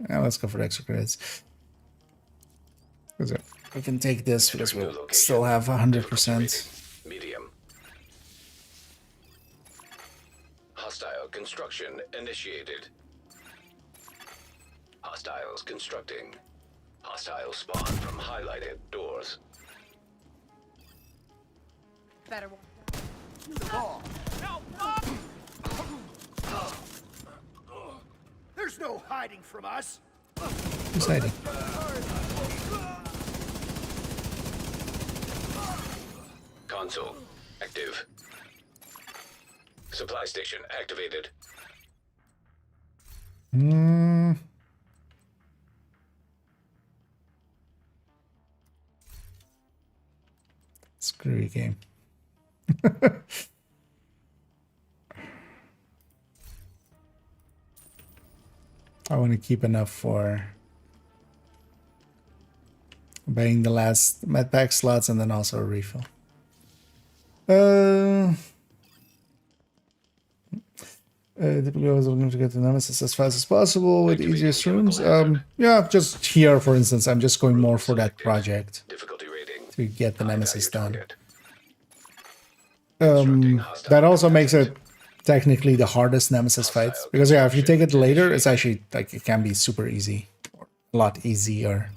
Yeah, let's go for extra credits. We can take this because we'll still have 100%. Medium. Hostile construction initiated. Hostiles constructing. Hostile spawn from highlighted doors. Better one. There's no hiding from us. Who's hiding? Console active. Supply station activated. Screwy game. I want to keep enough for buying the last medpack slots and then also a refill. Typically I was looking to get the Nemesis as fast as possible with easiest rooms. Yeah, just here, for instance, I'm just going more for that project to get the Nemesis done. That also makes it technically the hardest Nemesis fight, because yeah, if you take it later, it's actually like it can be super easy, or a lot easier.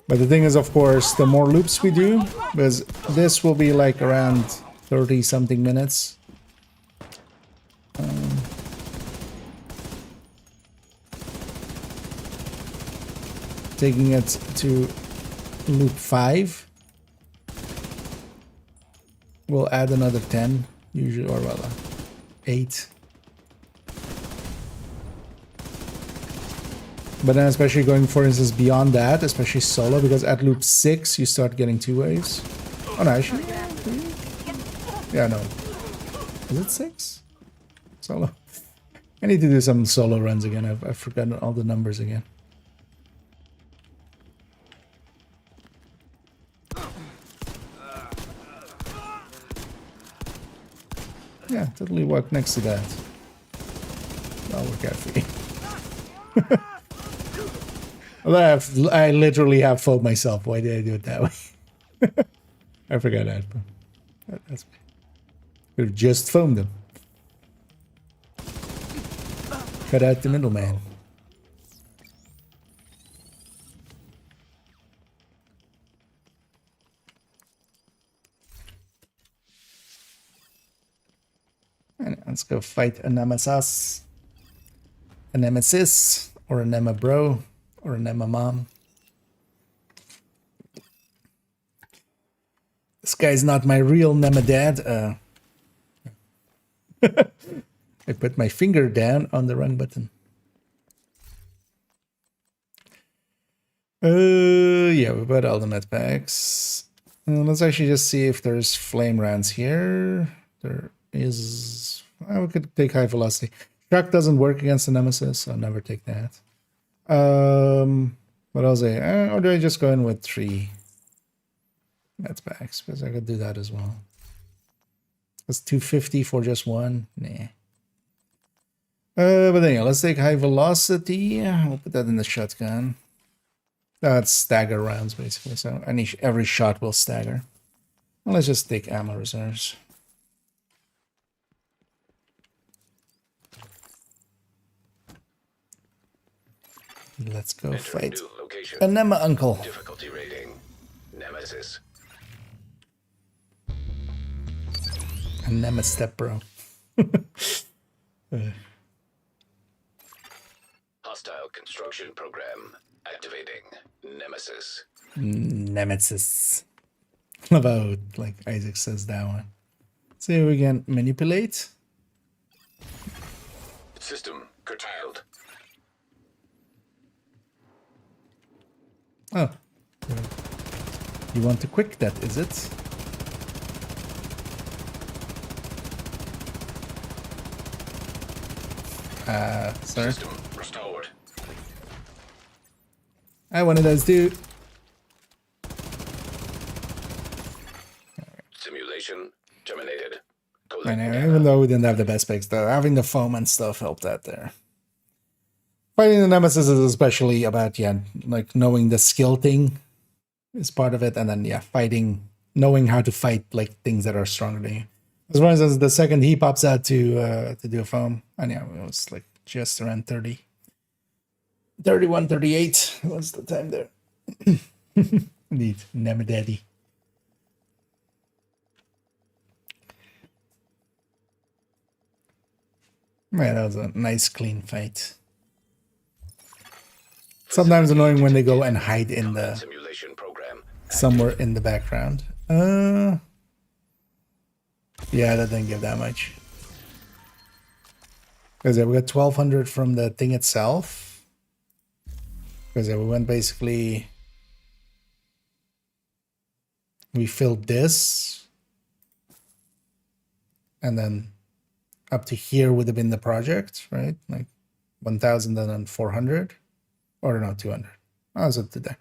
But the thing is, of course, the more loops we do, because this will be like around 30 something minutes. Taking it to loop 5 will add another 10 usually, or well, 8. But then especially going, for instance, beyond that, especially solo, because at loop 6 you start getting 2 waves. Oh no, actually, yeah, no. Is it 6? Solo. I need to do some solo runs again. I've forgotten all the numbers again. Yeah, totally walk next to that. I'll work out for you. I literally have foamed myself. Why did I do it that way? I forgot that. That's me. Could have just foamed them. Cut out the middleman. And let's go fight a Nemesis. A Nemesis, or a Nema bro, or a Nema mom. This guy's not my real Nema dad. I put my finger down on the wrong button. Yeah, we bought all the med packs. Let's actually just see if there's flame rounds here. There is. We could take high velocity. Shock doesn't work against the Nemesis, so I'll never take that. What else? Or do I just go in with 3 med packs? Because I could do that as well. That's 250 for just 1. Nah. But anyway, let's take high velocity. We'll put that in the shotgun. That's stagger rounds, basically. So every shot will stagger. Well, let's just take ammo reserves. Let's go fight a Nema uncle. Difficulty rating. Nemesis. A Nema step bro. Hostile construction program activating. Nemesis. Nemesis. About, like Isaac says that one. See if we can manipulate. System curtailed. Oh. You want to quick that, is it? Sorry. System restored. I wanted those too. Simulation terminated. I know, even though we didn't have the best picks, though, having the foam and stuff helped that there. Fighting the Nemesis is especially about, yeah, like knowing the skill thing is part of it, and then, yeah, fighting, knowing how to fight, like, things that are stronger than you. As far as the second he pops out to do a foam, and yeah, it was, like, just around 30. 31, 38 was the time there. Indeed, Nemadaddy. Man, that was a nice, clean fight. Sometimes annoying when they go and hide in the simulation program somewhere in the background. Yeah, that didn't give that much. Because yeah, we got 1200 from the thing itself. Because yeah, we went basically. We filled this, and then up to here would have been the project, right? Like 1,400, or no, 200. I was up to there.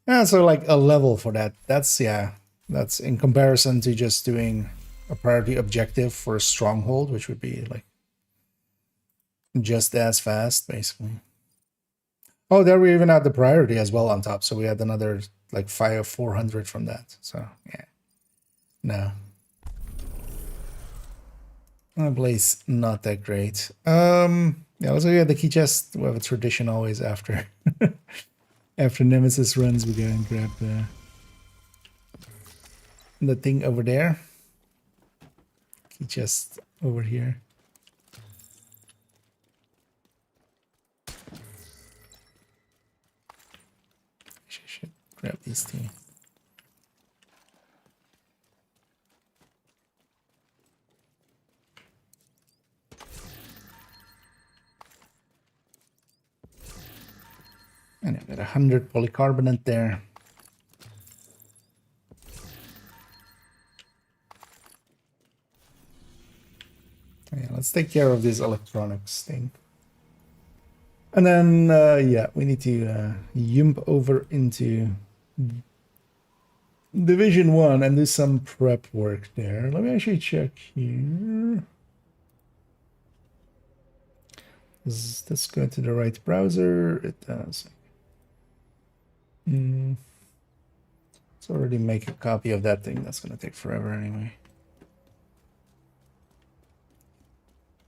Yeah, so like a level for that. That's, yeah, that's in comparison to just doing a priority objective for a stronghold, which would be like just as fast, basically. Oh, there we even had the priority as well on top, so we had another like 400 from that. So yeah, no. That place not that great. Yeah, let's look at the key chest. We have a tradition always after after Nemesis runs, we go and grab the thing over there. Key chest over here. Should grab these two. And I've got 100 polycarbonate there. Yeah, let's take care of this electronics thing. And then, yeah, we need to jump over into Division 1 and do some prep work there. Let me actually check here. Does this go to the right browser? It does. Let's already make a copy of that thing. That's going to take forever anyway.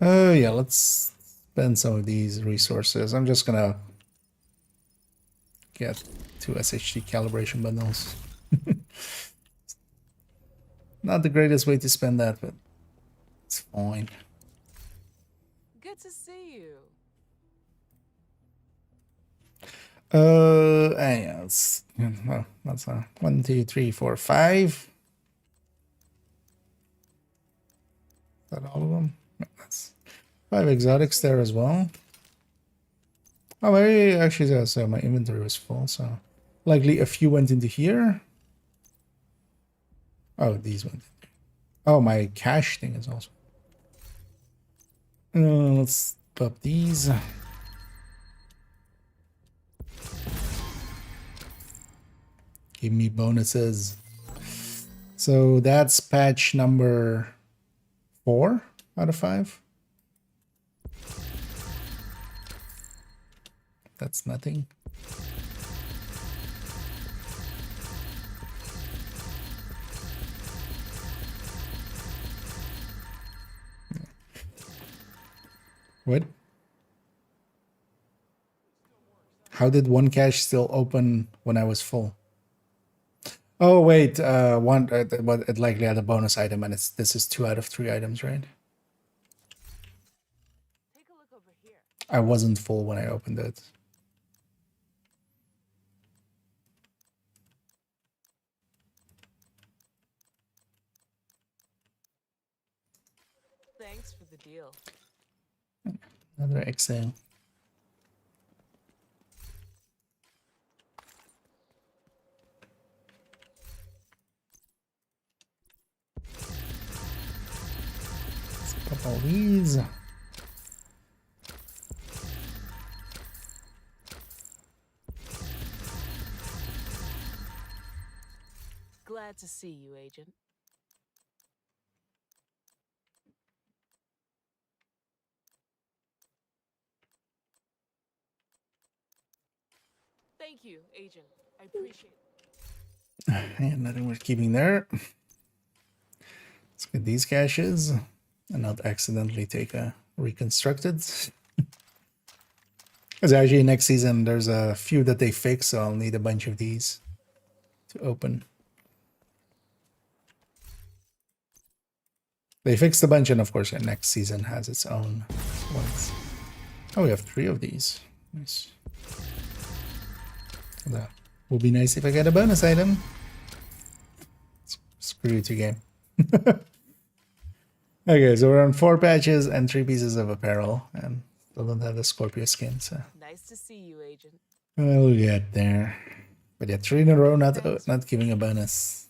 Yeah, let's spend some of these resources. I'm just going to get 2 SHD calibration bundles. Not the greatest way to spend that, but it's fine. Good to see you. Yeah, well, that's 1, 2, 3, 4, 5. Is that all of them? No, that's 5 exotics there as well. Oh, maybe actually, yeah, so my inventory was full, so likely a few went into here. Oh, these went. Oh, my cache thing is also. Let's pop these. Give me bonuses. So that's patch number 4 out of 5. That's nothing. What? How did one cache still open when I was full? Oh wait, one. But it likely had a bonus item, and this is 2 out of 3 items, right? Take a look over here. I wasn't full when I opened it. Thanks for the deal. Another exhale. Couple of these. Glad to see you, Agent. Thank you, Agent. I appreciate it. And nothing worth keeping there. Let's get these caches and not accidentally take a reconstructed. Because actually next season there's a few that they fix, so I'll need a bunch of these to open. They fixed a bunch, and of course next season has its own ones. Oh, we have 3 of these. Nice. That would be nice if I get a bonus item. Screw you, 2 game. Okay, so we're on 4 patches and 3 pieces of apparel, and still don't have the Scorpio skin, so Nice to see you, Agent. we'll get there. But yeah, 3 in a row, not giving a bonus.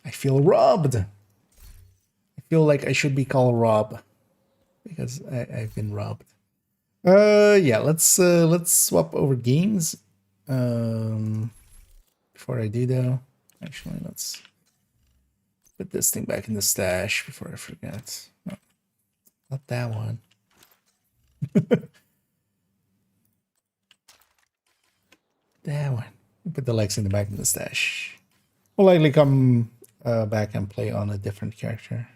I feel robbed. I feel like I should be called Rob because I've been robbed. Yeah, let's swap over games. Before I do though, actually let's put this thing back in the stash before I forget. No, not that one. That one. Put the legs in the back of the stash. We'll likely come back and play on a different character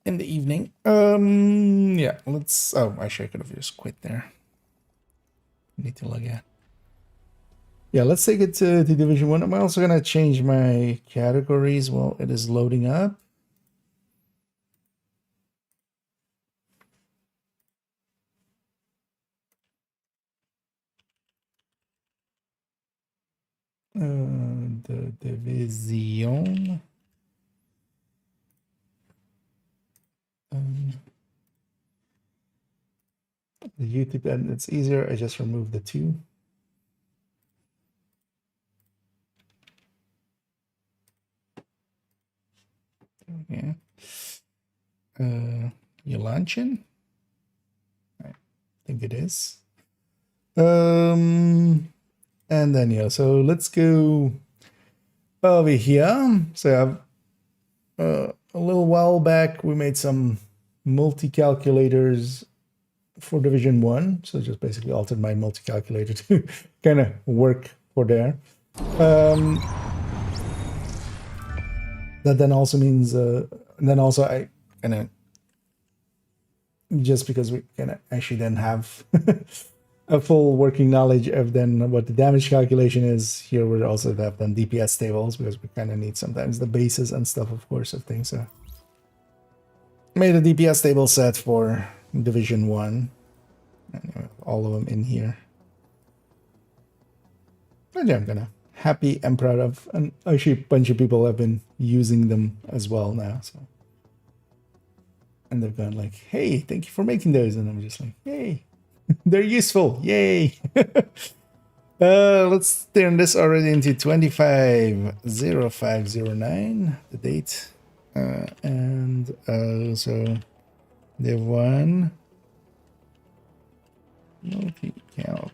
in the evening. Yeah, let's. Oh, actually, I could have just quit there. Need to log out. Yeah, let's take it to Division 1. I'm also gonna change my categories while it is loading up. The Division. The YouTube, and it's easier. I just remove the 2. Yeah. You launching? I think it is. And then yeah, so let's go over here. So a little while back we made some multi-calculators for Division 1. So just basically altered my multi-calculator to kind of work for there. That then also means, then also I kind of, just because we kind of actually then have a full working knowledge of then what the damage calculation is, here we also have then DPS tables, because we kind of need sometimes the bases and stuff, of course, of things. So made a DPS table set for Division 1. And all of them in here. And yeah, I'm gonna happy and proud of, and actually a bunch of people have been using them as well now, so, and they've gone like, hey, thank you for making those, and I'm just like, yay. They're useful, yay. Let's turn this already into 250509, the date, and so div1 multi-calc.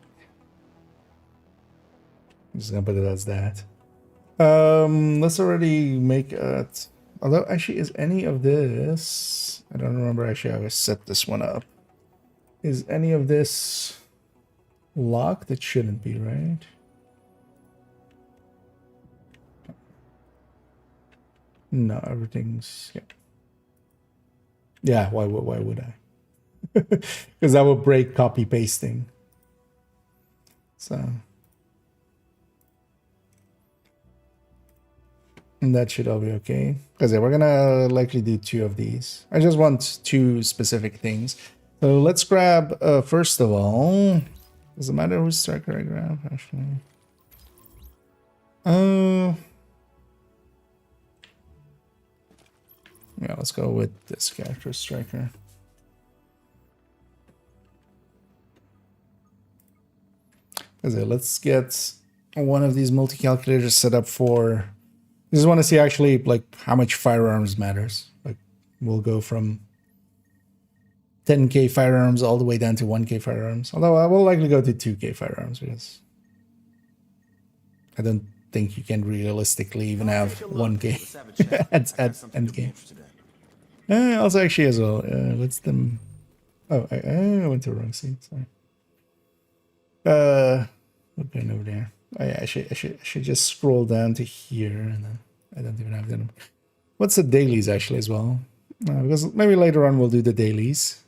I'm just gonna put it as that. Let's already make it. Although actually, is any of this? I don't remember actually how I set this one up. Is any of this locked? It shouldn't be, right? No, everything's yeah. Yeah, why would I? Because that would break copy pasting. So. And that should all be okay. Because yeah, we're gonna likely do 2 of these. I just want 2 specific things. So let's grab, first of all, does it matter whose striker I grab, actually? Yeah, let's go with this character striker. Let's get one of these multi-calculators set up for I just want to see actually like how much firearms matters. Like we'll go from 10k firearms all the way down to 1k firearms. Although I will likely go to 2k firearms because I don't think you can realistically even have 1k at endgame. Also, actually, as well, let's them. Oh, I went to the wrong scene. Sorry. We're going over there. I should just scroll down to here, and then I don't even have them. What's the dailies actually as well? Because maybe later on we'll do the dailies.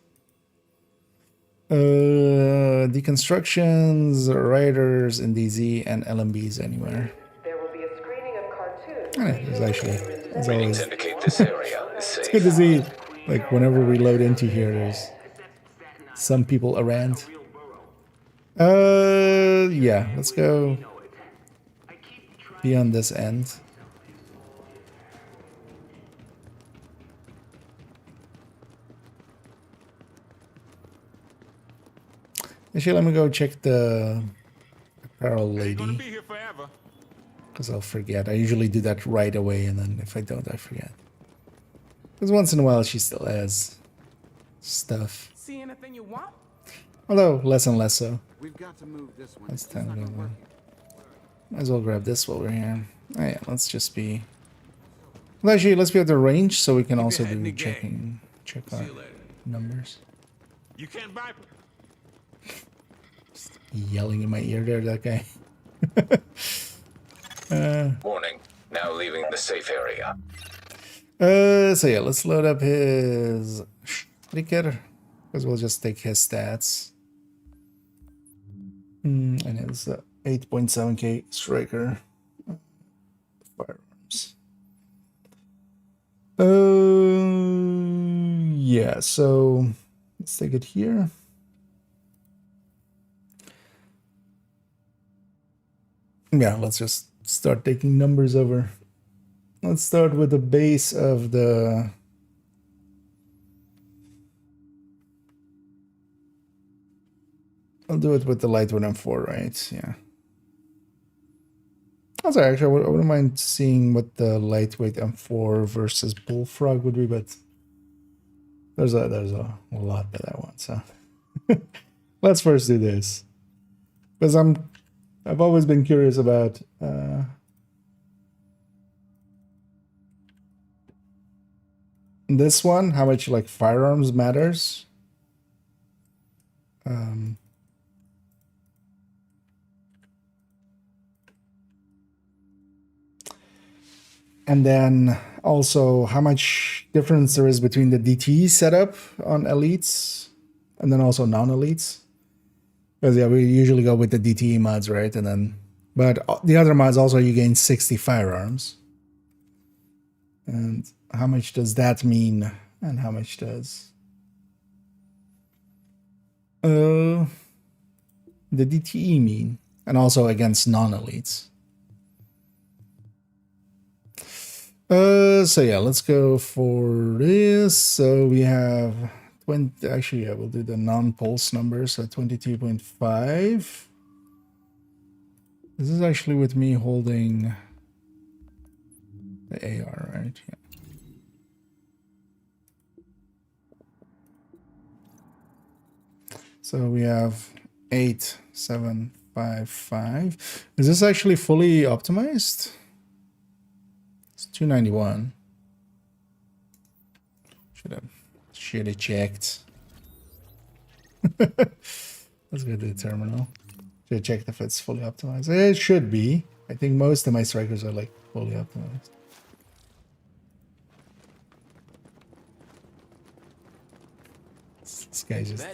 Deconstructions, writers in DZ, and LMBs anywhere. There will be a screening of cartoons. There's actually, as always, Indicate this area is it's safe. good to see. Like whenever we load into here, there's some people around. Yeah, let's go beyond this end. Actually, let me go check the apparel lady, because I'll forget. I usually do that right away, and then if I don't, I forget. Because once in a while, she still has stuff. See anything you want? Although, less and less so. We've got to move this one. That's time to go. Might as well grab this while we're here. Oh yeah, let's just be... Well, actually, let's be at the range so we can also do check our numbers. You can't buy. Just yelling in my ear there, that guy. Warning. Now leaving the safe area. So yeah, let's load up his Striker, because we'll just take his stats. And his 8.7k Striker firearms. Yeah, so let's take it here. Yeah, let's just start taking numbers over. Let's start with the base of the... I'll do it with the lightweight M4, right? Yeah. Also, actually, I wouldn't mind seeing what the lightweight M4 versus Bullfrog would be, but there's a lot that I want, so let's first do this. Because I've always been curious about this one, how much like firearms matters. And then also how much difference there is between the DT setup on elites and then also non-elites. Because yeah, we usually go with the DTE mods, right? And then, but the other mods also you gain 60 firearms. And how much does that mean? And how much does the DTE mean? And also against non-elites. So yeah, let's go for this. So we have 20, actually, yeah, we'll do the non-pulse numbers, so 22.5. This is actually with me holding the AR, right? Yeah. So we have 8,755. Is this actually fully optimized? It's 291. Should have checked. Let's go to the terminal. Should have checked if it's fully optimized. It should be. I think most of my strikers are like fully optimized. This guy's just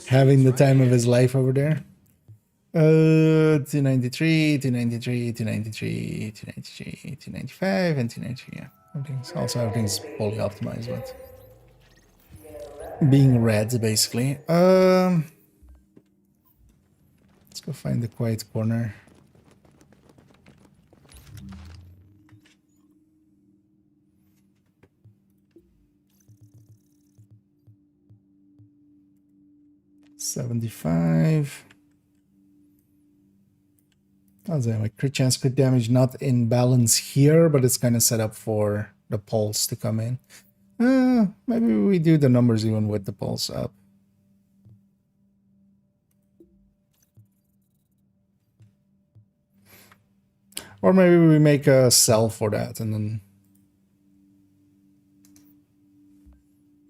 having the time of his life over there. 293, 293, 293, 293, 295, and 293. Yeah, everything's fully optimized, but being red basically. Let's go find the quiet corner. $75. I'll say my crit chance, crit damage not in balance here, but it's kind of set up for the pulse to come in. Maybe we do the numbers even with the pulse up. Or maybe we make a cell for that and then...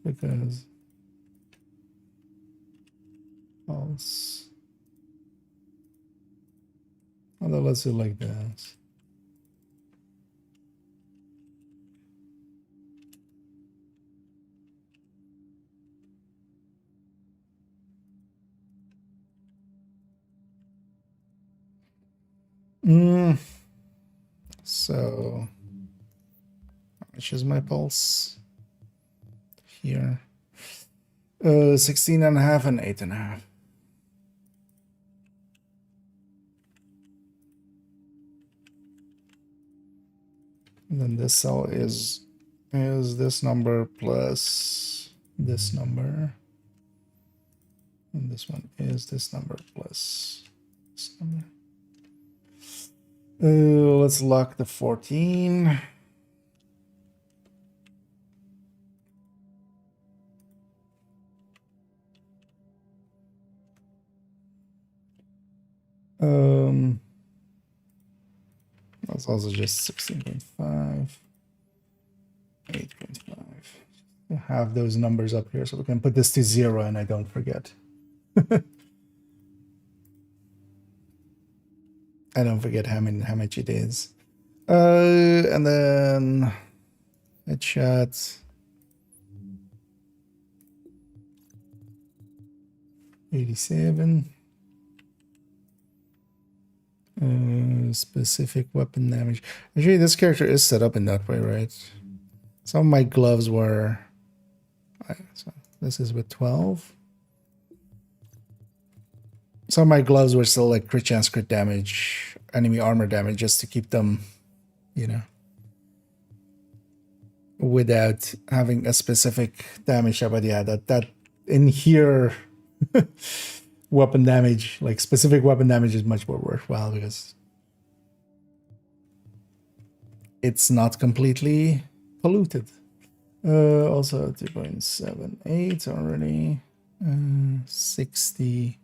Because... Pulse... Although let's do like this. So, how much is my pulse? Here. 16.5 and 8.5. And then this cell is this number plus this number. And this one is this number plus this number. Let's lock the 14. That's also just 16.5, 8.5. We'll have those numbers up here so we can put this to 0 and I don't forget. I don't forget how much it is. And then headshot 87. Specific weapon damage. Actually, this character is set up in that way, right? Some of my gloves were... So this is with 12. Some of my gloves were still like crit chance, crit damage, enemy armor damage, just to keep them, you know, without having a specific damage. But yeah, that in here, weapon damage, like specific weapon damage, is much more worthwhile because it's not completely polluted. Also 2.78 already. 60.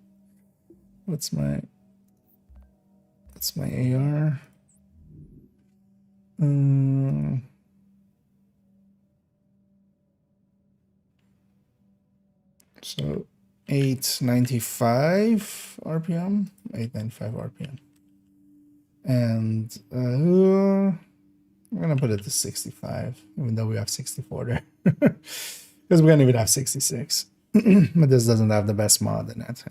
What's my AR? So 895 RPM, 895 RPM. And I'm gonna put it to 65, even though we have 64 there. Because we're gonna even have 66. But this doesn't have the best mod in it.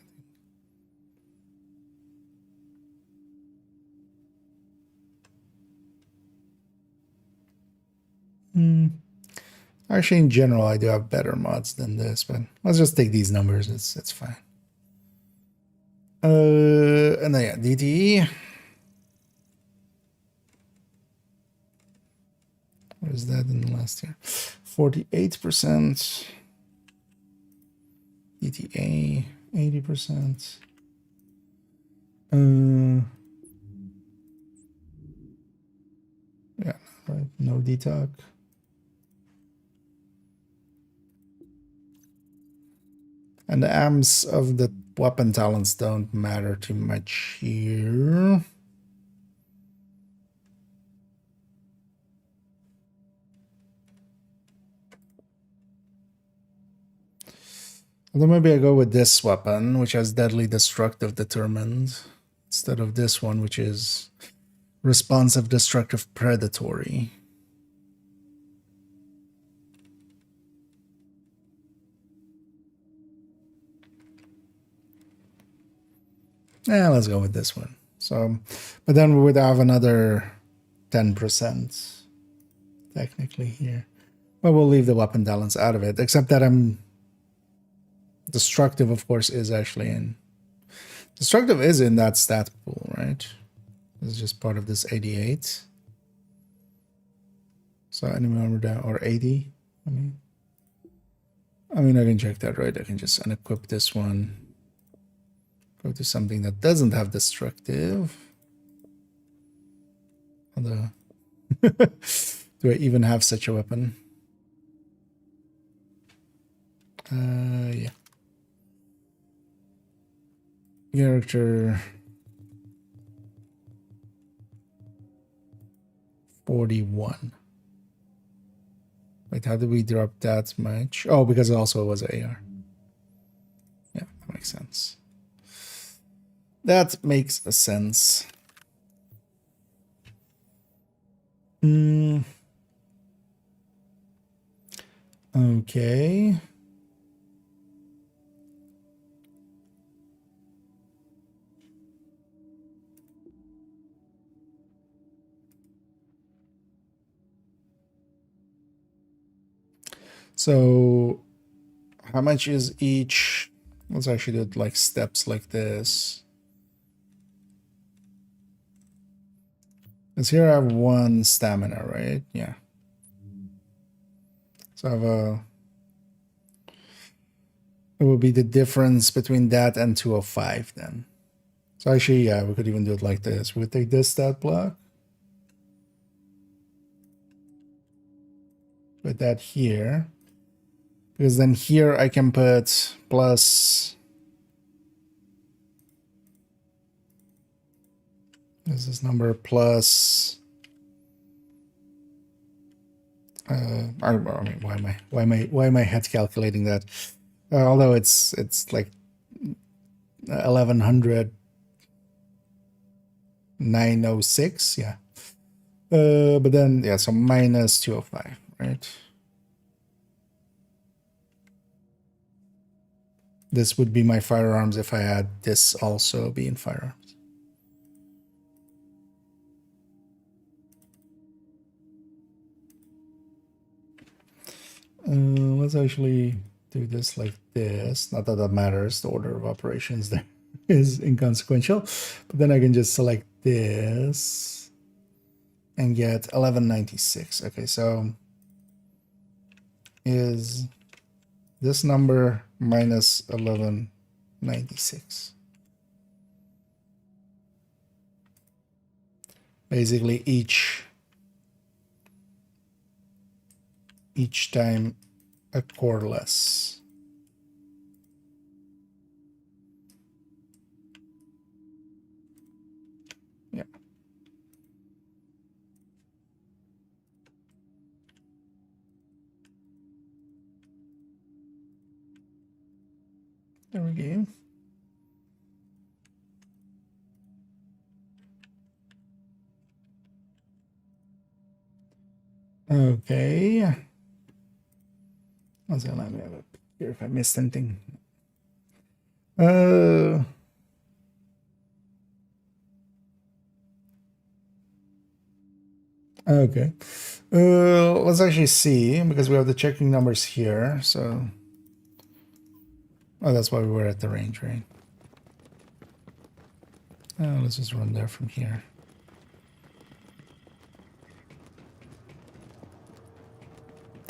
Actually, in general, I do have better mods than this, but let's just take these numbers. It's fine. And then yeah, DTE. What is that in the last year? 48%. DTA 80%. Yeah, right. No detox. And the amps of the weapon talents don't matter too much here. Although maybe I go with this weapon, which has deadly destructive determined, instead of this one, which is responsive destructive predatory. Yeah, let's go with this one. So, but then we would have another 10% technically here. But we'll leave the weapon talents out of it, except that destructive, of course, is actually in. Destructive is in that stat pool, right? It's just part of this 88. So enemy armor down, or 80. I mean, I can check that, right? I can just unequip this one. Go to something that doesn't have destructive. Although, do I even have such a weapon? Yeah. Character 41. Wait, how did we drop that much? Oh, because it also was AR. Yeah, that makes sense. That makes sense. Okay. So how much is each? Let's actually do it like steps like this. Because here I have 1 stamina, right? Yeah. So I have a... It will be the difference between that and 205 then. So actually, yeah, we could even do it like this. We could take this stat block. Put that here. Because then here I can put plus... Is this number plus... I mean, why am I head calculating that? Although it's like 1100 906, yeah. But then yeah, so minus 205, right? This would be my firearms if I had this also be in firearms. Let's actually do this like this. Not that that matters. The order of operations there is inconsequential. But then I can just select this and get 1196. Okay, so is this number minus 1196. Basically each time a core less. Yeah. There we go. Okay. Let me have a here if I missed anything. Okay. Let's actually see, because we have the checking numbers here, so... Oh, that's why we were at the range, right? Let's just run there from here.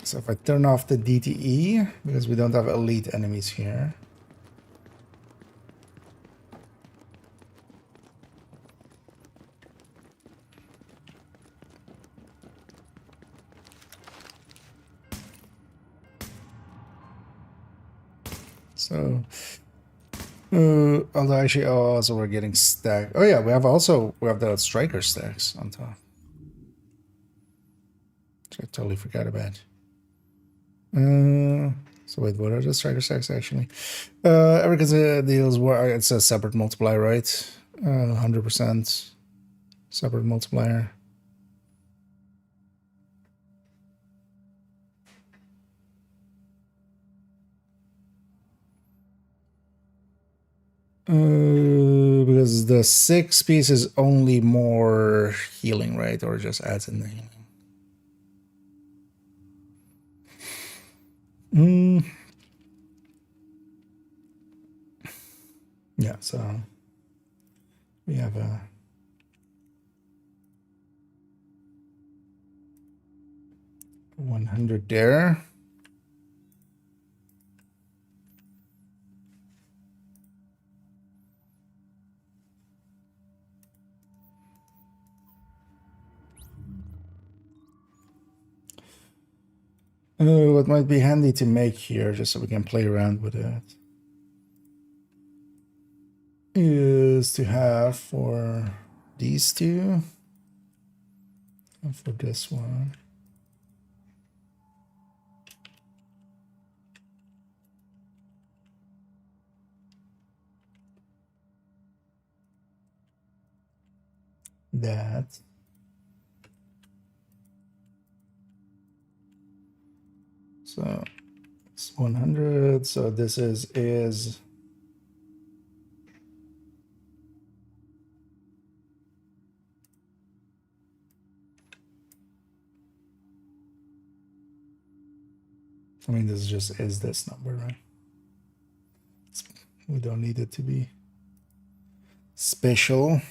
So if I turn off the DTE, because we don't have elite enemies here. So, although actually, oh, also we're getting stacked. Oh yeah, we have the striker stacks on top. Which I totally forgot about. So wait, what are the striker stacks actually? Every deals where it's a separate multiplier, right? 100% separate multiplier. Because the 6 piece is only more healing, right? Or just adds in the healing. Yeah, so we have a 100 there. What might be handy to make here, just so we can play around with it, is to have for these two and for this one. That. So it's 100. So this is I mean, this just is this number, right? We don't need it to be special.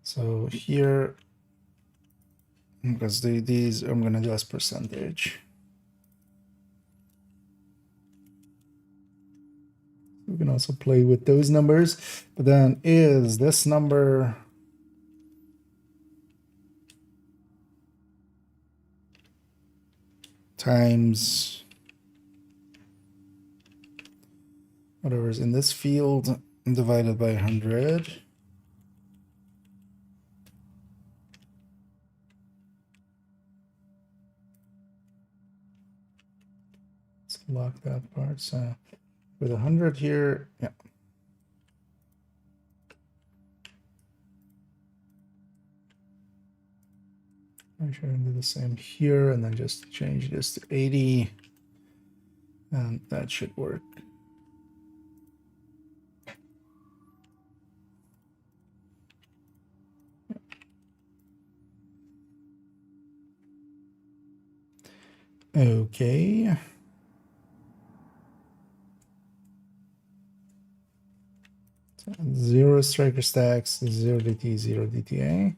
So here, because these I'm gonna do as percentage. We can also play with those numbers, but then is this number times whatever is in this field divided by 100. Let's lock that part. So with 100 here, yeah. I should do the same here and then just change this to 80, and that should work. Okay. So 0 striker stacks, 0 DT, 0 DTA.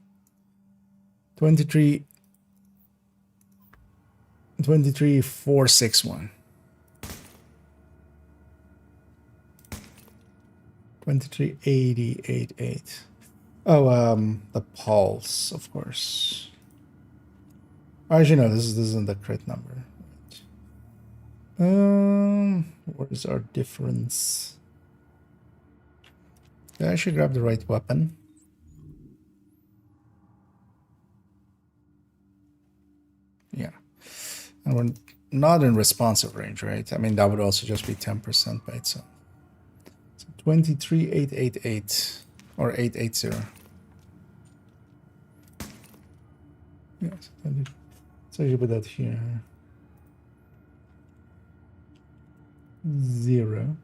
23,461. 23,888. Oh, the pulse, of course. Actually, no, this isn't the crit number. What is our difference? Did I actually grab the right weapon? Yeah. And we're not in responsive range, right? I mean, that would also just be 10% by itself. So 23,888 or 880. Yes. So you put that here. 0.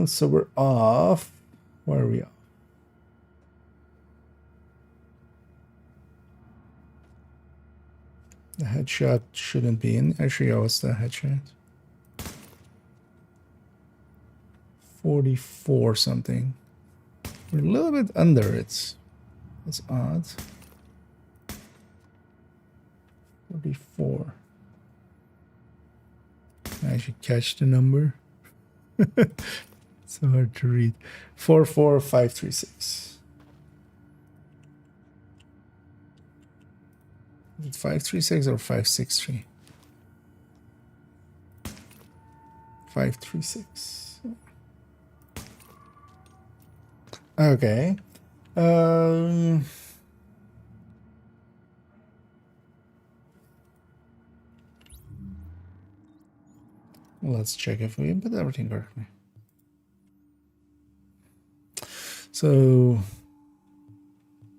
So we're off. Where are we off? The headshot shouldn't be in. Actually, what's the headshot? 44 something. We're a little bit under it. That's odd. 44. I should catch the number. So hard to read. 44536. Is it 536 or 563? 536. Okay. Let's check if we input everything correctly. So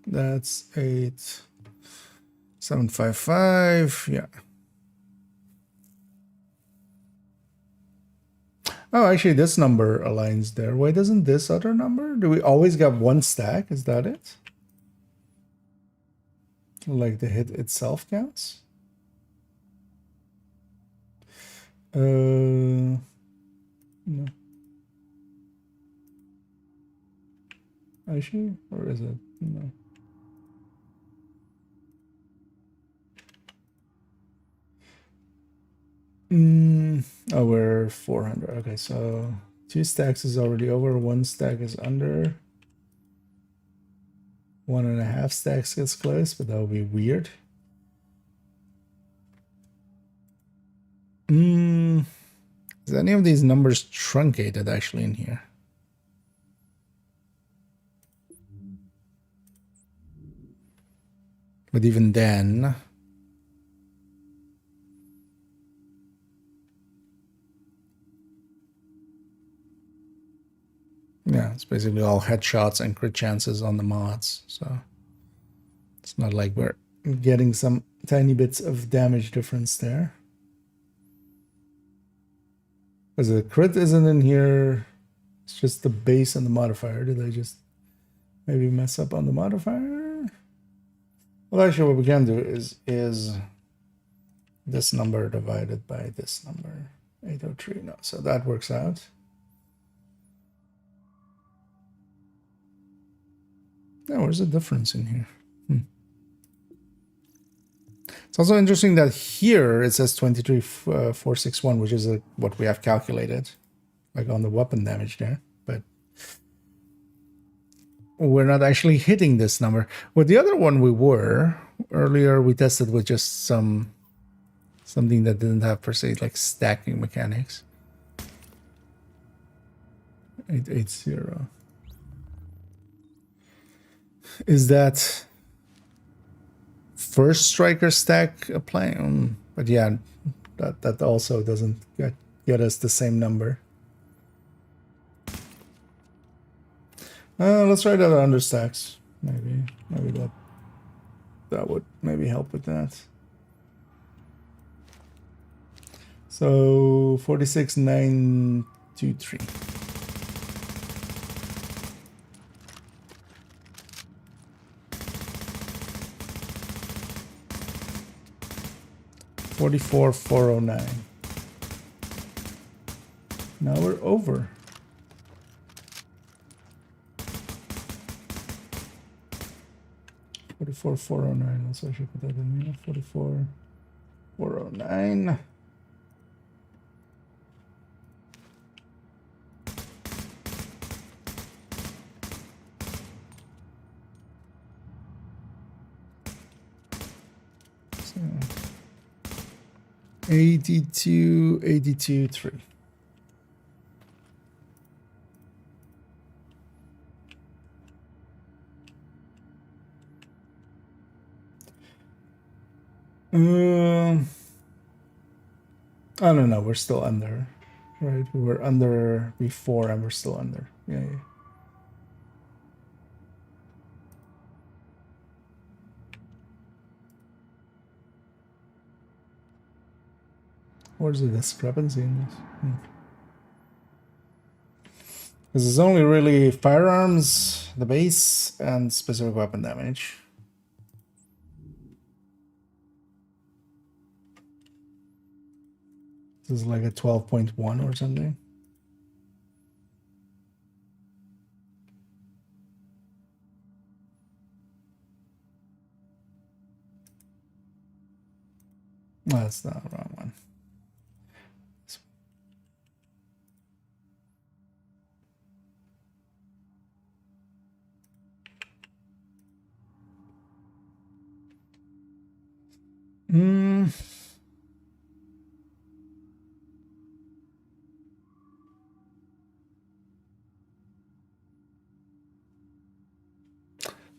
that's 8755. Yeah. Oh, actually, this number aligns there. Why doesn't this other number? Do we always get one stack? Is that it? Like the hit itself counts? No. Actually, or is it? No. Oh, we're 400. Okay, so 2 stacks is already over, 1 stack is under. 1.5 stacks gets close, but that would be weird. Is any of these numbers truncated actually in here? But even then, yeah, it's basically all headshots and crit chances on the mods. So it's not like we're getting some tiny bits of damage difference there. Because the crit isn't in here. It's just the base and the modifier. Did I just maybe mess up on the modifier? Well, actually, what we can do is this number divided by this number, 803. No, so that works out. Now, where's the difference in here? It's also interesting that here it says 23,461, which is what we have calculated, like on the weapon damage there. But we're not actually hitting this number. With the other one we were. Earlier we tested with just something that didn't have per se like stacking mechanics. 880. Is that first striker stack applying? But yeah, that also doesn't get us the same number. Let's try that under stacks. Maybe that would maybe help with that. So 46,923. $44,409. Now we're over. $44,409. Let's actually put that in here. $44,409. So 82,3. I don't know. We're still under, right? We were under before, and we're still under. Yeah. Where's the discrepancy in this? Because it's only really firearms, the base, and specific weapon damage. This is like a 12.1 or something. No, that's the wrong one.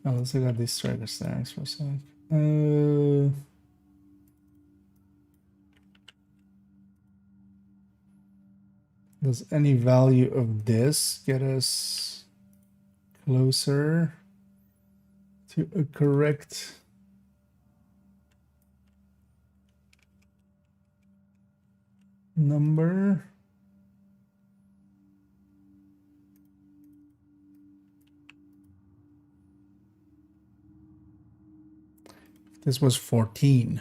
Now let's look at these striker stacks for a sec. Does any value of this get us closer to a correct number? This was 14.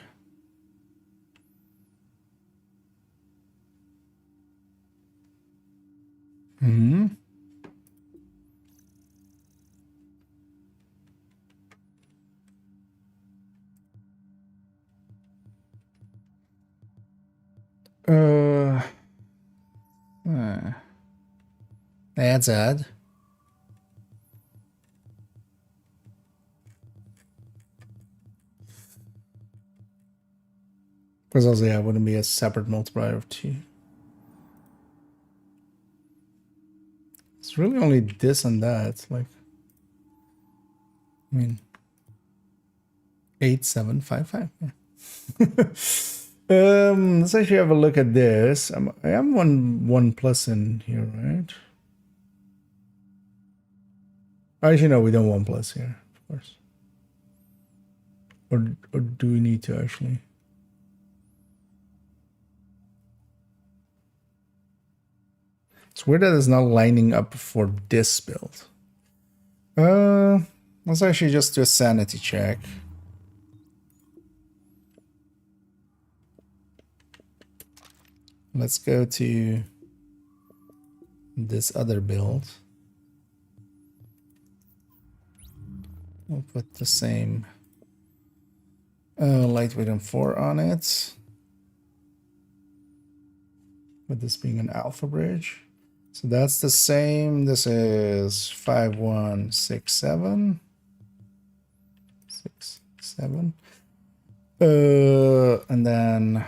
That's odd. Because also, yeah, it wouldn't be a separate multiplier of 2. It's really only this and that. Like, I mean, 8, 7, 5, 5. Yeah. Let's actually have a look at this. I am one plus in here, right? Actually, no, we don't 1 plus here, of course. Or do we need to actually? It's weird that it's not lining up for this build. Let's actually just do a sanity check. Let's go to this other build. We'll put the same lightweight and 4 on it. With this being an alpha bridge. So that's the same. This is 5, 1, 6, 7. 6, 7. And then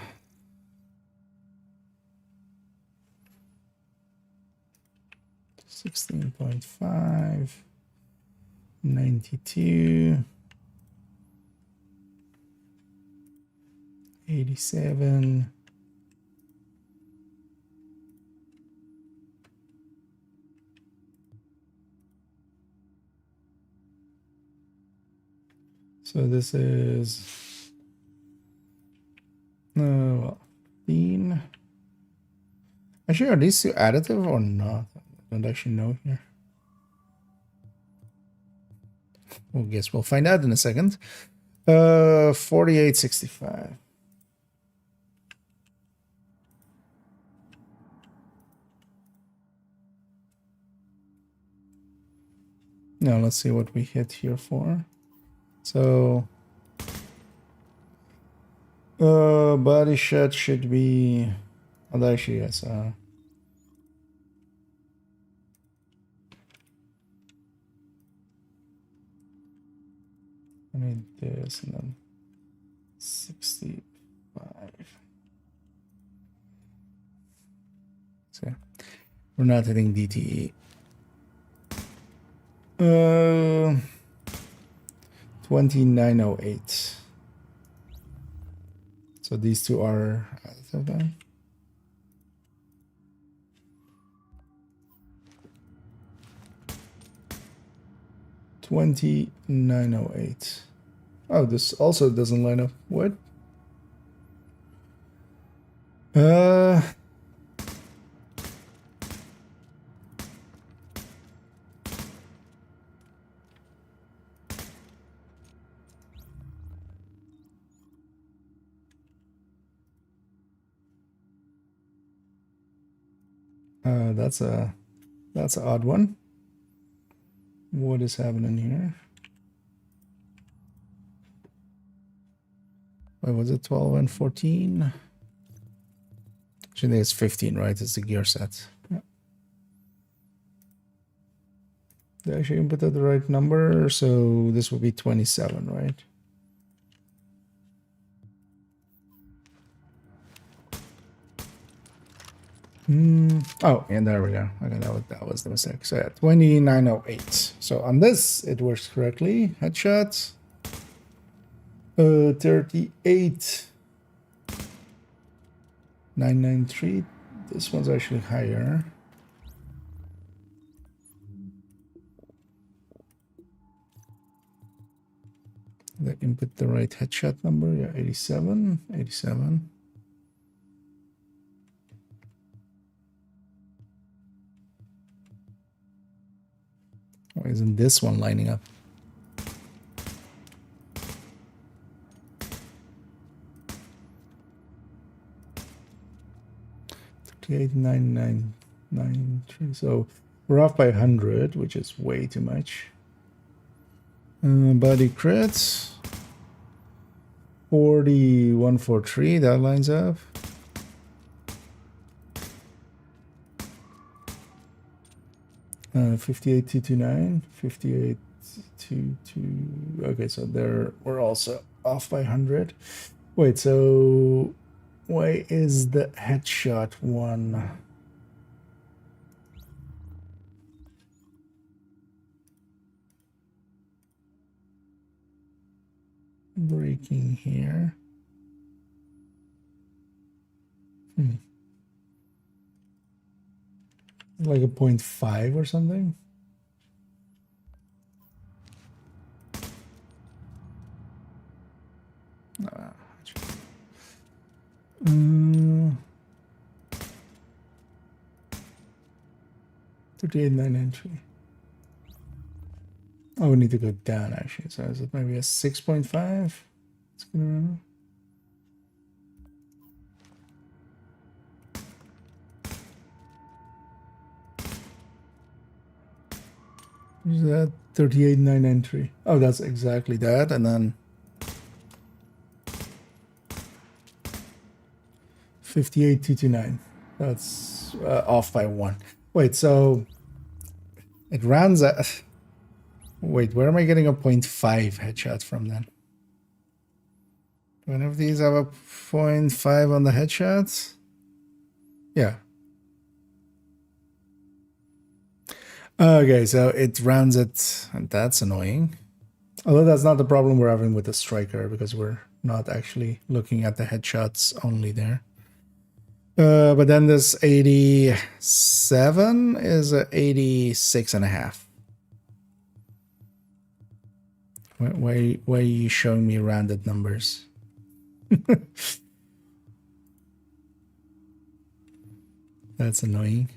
16.5, 92, 87. So this is 15. Actually, are these two additive or not? I don't actually know here. Well, guess we'll find out in a second. 48.65. Now let's see what we hit here for. So body shot should be, oh, actually yes, I need this and then 65. So we're not hitting DTE. 2908. So these two are additive then. $29.08. Oh, this also doesn't line up. What? That's an odd one. What is happening here? Wait, was it 12 and 14? Actually, it's 15, right? It's the gear set. Yeah. Did I actually input the right number? So this would be 27, right? Oh, and there we go. Okay, that was the mistake. So yeah, 2908. So on this, it works correctly. Headshot. 38. 993. This one's actually higher. Did I input the right headshot number? Yeah, 87. 87. Why isn't this one lining up? $38,993. So we're off by 100, which is way too much. Body crits. 4143. That lines up. Uh, 58,229, 58,222. Okay, so we're also off by 100. Wait, so Why is the headshot one breaking here? Like a 0.5 or something? Ah, 38.9 entry. Oh, we need to go down actually. So is it maybe a 6.5? It's gonna run. Is that 38.9 entry? Oh, that's exactly that. And then 58.229. That's off by 1. Wait, so it rounds at. Wait, where am I getting a 0.5 headshot from then? Do any of these have a 0.5 on the headshots? Yeah. Okay, so it rounds it, and that's annoying. Although that's not the problem we're having with the striker, because we're not actually looking at the headshots only there. But then this 87 is a 86.5. Why are you showing me rounded numbers? That's annoying.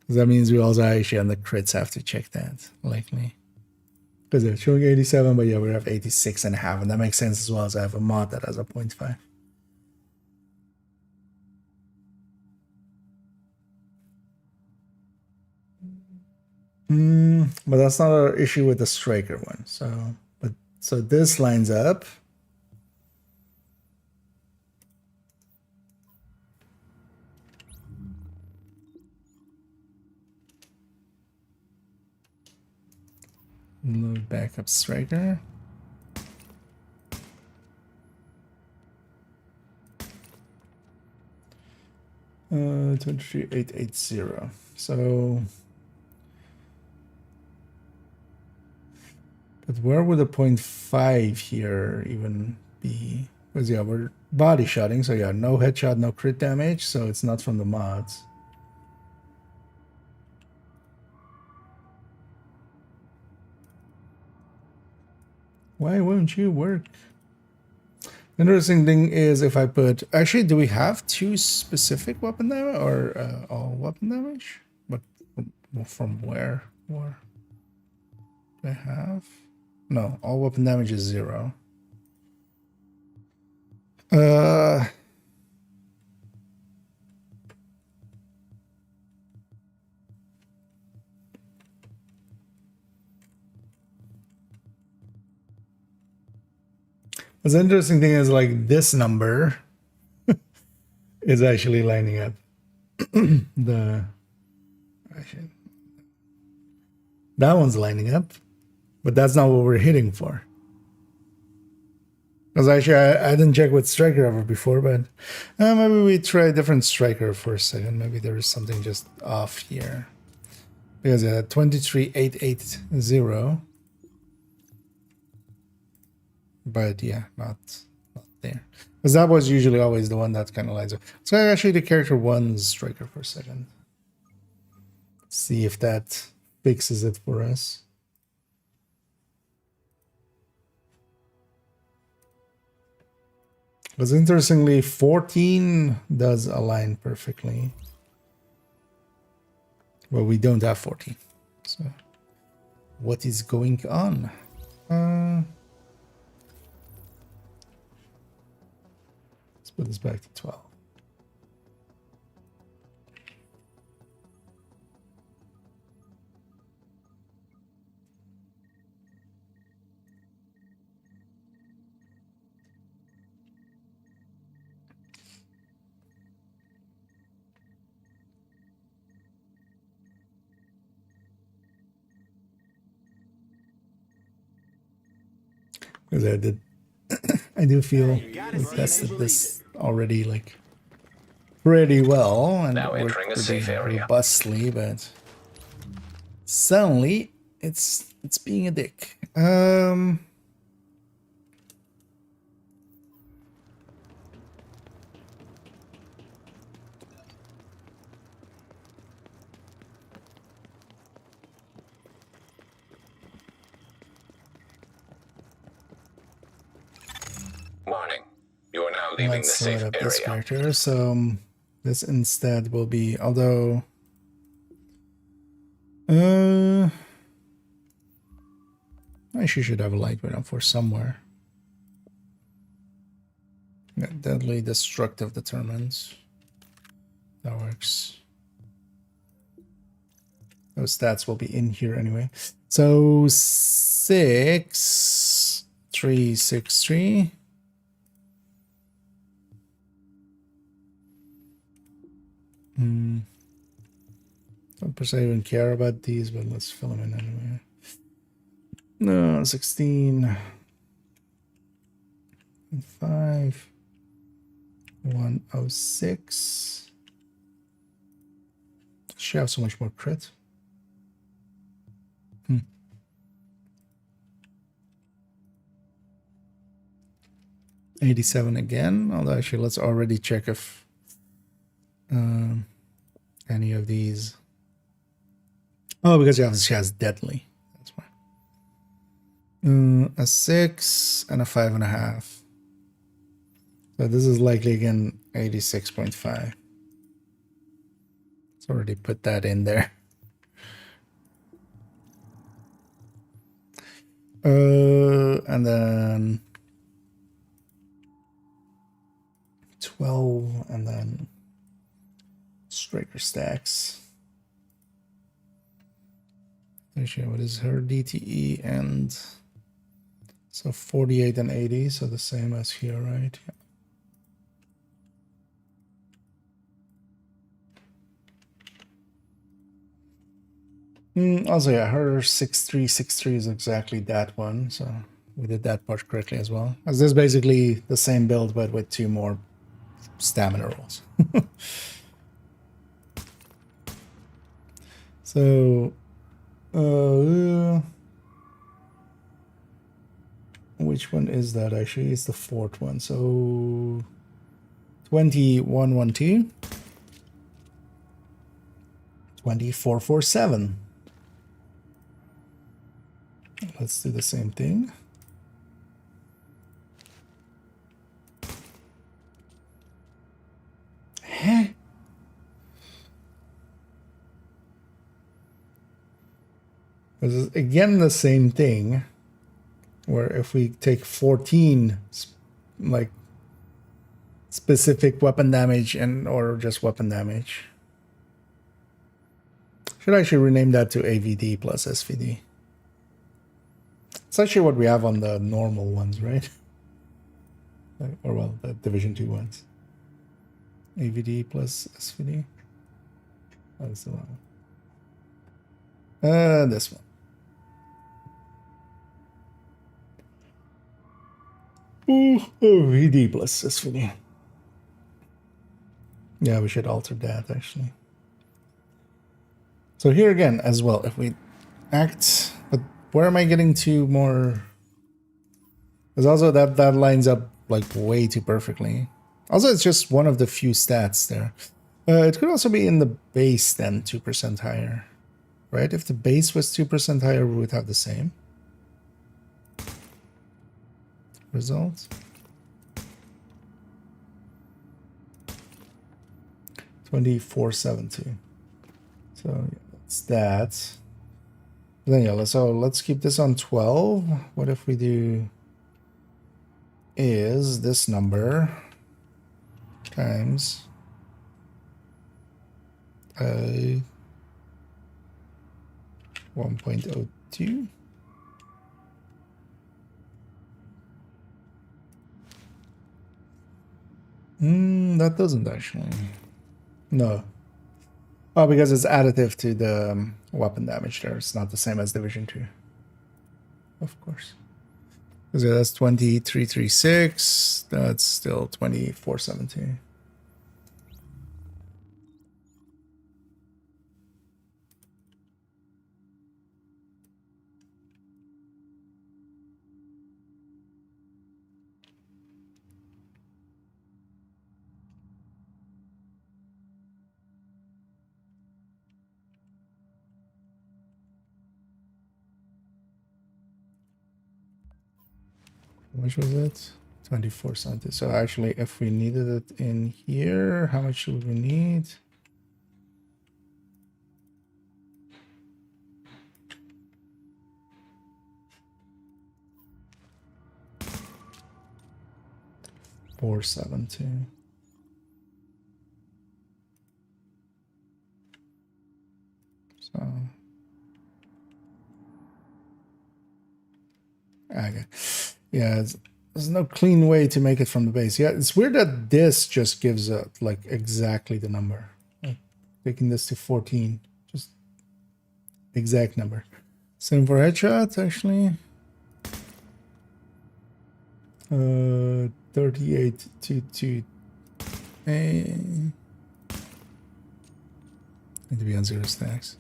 That means we also actually on the crits have to check that, likely. Because they're showing 87, but yeah, we have 86.5, and that makes sense as well as I have a mod that has a 0.5. But that's not an issue with the striker one. So this lines up. Load backup striker. Uh, 23880. So, but where would the 0.5 here even be? Because yeah, we're body shotting, so yeah, no headshot, no crit damage, so it's not from the mods. Why won't you work? The interesting thing is if I put... Actually, do we have 2 specific weapon damage or all weapon damage? But from where? Or do I have? No, all weapon damage is 0. The interesting thing is like this number is actually lining up. That one's lining up, but that's not what we're hitting for. Because actually, I didn't check with striker ever before, but maybe we try a different striker for a second. Maybe there is something just off here. Because 23.880. But yeah, not there. Because that was usually always the one that kind of lines up. So actually the character 1's striker for a second. See if that fixes it for us. Because interestingly, 14 does align perfectly. Well, we don't have 14. So what is going on? Put this back to 12. Because I did I do feel we tested this already like pretty well and Now worked entering a pretty safe area. robustly, but suddenly it's being a dick. Warning. You are now leaving the Let's safe load up this area. character. So this instead will be, although I should have a lightweight on for somewhere. Yeah, deadly destructive determinants. That works. Those stats will be in here anyway. So 6, 3, 6, 3. Don't per se even care about these, but let's fill them in anyway. No, 16. 5. 106. She have so much more crit. 87 again. Although actually, let's already check if any of these. Oh, because she has deadly. That's why. A 6 and a 5.5. So this is likely again 86.5. Let's already put that in there. And then 12, and then striker stacks. Actually, what is her DTE? And so 48 and 80, so the same as here, right? Yeah. Also, yeah, her 6363 is exactly that one, so we did that part correctly as well. As this is basically the same build, but with 2 more stamina rolls. So, which one is that actually? It's the 4th one. So 2112, 2447. Let's do the same thing. Huh? This is again the same thing, where if we take 14 like specific weapon damage and or just weapon damage. Should actually rename that to AVD plus SVD. It's actually what we have on the normal ones, right? Or well, the Division 2 ones. AVD plus SVD. Oh, that's the wrong one. This one. VD plus SVD. Yeah, we should alter that actually. So here again as well, if we act, but where am I getting to more? Because also that lines up like way too perfectly. Also, it's just one of the few stats there. It could also be in the base then 2% higher, right? If the base was 2% higher, we would have the same result. 2472. So yeah, that's that. Then yeah, let's keep this on 12. What if we do is this number times 1.02. That doesn't actually. No. Oh, because it's additive to the weapon damage there. It's not the same as Division 2. Of course. So that's 2336. That's still 2417. Which was it? 24 cents. So actually, if we needed it in here, how much would we need? $4.70. So okay, yeah. There's no clean way to make it from the base. Yeah, it's weird that this just gives like exactly the number. Like taking this to 14, just exact number. Same for headshots, actually. 38 to need to be on 0 stacks.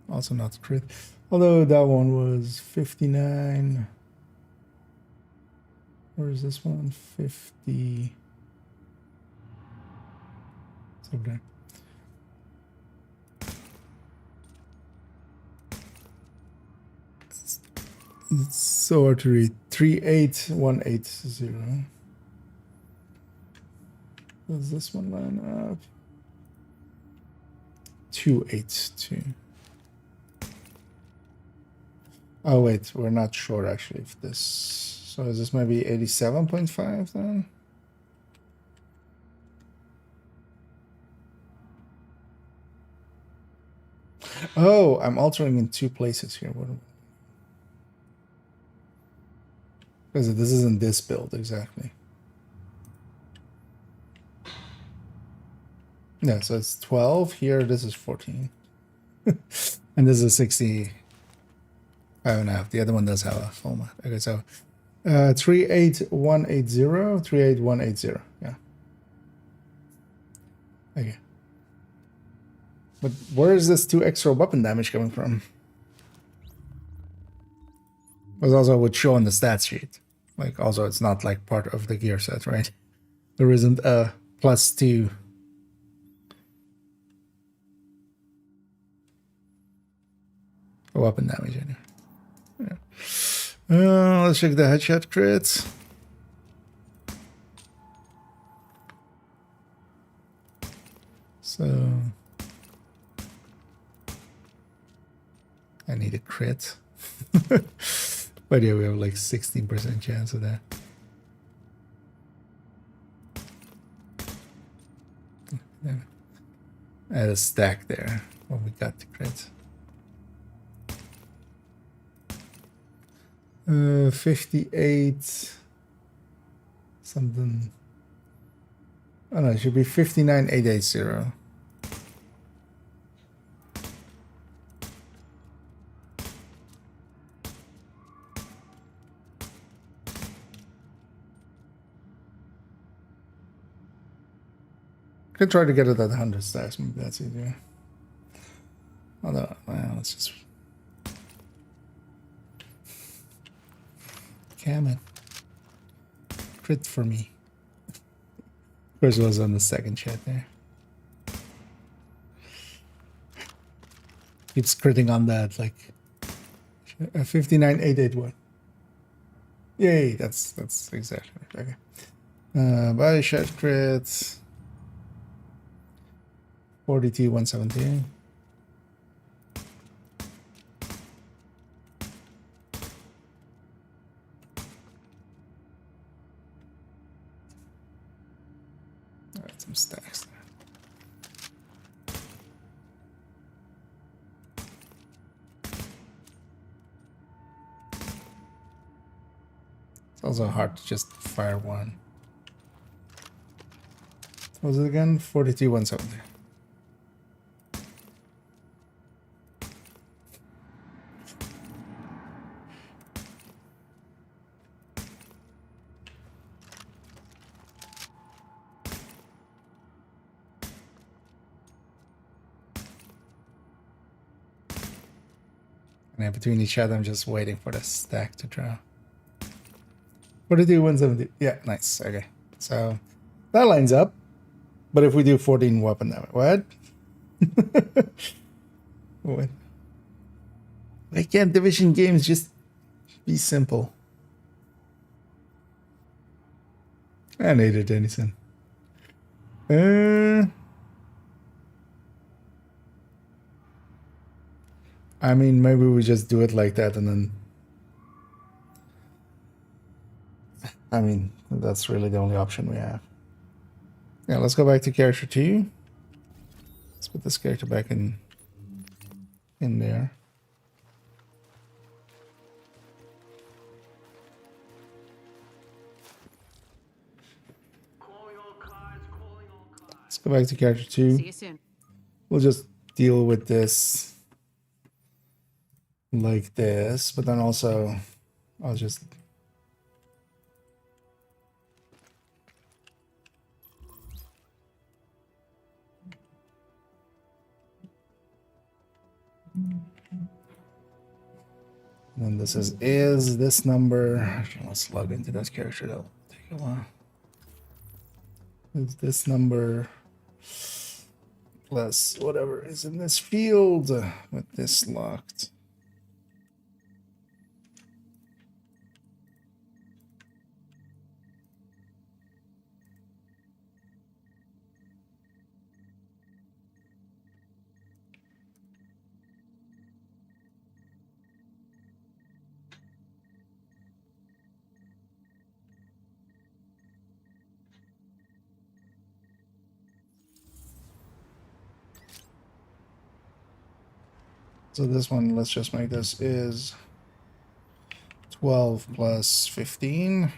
Also not crit. Although that one was 59. Where is this one? 50. It's over there. It's so hard to read. 38180. Does this one line up? 282. Oh wait, we're not sure actually if this. So is this maybe 87.5 then? Oh, I'm altering in 2 places here. What? Because this isn't this build exactly. Yeah, so it's 12 here. This is 14, and this is 60. 5.5. The other one does have a format. Okay, so 38180, 38180. Yeah. Okay. But where is this 2 extra weapon damage coming from? Because also would show on the stat sheet. Like also it's not like part of the gear set, right? There isn't a +2. Weapon damage in here. Yeah. Let's check the headshot crits. So I need a crit. But yeah, we have like 16% chance of that. Add a stack there when we got the crit. 58 something. Oh no, it should be 59880. Could try to get it at 100 stacks, maybe that's easier. Although, well, let's just come on. Crit for me. First was on the second chat there. Keeps critting on that, like 59881. Yay, that's exactly right. Okay. Body shot crits. 42-117. Alright, some stacks there. It's also hard to just fire one. What was it again? 42-170. And between each other, I'm just waiting for the stack to draw. 42, 170. Yeah, nice. Okay. So that lines up. But if we do 14 weapon damage, what? What? Why can't division games just be simple? I needed Denison. I mean, maybe we just do it like that and then... I mean, that's really the only option we have. Yeah, let's go back to character 2. Let's put this character back in there. Let's go back to character 2. See you soon. We'll just deal with this like this, but then also I'll just... And this is this number. Actually, let's log into that character. That'll take a while. Is this number plus whatever is in this field with this locked. So this one, let's just make this is 12 plus 15.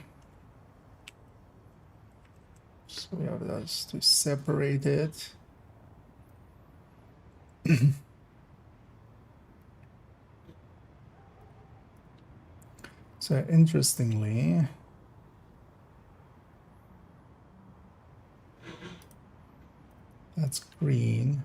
So we have those to separate it. So interestingly, that's green.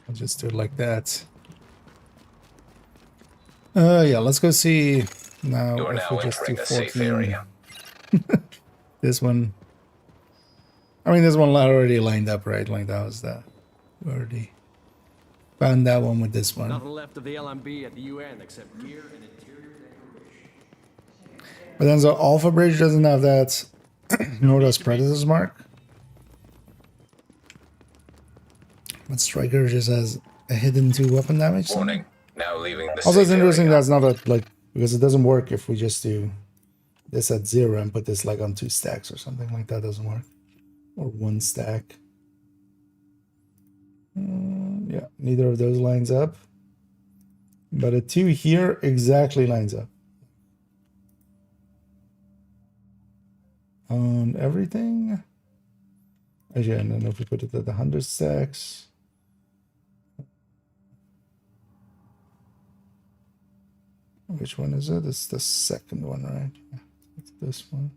I'll just do it like that. Yeah, let's go see now if we just do 14. This one. I mean, this one already lined up, right? Like that was the... We already found that one with this one. Nothing left of the LMB at the UN except gear and interior decoration. But then the Alpha Bridge doesn't have that nor does Predator's Mark. But Striker just has a hidden 2 weapon damage. Warning. Now leaving the Also, it's safe interesting area. that's not a, like, because it doesn't work if we just do this at 0 and put this like on 2 stacks or something like that. Doesn't work. Or 1 stack. Yeah, neither of those lines up. But a 2 here exactly lines up. On everything. Actually, I don't know if we put it at the 100 stacks. Which one is it? It's the second one, right? Yeah, it's this one.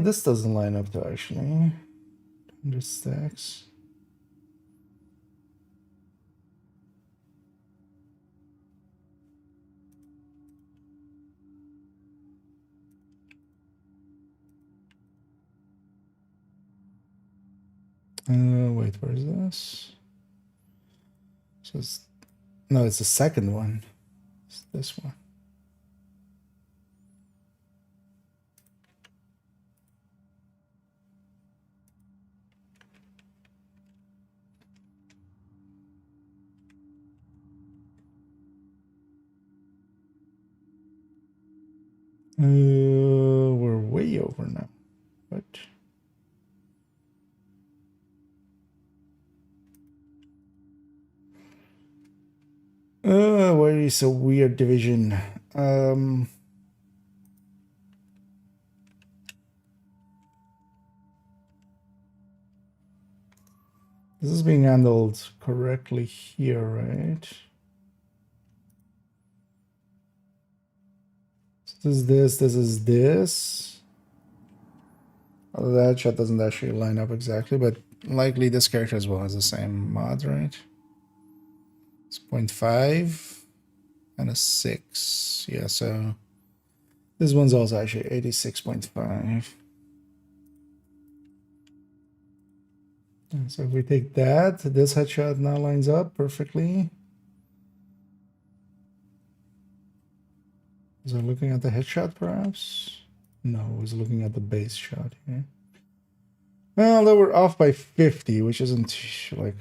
This doesn't line up though, actually. 100 stacks. Wait, where is this? So it's, no, it's the second one. It's this one. We're way over now. What? Why is so weird division? This is being handled correctly here, right? So this is this is this. Although the headshot doesn't actually line up exactly, but likely this character as well has the same mod, right? It's 0.5 and a 6. Yeah, so this one's also actually 86.5. So if we take that, this headshot now lines up perfectly. Was I looking at the headshot perhaps? No, I was looking at the base shot here. Well, they were off by 50, which isn't like,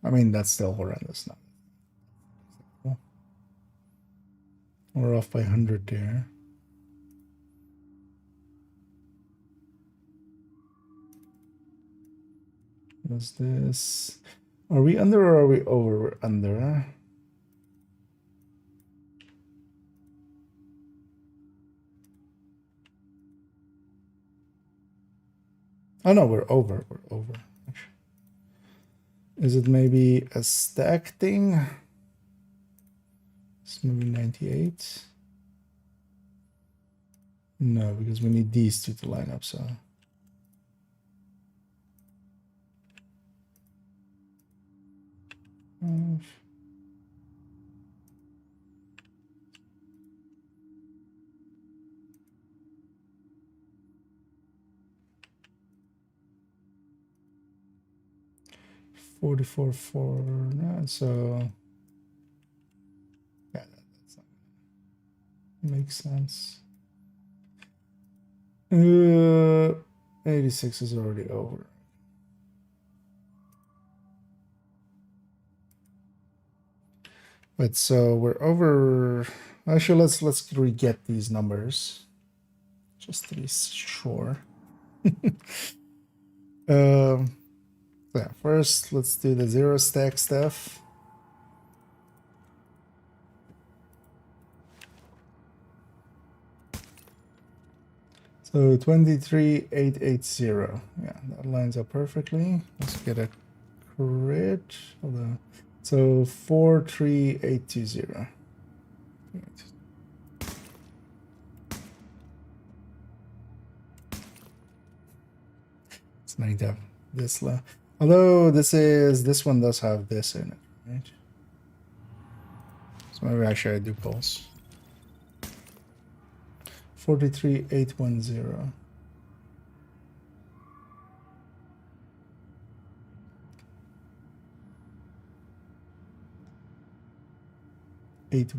I mean, that's still horrendous now. We're off by 100 there. What's this? Are we under or are we over? We're under. Oh no, we're over. We're over. Is it maybe a stack thing? It's maybe 98. No, because we need these two to line up, so. Mm. 44 4, no, so yeah, that's not makes sense. 86 is already over. But so we're over. Actually, let's re-get these numbers just to be sure. Yeah, first let's do the 0 stack stuff. So 23,880. Yeah, that lines up perfectly. Let's get a crit. Hold on. So 43820. It's not up this low. Although this one does have this in it, right? So maybe actually I do pulse. 43,810. Eight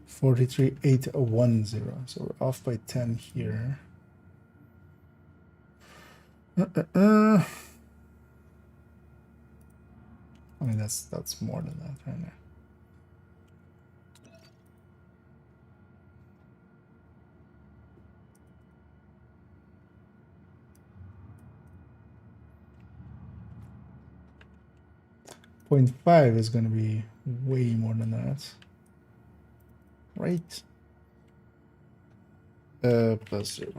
43,810. So we're off by 10 here. I mean that's more than that right now. Point 0.5 is going to be way more than that, right? Plus 0.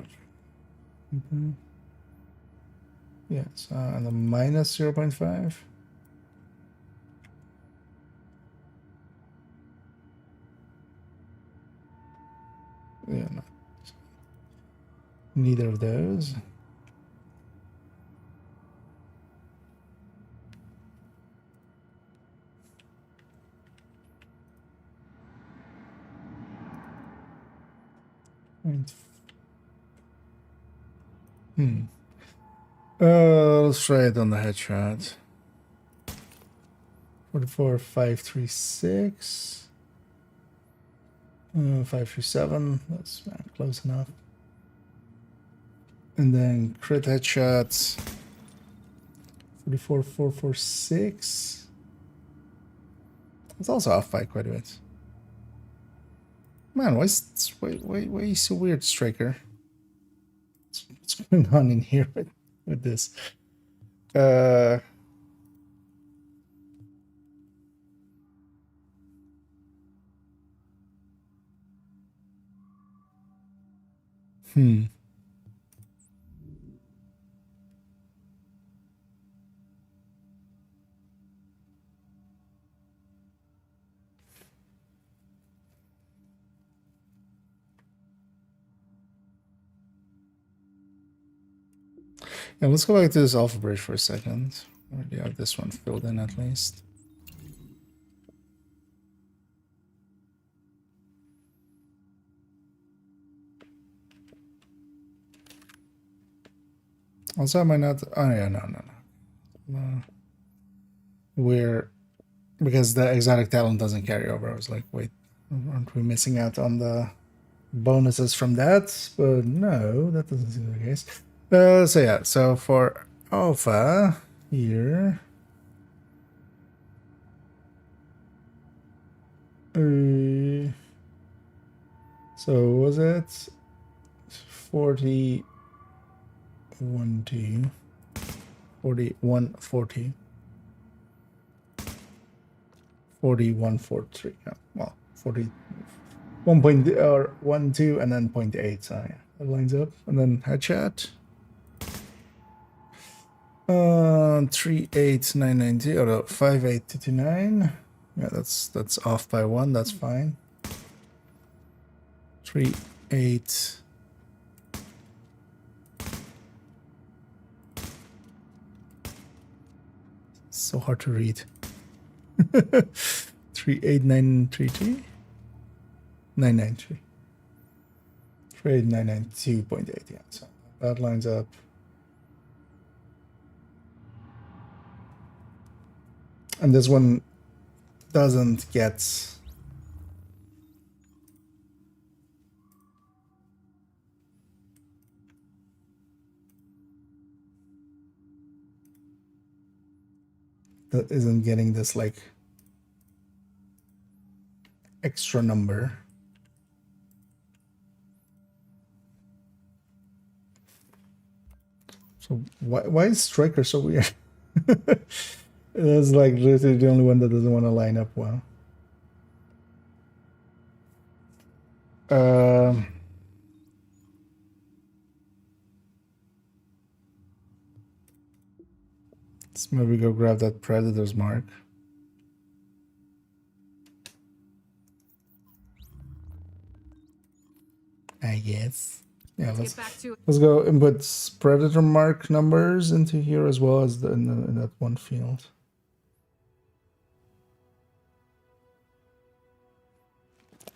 Yes, and the minus 0.5. Yeah, no. Neither of those. Let's try it on the headshot. 44,536. 537. That's close enough. And then crit headshots. 44,446. It's also off by quite a bit. Man, why are you so weird, Striker? What's going on in here with this? Yeah, let's go back to this alpha bridge for a second. I already have this one filled in at least. Also, I might not. Oh yeah, no. We're because the exotic talent doesn't carry over. I was like, wait, aren't we missing out on the bonuses from that? But no, that doesn't seem to be the case. So yeah, so for alpha here, so was it 40? 1, 2, 41, 40, 41, 43. Yeah, well, 40, 1 point or 1, 2, and then 0.8. So yeah, that lines up. And then headshot. 38990 or 58229. Yeah, that's off by 1. That's fine. 38. So hard to read. 38933 993 38992.8. Yeah, so that lines up. And this one doesn't get that isn't getting this like extra number. So why is Striker so weird? That's like literally the only one that doesn't want to line up well. Let's maybe go grab that Predator's mark. I guess. Yeah, let's go input Predator mark numbers into here as well as in that one field.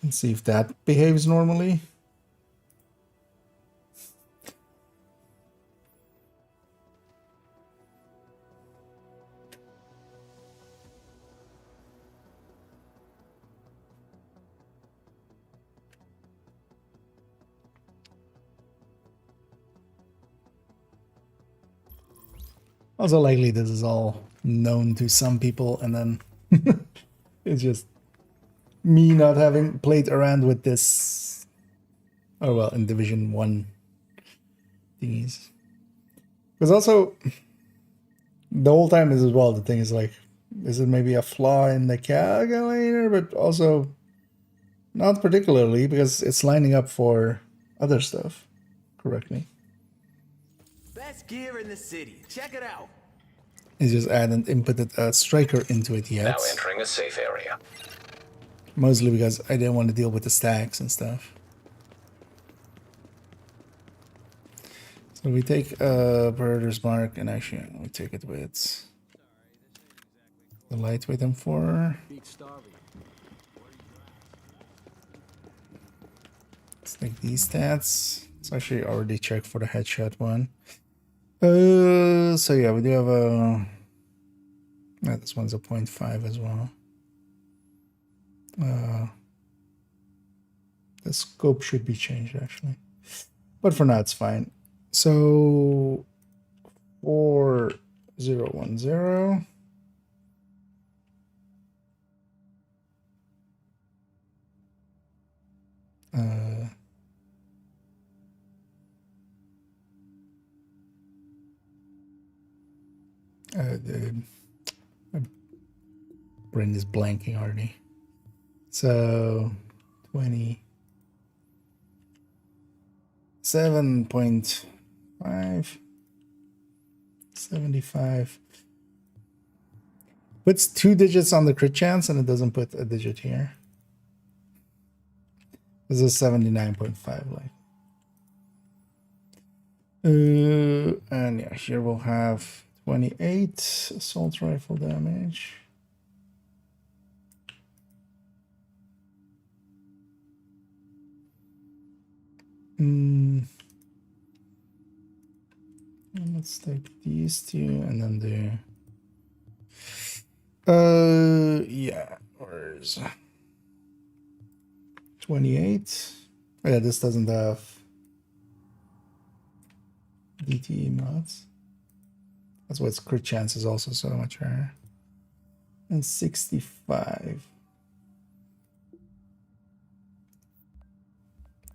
And see if that behaves normally. Also likely this is all known to some people and then it's just me not having played around with this. Oh well, in Division 1 thingies. Because also the whole time is as well, the thing is like, is it maybe a flaw in the calculator? But also not particularly because it's lining up for other stuff correctly. Best gear in the city. Check it out. It's just hadn't inputted a striker into it yet. Now entering a safe area. Mostly because I didn't want to deal with the stacks and stuff. So we take Predator's mark and actually we take it with the lightweight M4. Let's take these stats. It's actually already checked for the headshot one. So yeah, we do have a. Yeah, this one's a 0.5 as well. The scope should be changed actually, but for now it's fine. So 4010. My brain is blanking already. So 27.5, 75. Puts 2 digits on the crit chance and it doesn't put a digit here. This is 79.5, like. And yeah, here we'll have 28 assault rifle damage. Let's take these two and then yeah, where's 28? Oh, yeah, this doesn't have DTE mods. That's why its crit chance is also so much higher. And 65.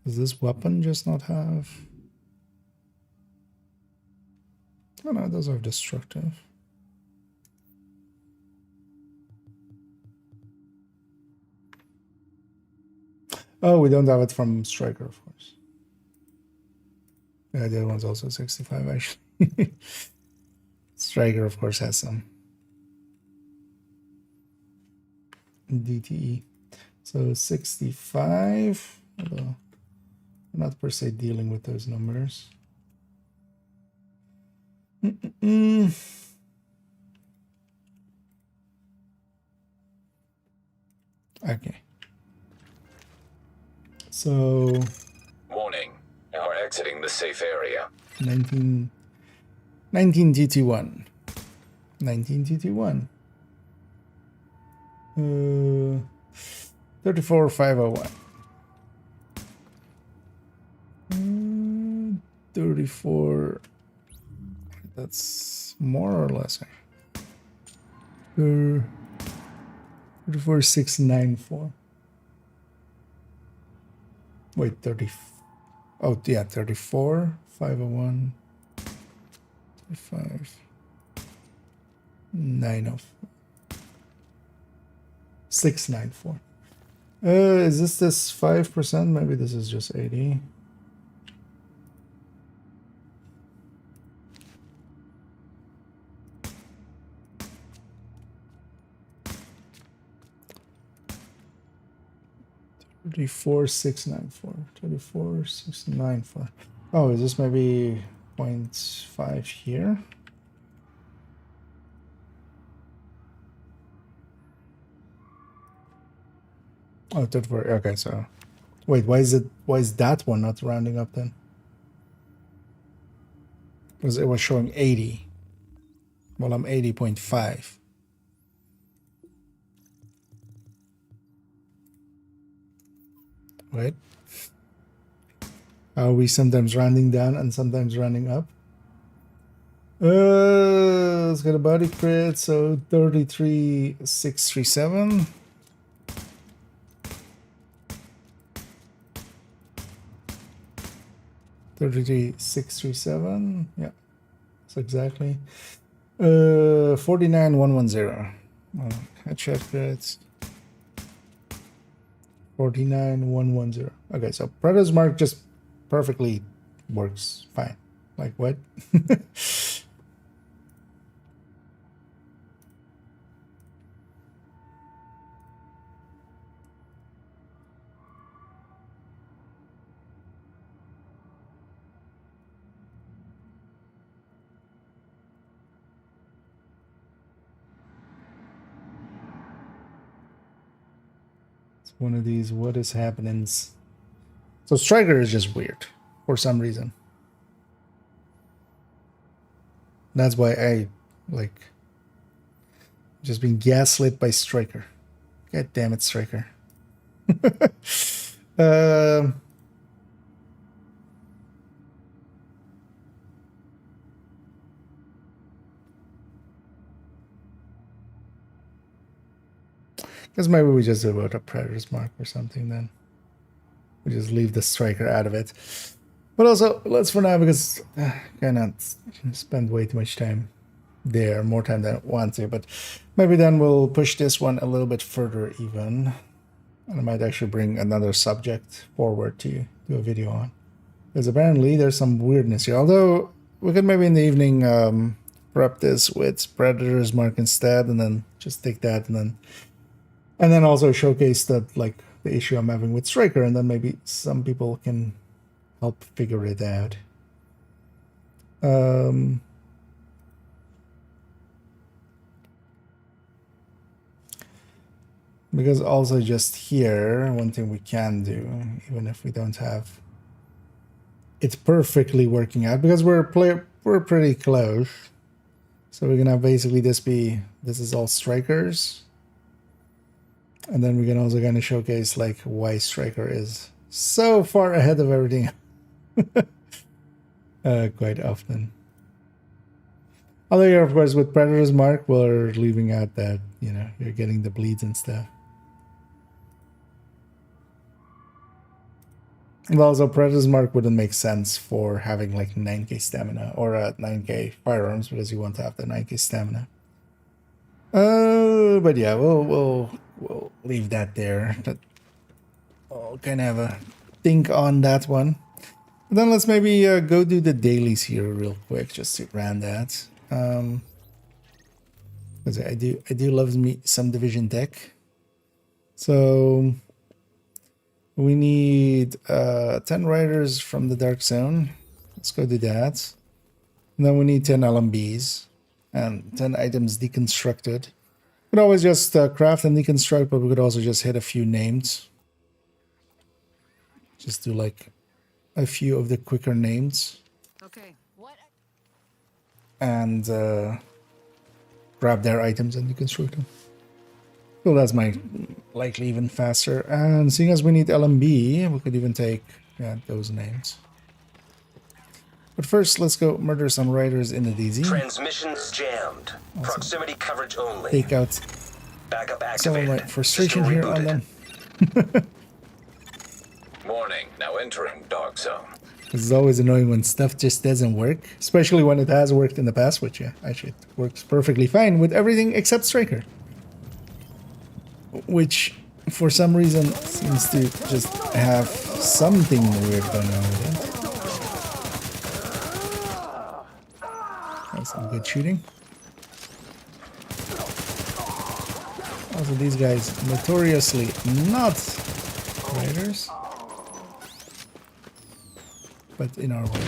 Does this weapon just not have? Oh no, those are destructive. Oh, we don't have it from Striker, of course. Yeah, the other one's also 65, actually. Striker, of course, has some DTE. So 65, although I'm not per se dealing with those numbers. Okay. So... Warning. You are exiting the safe area. 19 DT1. 19 DT1. 34501. 34. That's more or less. 34694. Wait, 30. Oh, yeah, 34, 501, 35, 904, 694. Is this 5%? Maybe this is just 80. Thirty-four, 694. 34, 694. Oh, is this maybe 0.5 here? Oh, 34. Okay, so wait, why is that one not rounding up then? Because it was showing 80. Well, I'm 80.5. Right? Are we sometimes rounding down and sometimes rounding up? Let's get a body crit, so 33,637. 33,637. Yeah, that's exactly. 49,110. Headshot crits. 49,110. Okay, so Predator's Mark just perfectly works fine. Like what? One of these what is happenings. So Striker is just weird for some reason. That's why I like just being gaslit by Striker. God damn it, Striker. Because maybe we just devote a Predator's Mark or something then. We just leave the Striker out of it. But also, let's for now, because I cannot spend way too much time there, more time than I want to. But maybe then we'll push this one a little bit further even. And I might actually bring another subject forward to do a video on. Because apparently there's some weirdness here. Although, we could maybe in the evening prep this with Predator's Mark instead, and then just take that and then also showcase that, like, the issue I'm having with Striker, and then maybe some people can help figure it out. Because also just here, one thing we can do, even if we don't have it perfectly working out, because we're pretty close. So we're gonna basically this is all strikers. And then we can also kind of showcase like why striker is so far ahead of everything quite often. Although here, of course, with Predator's Mark, we're leaving out that, you know, you're getting the bleeds and stuff. And also, Predator's Mark wouldn't make sense for having like 9k stamina or 9k firearms, because you want to have the 9k stamina. But yeah, we'll leave that there. I'll kind of have a think on that one. And then let's maybe go do the dailies here real quick, just to round that. Because I do love me some Division tech. So we need 10 riders from the Dark Zone. Let's go do that. And then we need 10 LMBs and 10 items deconstructed. We could always just craft and deconstruct, but we could also just hit a few names. Just do like a few of the quicker names. Okay. What? And grab their items and deconstruct them. So that's likely even faster. And seeing as we need LMB, we could even take those names. But first, let's go murder some riders in the DZ. Transmissions jammed. Also, proximity coverage only. Take out Backup some of my activated. frustration System here on rebooted. them. Warning, now entering Dark Zone. It's always annoying when stuff just doesn't work, especially when it has worked in the past, which actually it works perfectly fine with everything except Striker. Which, for some reason, seems to just have something weird going on with it. That's some good shooting. Also, these guys notoriously not riders, but in our way.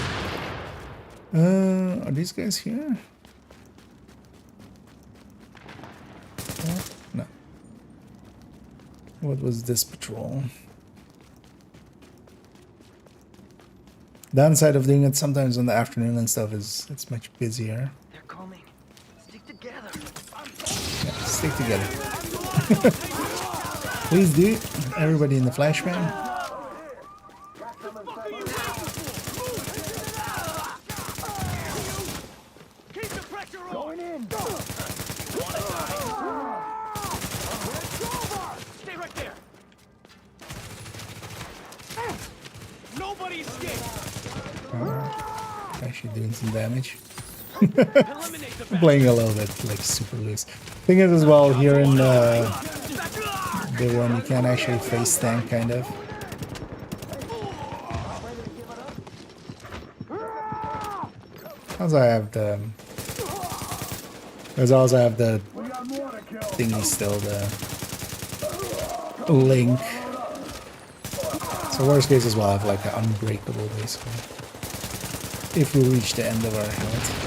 Are these guys here? No. What was this patrol? Downside of doing it sometimes in the afternoon and stuff is it's much busier. They're coming. Stick together. Yeah, stick together. Please do. Everybody in the flashbang. Keep the pressure on. Going in. Stay right there. Nobody escaped. Actually doing some damage. Eliminate the Playing a little bit like super loose. Thing is as well here in div1 you can actually face tank kind of. Also I have the thingy still, the link. So worst case as well I have like an unbreakable basically. If we reach the end of our health.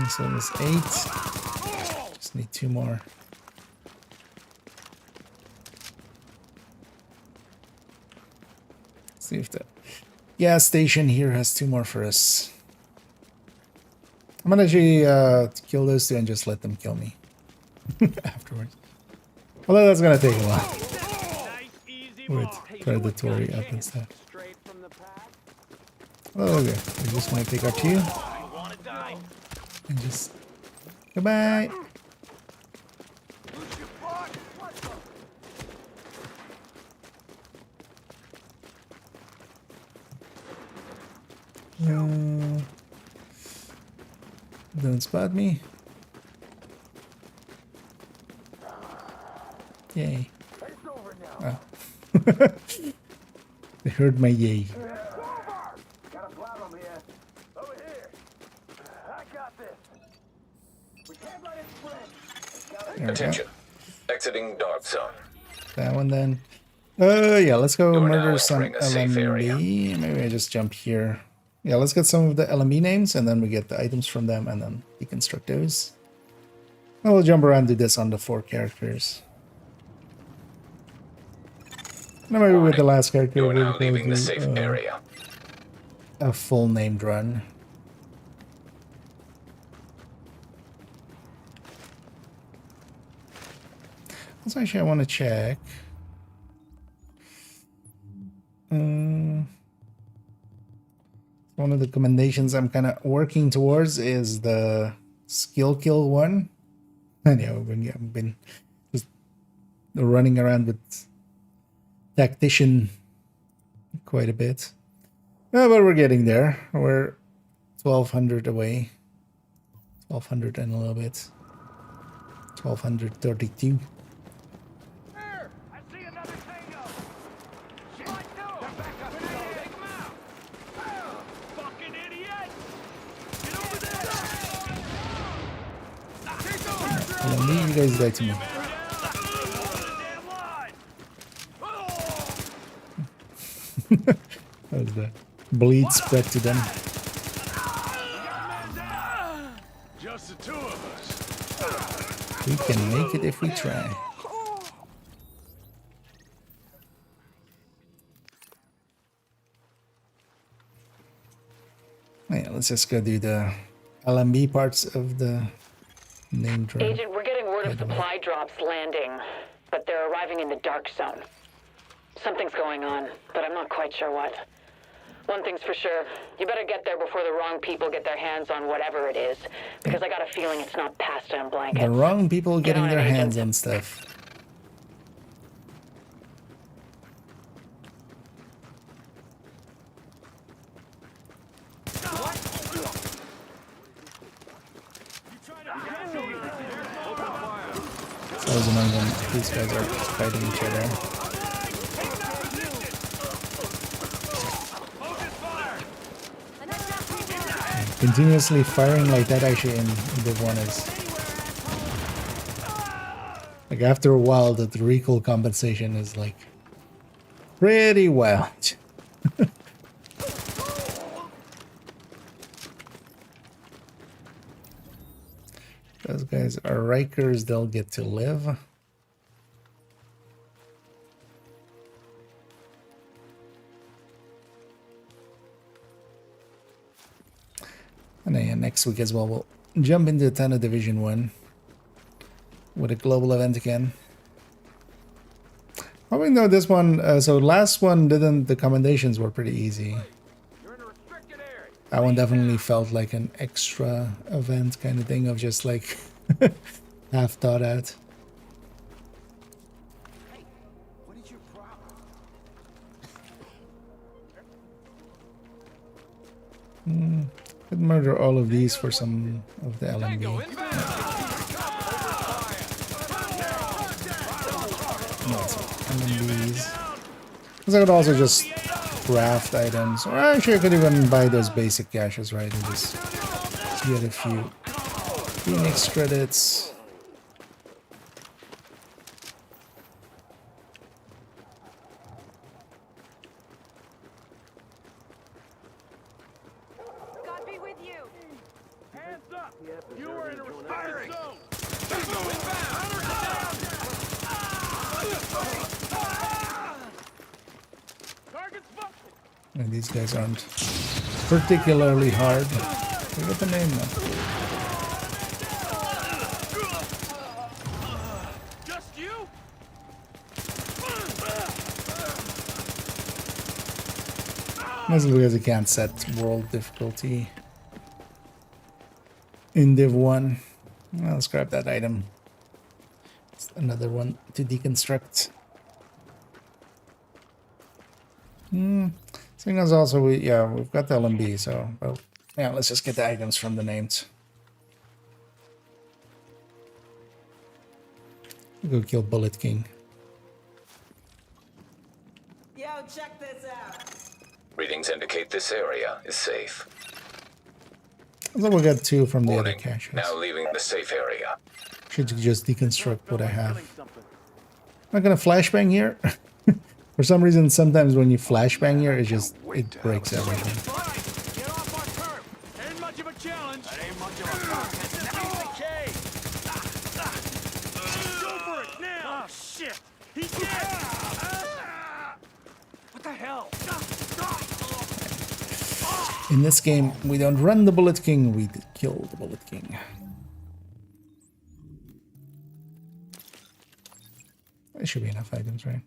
So there's 8. Just need 2 more. See if the gas station here has 2 more for us. I'm gonna actually kill those 2 and just let them kill me afterwards. Although that's gonna take a while with predatory up and stuff. Oh, okay, we're just gonna take our 2 and just goodbye. Don't spot me. Yay. Oh. They heard my yay. Got a problem here. Over here. I got this. We can't let it spread. Attention. Exiting dark zone. That one then. Yeah, let's go You're now murder some entering a safe area. LMB. Maybe I just jump here. Yeah, let's get some of the LMB names, and then we get the items from them, and then deconstruct those. And we'll jump around, do this on the 4 characters. Now maybe with the last character, You're we'll now go leaving the do, safe area. a full named run. Also, actually, I want to check. One of the commendations I'm kind of working towards is the skill kill one. And yeah, I've been just running around with tactician quite a bit. But we're getting there. We're 1200 away. 1200 and a little bit. 1232. You guys die to me. How does the bleed spread to them? Just the 2 of us. We can make it if we try. Yeah, let's just go do the LMB parts of the name drop. Agent, we're getting word of supply drops landing, but they're arriving in the dark zone. Something's going on, but I'm not quite sure what. One thing's for sure, you better get there before the wrong people get their hands on whatever it is, because I got a feeling it's not pasta and blankets. The wrong people getting their hands on stuff. It's always annoying when these guys are fighting each other. Continuously firing like that actually in div1 is like, after a while, that the recoil compensation is like pretty wild. Those guys are Rikers, they'll get to live. And then next week as well, we'll jump into Tana Division 1 with a global event again. Probably know this one, so last one didn't, the commendations were pretty easy. That one definitely felt like an extra event kind of thing of just like half thought out. Hey, what is your problem? Could murder all of these for some of the LMB. LMBs. Because I could also just craft items, or actually I could even buy those basic caches, right, and just get a few Phoenix credits. God be with you. Hands up! You are in a restricted zone! And these guys aren't particularly hard. Forget the name now. Just you? Mostly because you can't set world difficulty in div1. Well, let's grab that item. It's another one to deconstruct. Thing is also we've got the LMB, so well, yeah, let's just get the items from the names. Go kill Bullet King. Yo, check this out. Readings indicate this area is safe. So we'll get 2 from the other Warning, caches. now leaving the safe area. Should just deconstruct what I have. I'm not gonna flashbang here. For some reason, sometimes when you flashbang here, it breaks everything. Get off our curb. Ain't much of a challenge. That ain't much of a contest. Go for it now. Oh shit. He's dead. What the hell? In this game, we don't run the Bullet King, we kill the Bullet King. There should be enough items, right?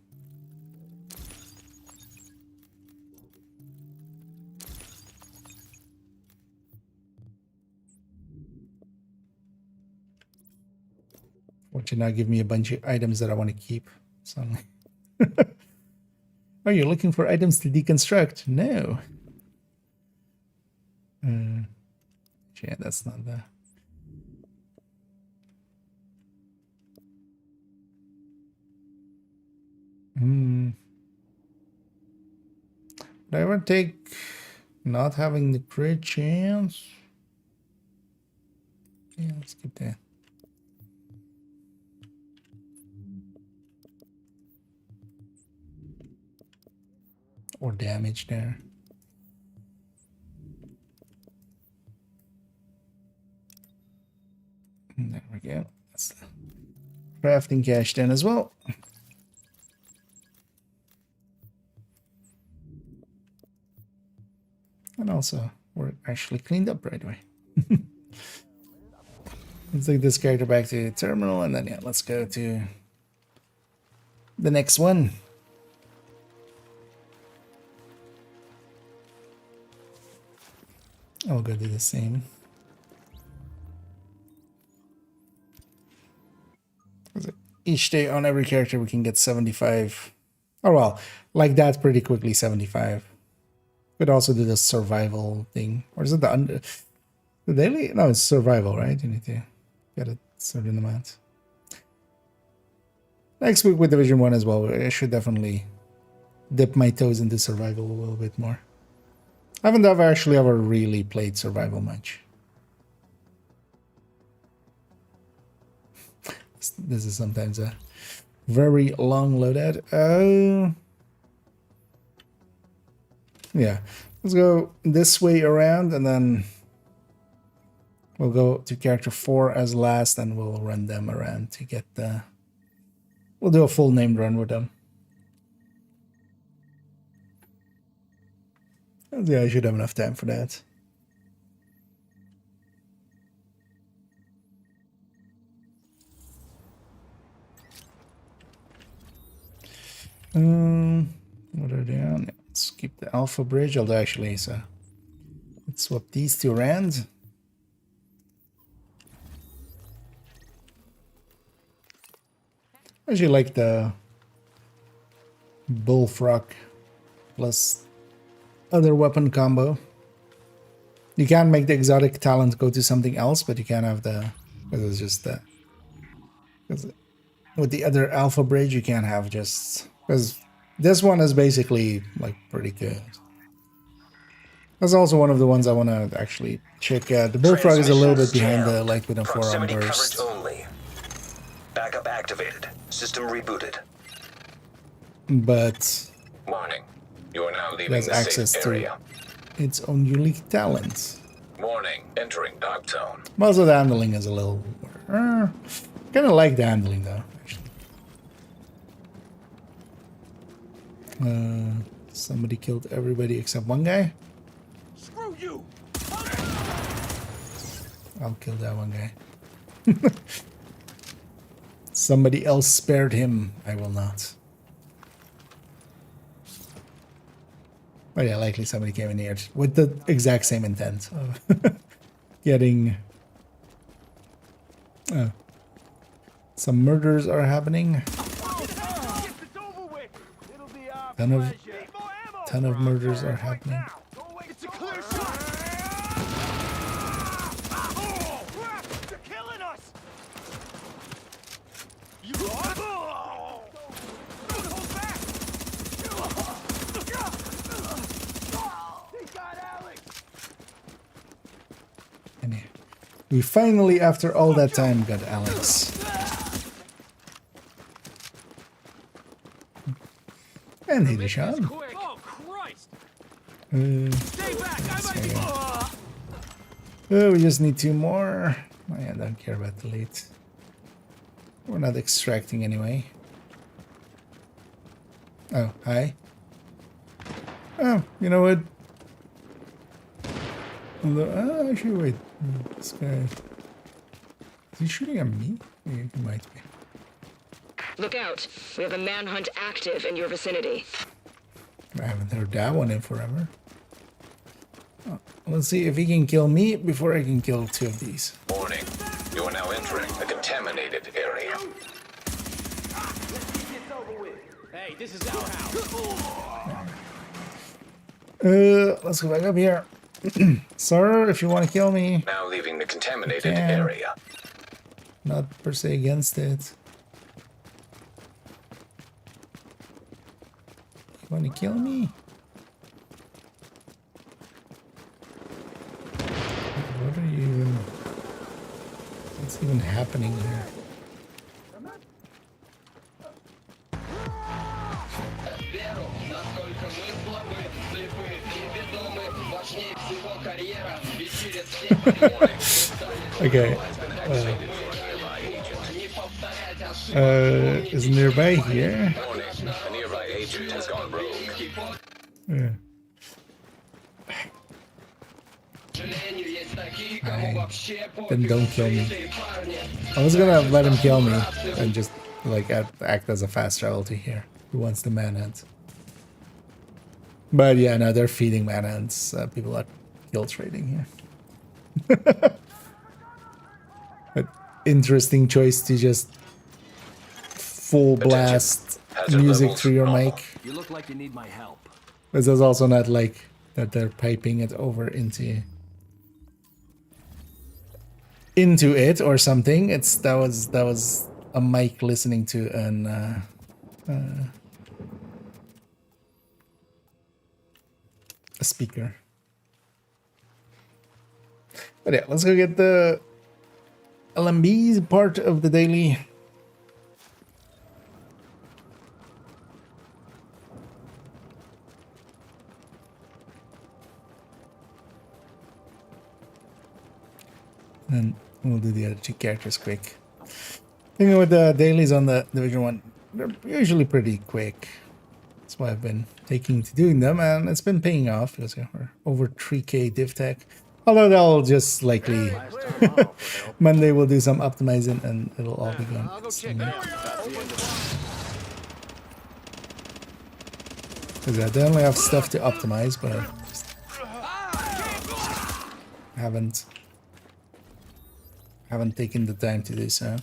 What should not give me a bunch of items that I want to keep. So, are you looking for items to deconstruct? No. Yeah, that's not the. Would I ever take not having the crit chance? Yeah, let's keep that. Or damage there. There we go. That's the crafting cache then as well. And also, we're actually cleaned up right away. Let's take this character back to the terminal, and then yeah, let's go to the next one. I'll go do the same. Each day on every character we can get 75. Oh well, like that pretty quickly, 75. Could also do the survival thing. Or is it the daily? No, it's survival, right? You need to get a certain amount. Next week with Division 1 as well, I should definitely dip my toes into survival a little bit more. I haven't actually ever really played survival much. This is sometimes a very long loadout. Yeah, let's go this way around, and then we'll go to character 4 as last, and we'll run them around to get the. We'll do a full named run with them. Yeah, I should have enough time for that. What are they on? Let's keep the Alpha Bridge. Although actually, so let's swap these two around. I actually like the Bullfrog plus other weapon combo. You can make the exotic talent go to something else, but you can't have the. Because it's just the. Because with the other Alpha Bridge, you can't have just. Because this one is basically like pretty good. That's also one of the ones I want to actually check out. The Bullfrog is a little bit behind the Light Within 4 on burst. Only. Backup activated. System rebooted. But Warning. You are now it leaving has the access safe to area. its own unique talents. Warning. Entering dark zone. Also, the handling is a little. Kind of like the handling though. Somebody killed everybody except one guy. Screw you! I'll kill that one guy. Somebody else spared him. I will not. Oh yeah, likely somebody came in here with the exact same intent of getting. Some murders are happening. Ton of murders are happening. It's a clear shot. They're killing us. You hold back. He got Alex. And we finally, after all that time, got Alex. And hit a shot. Oh, Christ! Stay back! Oh, we just need 2 more. Oh, yeah, I don't care about the lead. We're not extracting anyway. Oh, hi. Oh, you know what? Oh, actually, wait. This guy... Is he shooting at me? He might be. Look out. We have a manhunt active in your vicinity. I haven't heard that one in forever. Oh, let's see if he can kill me before I can kill 2 of these. Warning. You are now entering a contaminated area. Hey, this is our house. Let's go back up here. Sir, if you want to kill me. Now leaving the contaminated area. Not per se against it. You want to kill me? What are you even... What's even happening here? Okay. Is nearby here? A nearby agent has gone rogue. Yeah. Then don't kill me. I was gonna let him kill me and just like act as a fast travel to here. Who wants the manhunt? But yeah, no, they're feeding manhunts. People are kill trading here. But interesting choice to just full blast music through your mic. You look like you need my help. This is also not like that they're piping it over into it or something. That was a mic listening to a speaker. But yeah, let's go get the LMB part of the daily. And we'll do the other 2 characters quick. Thinking with the dailies on the Division 1, they're usually pretty quick. That's why I've been taking to doing them, and it's been paying off because we're over 3k div tech. Although they'll just likely Monday we'll do some optimizing and it'll all be gone. Because I definitely have stuff to optimize, but I just haven't taken the time to do so.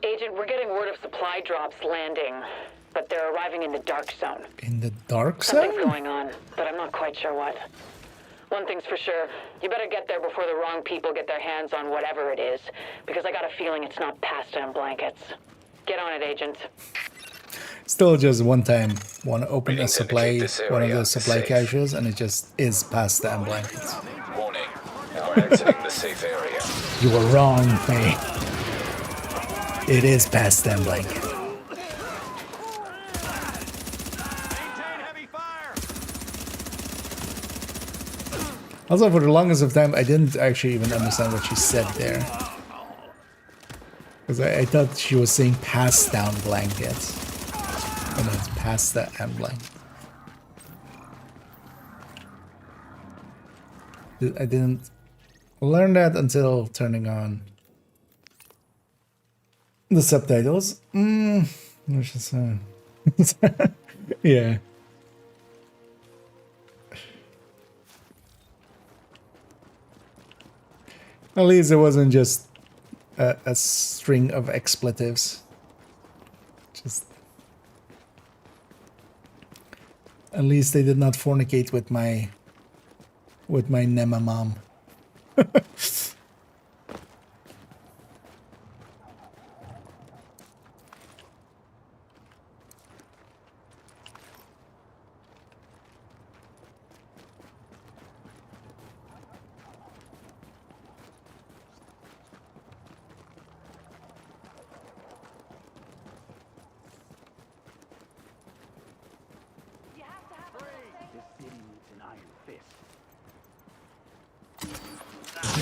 Agent, we're getting word of supply drops landing, but they're arriving in the dark zone. In the dark zone? Something's going on, but I'm not quite sure what. One thing's for sure, you better get there before the wrong people get their hands on whatever it is, because I got a feeling it's not pasta and blankets. Get on it, Agent. Still just one time, want to open a supply, one of the supply caches, and it just is pasta and blankets. Warning. Now exiting the safe area. You were wrong, Faye. It is pasta and blankets. Also, for the longest of time, I didn't actually even understand what she said there. Because I thought she was saying pass down blankets. And it's pasta and blanket. I didn't learn that until turning on the subtitles. What's she saying? Yeah. At least it wasn't just a string of expletives. Just at least they did not fornicate with my Nema mom.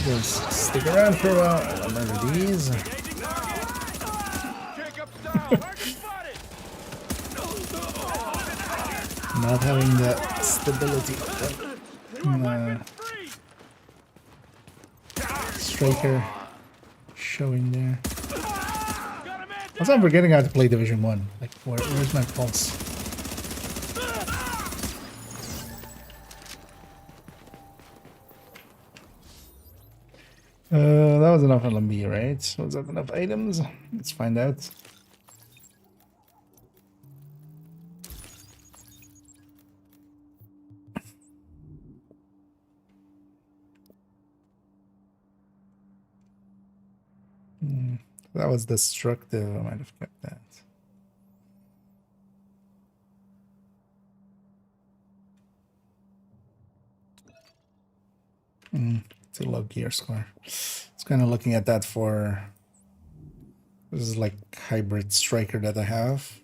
Just stick around for a while. I remember these. Not having the stability. Striker showing there. Also, I'm forgetting how to play Division 1. Like, where's my pulse? That was enough LMB, right? Was that enough items? Let's find out. That was destructive. I might have kept that. It's a low gear score. It's kind of looking at that for. This is like hybrid striker that I have.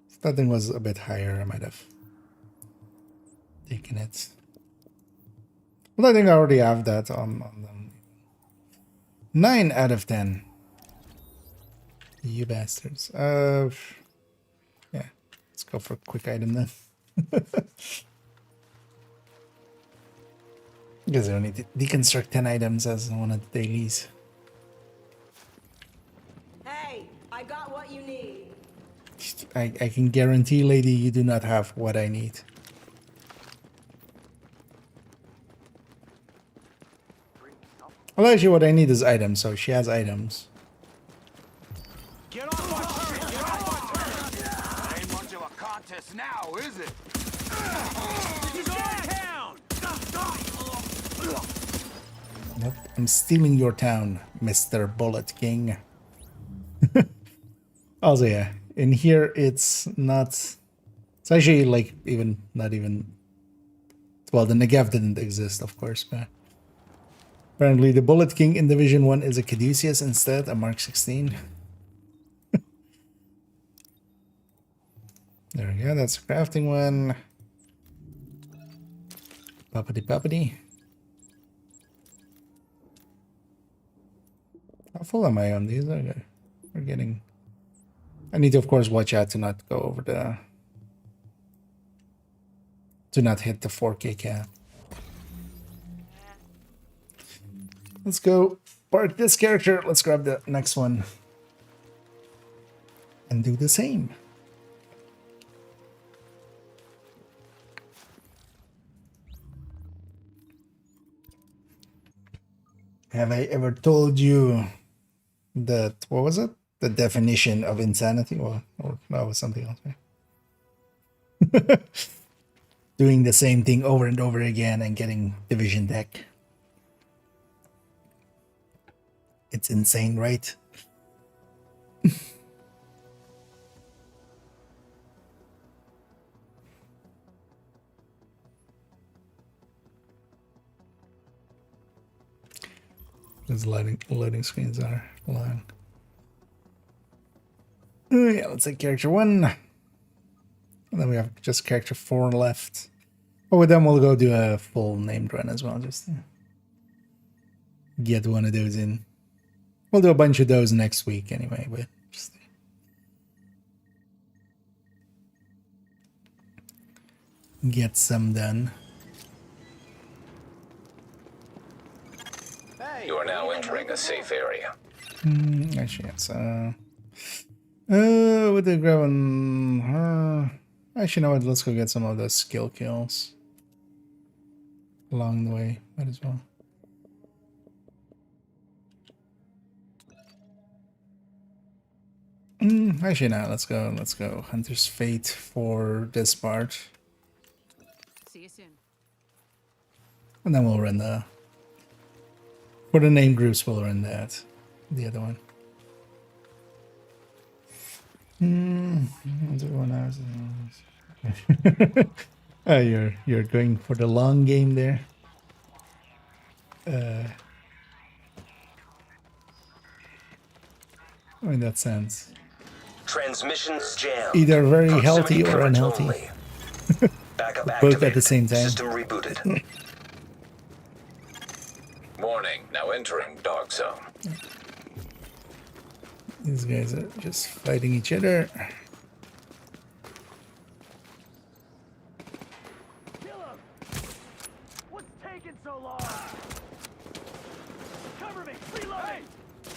If that thing was a bit higher, I might have taken it. But I think I already have that on them. 9 out of 10. You bastards. Yeah. Let's go for a quick item then. Because I don't need to deconstruct 10 items as one of the dailies. Hey, I got what you need. I can guarantee, lady, you do not have what I need. Well, actually, what I need is items, so she has items. Get on my turret! Get on my turret! Ain't much of a contest now, is it? He's on town! Nope. I'm stealing your town, Mr. Bullet King. Also, yeah, in here it's not. It's actually like not even. Well, the Negev didn't exist, of course, but apparently the Bullet King in Division 1 is a Caduceus instead, a Mark 16. There we go, that's a crafting one. Poppity. How full am I on these? Okay. We're getting... I need to, of course, watch out to not go over the... To not hit the 4K cap. Let's go park this character. Let's grab the next one. And do the same. Have I ever told you that, what was it? The definition of insanity? Or that was something else, right? Doing the same thing over and over again and getting division deck. It's insane, right? These loading screens are long. Yeah, let's say character 1. And then we have just character 4 left. Oh, with them we'll go do a full named run as well, just to get one of those in. We'll do a bunch of those next week anyway, but just get some done. You are now entering a safe area. Actually, yes. With the grabbing. Actually, you know what? Let's go get some of those skill kills along the way. Might as well. Actually, no. Let's go. Let's go. Hunter's Fate for this part, See you soon. and then we'll run the. For the name groups, we'll run that. The other one. I'll do 1 hour. Oh, you're going for the long game there. In that sense. Transmissions jammed. Either very healthy or unhealthy. Backup Both at the activated. same time. System rebooted. Warning, now entering dark zone. These guys are just fighting each other. What's taking so long? Cover me! Reload! Hey!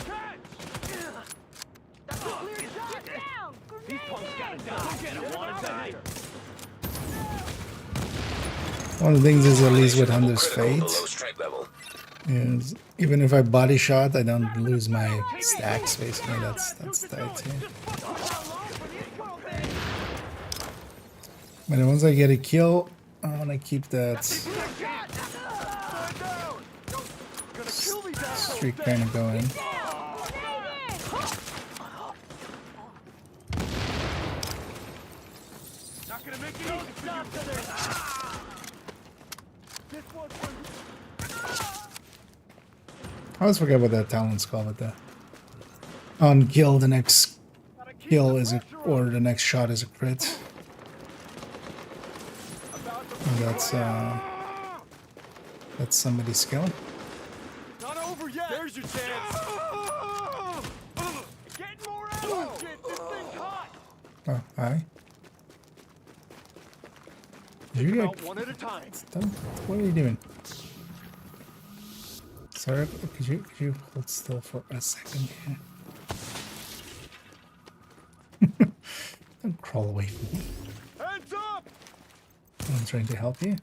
Catch! That's a clear shot! Get down! These punks gotta die! Get him, wanna die! One of the things is, at least with Hunter's Critical Fate, below strike level. is even if I body shot, I don't lose my stacks. Basically, that's that too. But once I get a kill, I want to keep that streak kind of going. Not gonna make it easy for you. This one's for you. I always forget what that talent's called. But the on kill, the next kill is a, or the next shot is a crit. And that's somebody's skill. Not over yet. There's your chance. Getting more ammo. Shit, this thing's hot. Oh, hi. You Out one at a time. What are you doing? Sorry, could you hold still for a second here? Don't crawl away from me. Heads up! I'm trying to help you.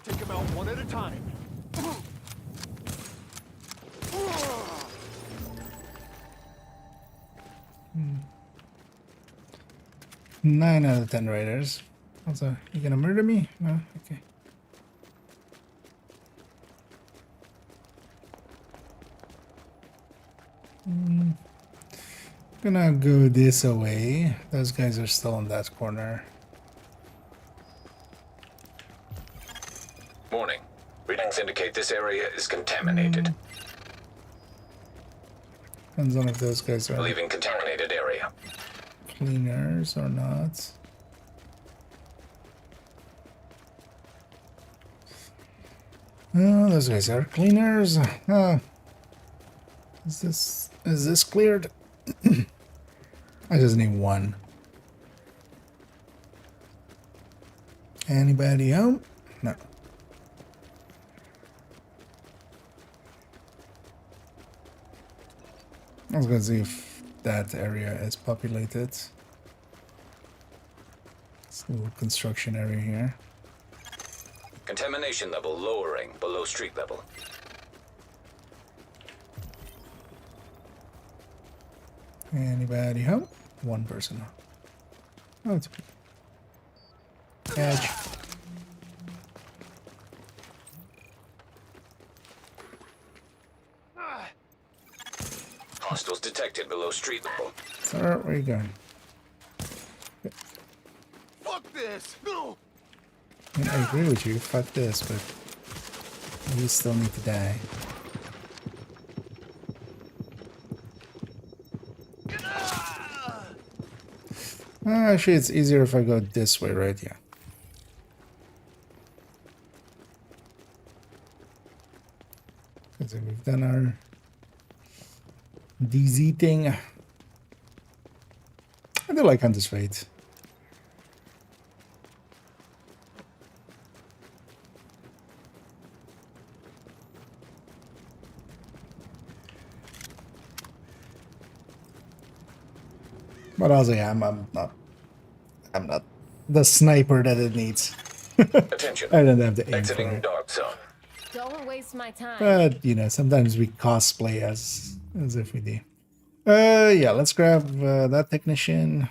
Take them out one at a time. 9 out of 10 raiders. Also, you gonna murder me? No? Okay. Gonna go this away. Those guys are still in that corner. Warning. Readings indicate this area is contaminated. Depends on if those guys are Leaving contaminated area. cleaners or not. Oh, those guys are cleaners. Is this cleared? I just need one. Anybody home? No. I was gonna see if that area is populated. It's a little construction area here. Contamination level lowering below street level. Anybody home? One person home. Oh, it's Edge. Hostiles detected below street level. Sir, where are you going? Fuck this! No! I mean, I agree with you. Fuck this, but you still need to die. Actually, it's easier if I go this way, right? Yeah. Because we've done our DZ thing. I do like Hunter's Fate. But also, yeah, I'm not the sniper that it needs. Attention. I don't have the aim for Exiting it. dark zone. Don't waste my time. But you know, sometimes we cosplay as if we do. Yeah, let's grab that technician.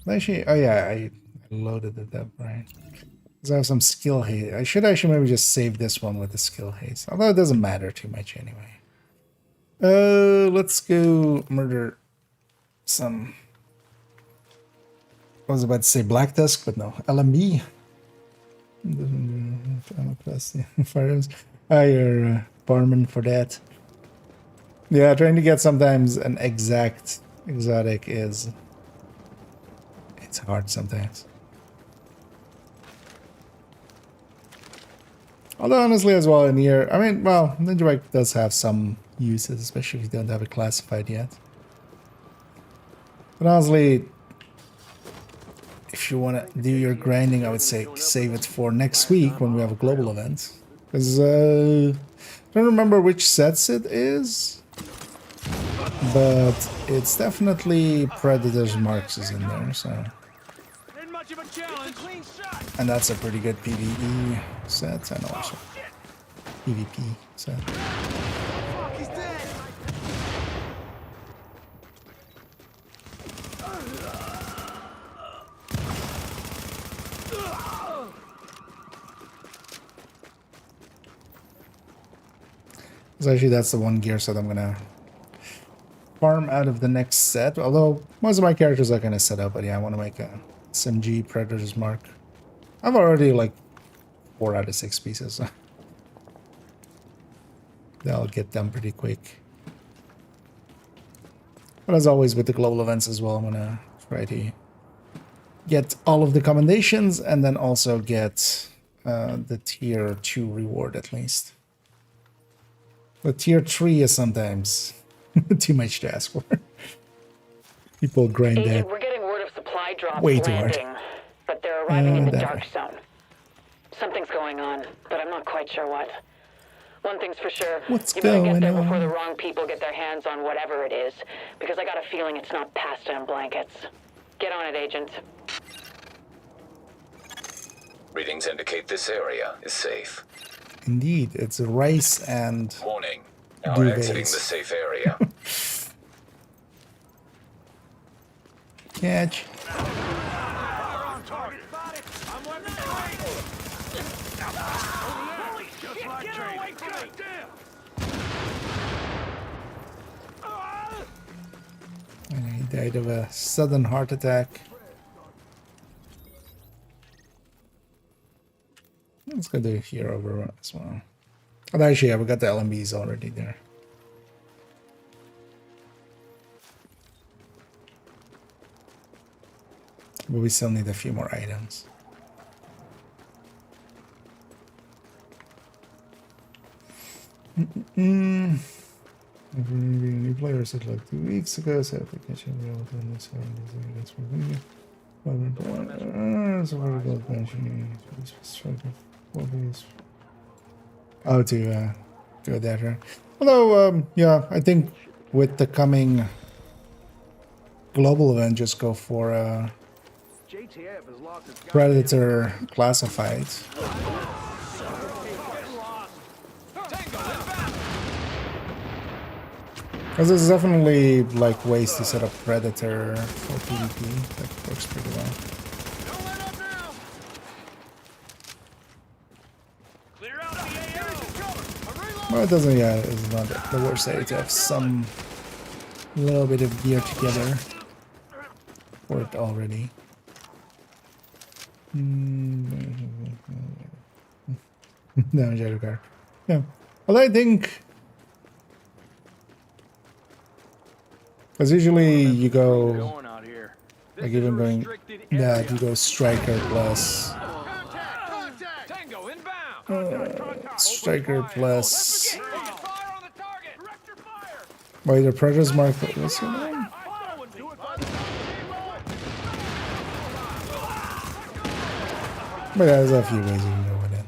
Actually, oh yeah, I loaded it up, right? Because I have some skill haste. I should actually maybe just save this one with the skill haste, although it doesn't matter too much anyway. Let's go murder some. I was about to say Black Tusk, but no, LMB. Plus firearms. You're barman for that. Yeah, trying to get sometimes an exact exotic is it's hard sometimes. Although honestly as well in here, I mean, well, Ninja Bike does have some uses, especially if you don't have it classified yet. But honestly, if you want to do your grinding, I would say save it for next week when we have a global event. Because I don't remember which sets it is, but it's definitely Predator's Marks is in there, so. And that's a pretty good PvE set, and also PvP set. So actually that's the one gear set I'm gonna farm out of the next set, although most of my characters are gonna set up, but yeah, I want to make a SMG Predator's Mark. I've already like 4 out of 6 pieces, so they'll get done pretty quick. But as always with the global events as well, I'm gonna try to get all of the commendations and then also get the tier 2 reward at least. The tier 3 is sometimes too much to ask for. People grind that We're getting word of supply drops way too landing, hard. but they're arriving in the dark zone. Something's going on, but I'm not quite sure what. One thing's for sure. What's you better get there going before the on? wrong people get their hands on whatever it is, because I got a feeling it's not pasta and blankets. Get on it, Agent. Readings indicate this area is safe. Indeed, it's rice and Warning. Now we're exiting the duvets. safe area. Catch. And he died of a sudden heart attack. Let's go do here over as well. Oh, actually, yeah, we got the LMBs already there. But we still need a few more items. New players said like 2 weeks ago, so application oh, to go that route. Although, yeah, I think with the coming global event, just go for Predator classified. Because there's definitely like ways to set up Predator for PvP that works pretty well. Well, it doesn't, yeah, it's not the worst idea to have some little bit of gear together for it already. No, Shadow Car. Yeah. Well, I think because usually you go, like even going that, you go Striker plus Striker plus wait, the Predator's Mark, what's your name? But yeah, there's a few ways you can go with it.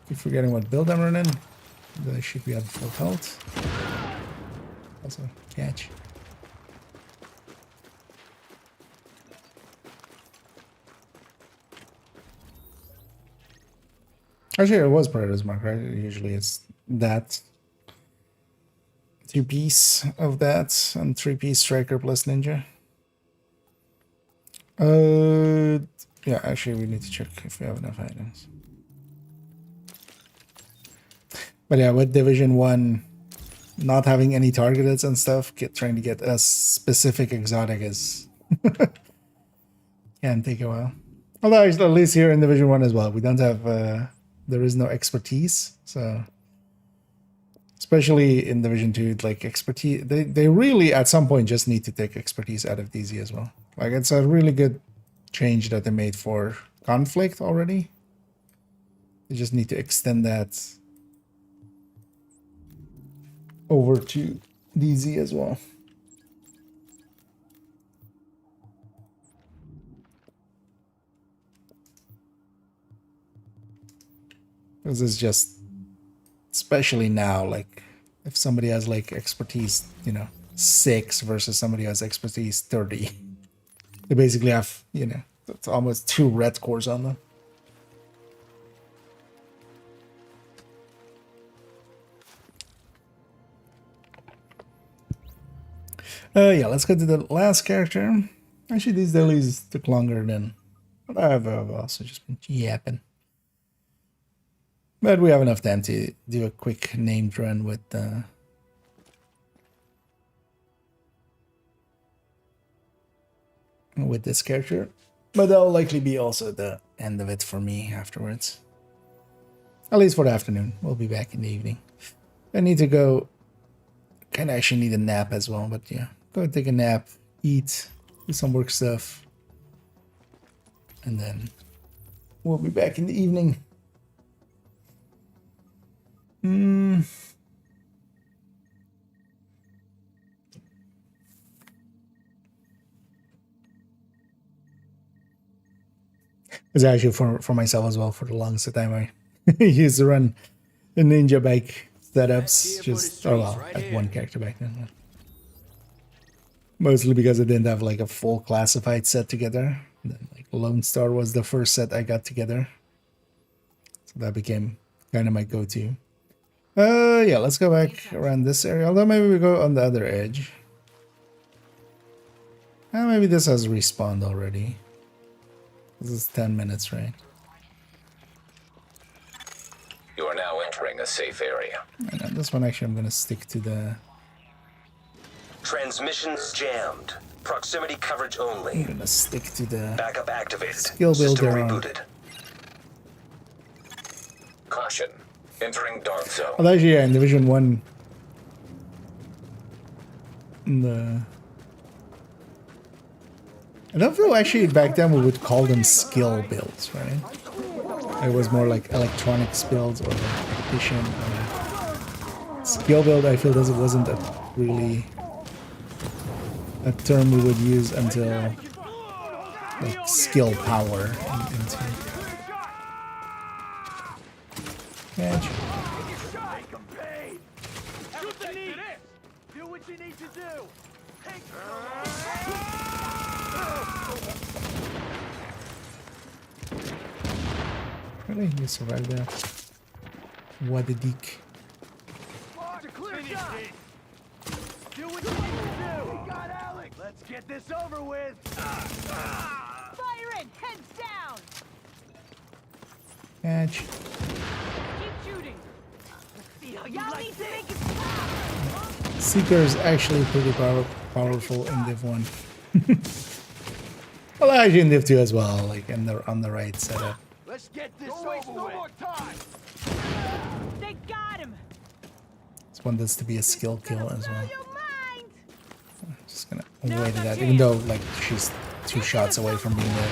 Keep forgetting what build I'm running. They should be at full health. Also, catch. Actually, it was Predator's Mark, right? Usually it's that 2-piece of that and 3-piece Striker plus Ninja. Yeah, actually we need to check if we have enough items. But yeah, with Division 1 not having any targeted and stuff, trying to get a specific exotic is can take a while. Although at least here in Division 1 as well, we don't have there is no expertise, so especially in Division 2, like expertise, they really at some point just need to take expertise out of DZ as well. Like it's a really good change that they made for conflict already. You just need to extend that over to DZ as well. Because it's just, especially now, like if somebody has like expertise, 6 versus somebody has expertise 30, they basically have, it's almost 2 red cores on them. Yeah, let's go to the last character. Actually, these dailies took longer than what I've also just been yapping. But we have enough time to do a quick named run with this character. But that'll likely be also the end of it for me afterwards. At least for the afternoon. We'll be back in the evening. I need to go. Kind of actually need a nap as well, but yeah. Go take a nap, eat, do some work stuff. And then we'll be back in the evening. It's actually for myself as well. For the longest time, I used to run the ninja bike setups. Just at one character back then. Mostly because I didn't have like a full classified set together. And then, like Lone Star was the first set I got together, so that became kind of my go-to. Yeah, let's go back around this area. Although maybe we go on the other edge. Maybe this has respawned already. This is 10 minutes, right? You are now entering a safe area. And on this one, actually, I'm gonna stick to the. Transmissions jammed. Proximity coverage only. I'm gonna stick to the. Backup activated. Skill System builder. rebooted. Caution. Entering dark zone. Well, actually, yeah, in Division 1. I don't feel actually back then we would call them skill builds, right? It was more like electronics builds or tactician. Skill build, I feel wasn't really a term we would use until like skill power into. Yeah. Do what you need to do. Really? You survived that? What a dick. Clear shot. Do what you need to do. We got Alex. Let's get this over with. Fire in. Heads down. Catch. Keep shooting. Let's see how you like to make it stop. Seeker is actually pretty powerful in div1. Well, actually in div2 as well, like on the right setup. Let's get this over with. No more time. They got him. Just want this to be a skill kill as well. Just gonna avoid that, even though like she's 2 shots away from being dead.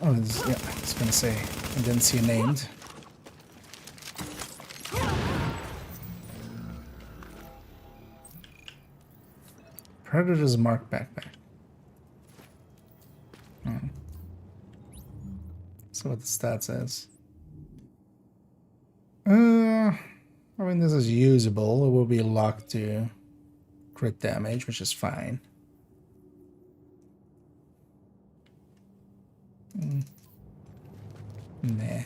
I was gonna say I didn't see a named. Predator's mark backpack. So what the stat says. I mean, this is usable. It will be locked to crit damage, which is fine. Nah.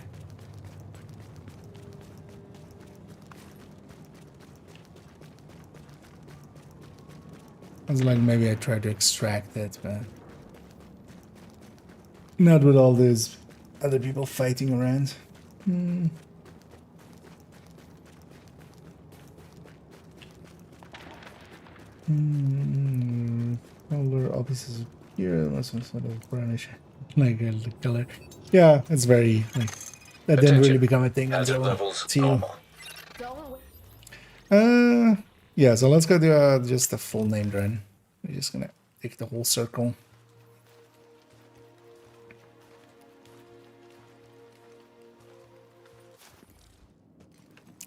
I was like, maybe I try to extract it, but not with all these other people fighting around. Color offices here, unless some sort of brownish, like the color. Yeah, it's very like that didn't really become a thing until 2. Yeah, so let's go do just a full named run. We're just gonna take the whole circle.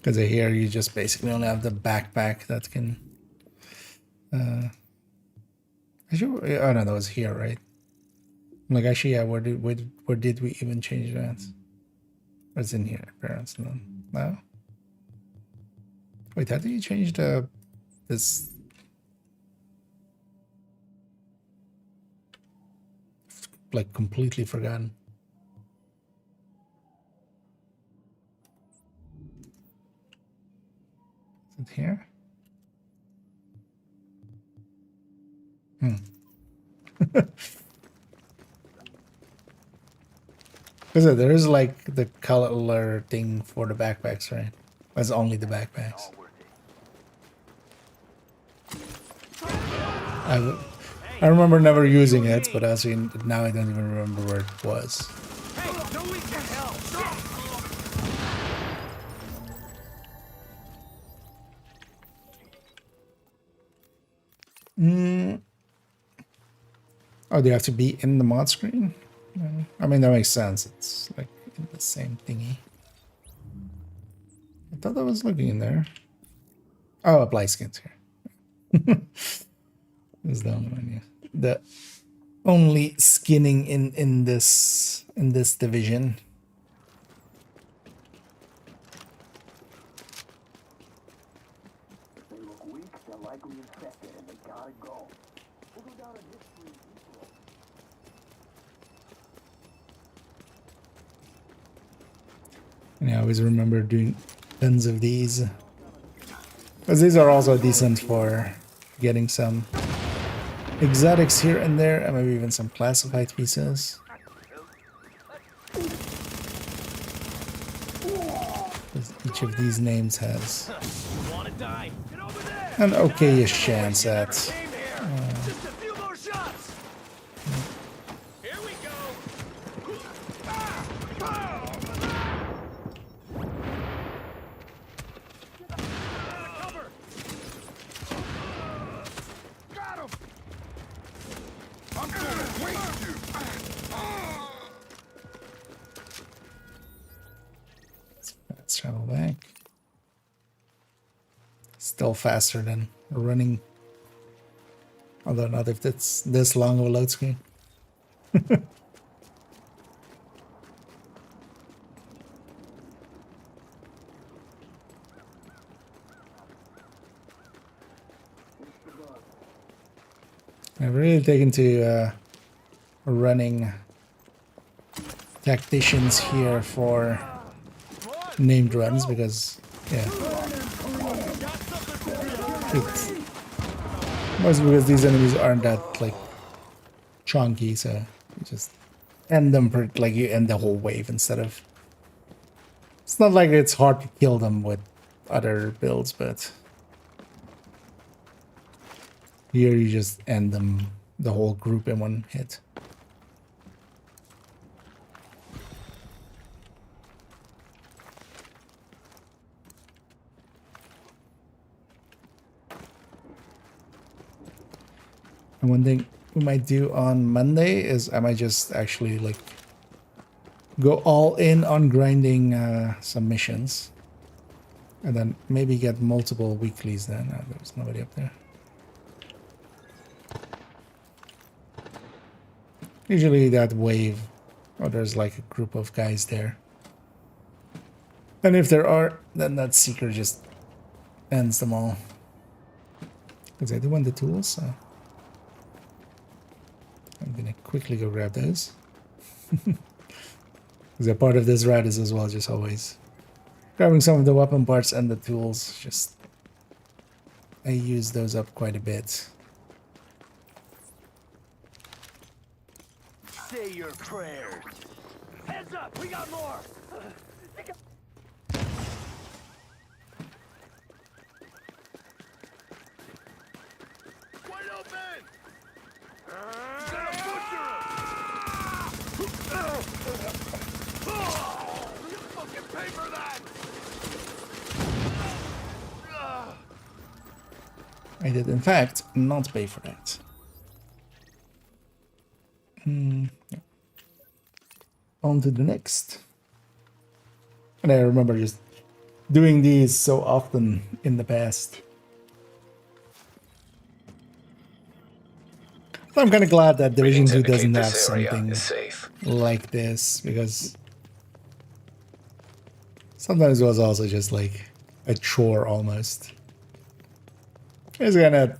Because here you just basically only have the backpack that can. Actually, oh no, that was here, right? Like actually, yeah. Where did we even change that? What's in here? Parents, no. Wait, how do you change this? Like completely forgotten. Is it here? Because there is like the color thing for the backpacks, right? That's only the backpacks. I remember never using it, but as in now I don't even remember where it was. Hey, no we can help. Oh, do you have to be in the mod screen? I mean, that makes sense. It's like the same thingy. I thought I was looking in there. Oh, apply skins here. This is the only one, yeah. The only skinning in this division. They look weak, they're likely infected, and they gotta go. We'll go down in history. And I always remember doing tons of these. Because these are also decent for getting some exotics here and there, and maybe even some classified pieces. Each of these names has an okay-ish chance at let's travel back. Still faster than running. Although not if it's this long of a load screen. I've really taken to running tacticians here for named runs because, yeah. Mostly because these enemies aren't that, like, chunky, so you just end them for, like, you end the whole wave instead of... It's not like it's hard to kill them with other builds, but... Here you just end them, the whole group in one hit. And one thing we might do on Monday is I might just actually like go all in on grinding some missions. And then maybe get multiple weeklies then. There's nobody up there. Usually that wave, or there's like a group of guys there. And if there are, then that seeker just ends them all. Because I do want the tools, so I'm gonna quickly go grab those. Because a part of this route is as well just always grabbing some of the weapon parts and the tools. Just I use those up quite a bit. Say your prayers. Heads up, we got more. Wide open. You fucking pay for that. I did, in fact, not pay for that. Yeah. On to the next. And I remember just doing these so often in the past. So I'm kind of glad that Division 2 doesn't have something like this, because sometimes it was also just like a chore almost. It's kind of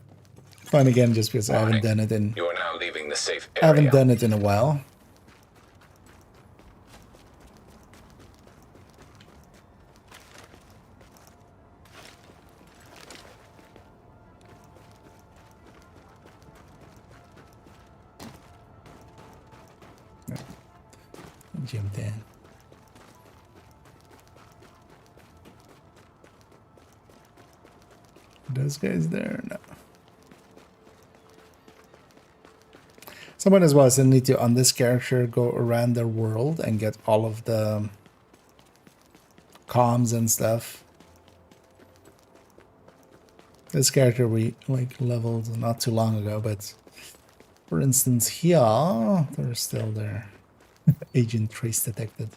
fun again just because I haven't done it in. You are now leaving the safe I haven't area. done it in a while. Jumped in. Those guys there? No. Someone as well said need to, on this character, go around the world and get all of the comms and stuff. This character we like leveled not too long ago, but for instance here, they're still there. Agent trace detected.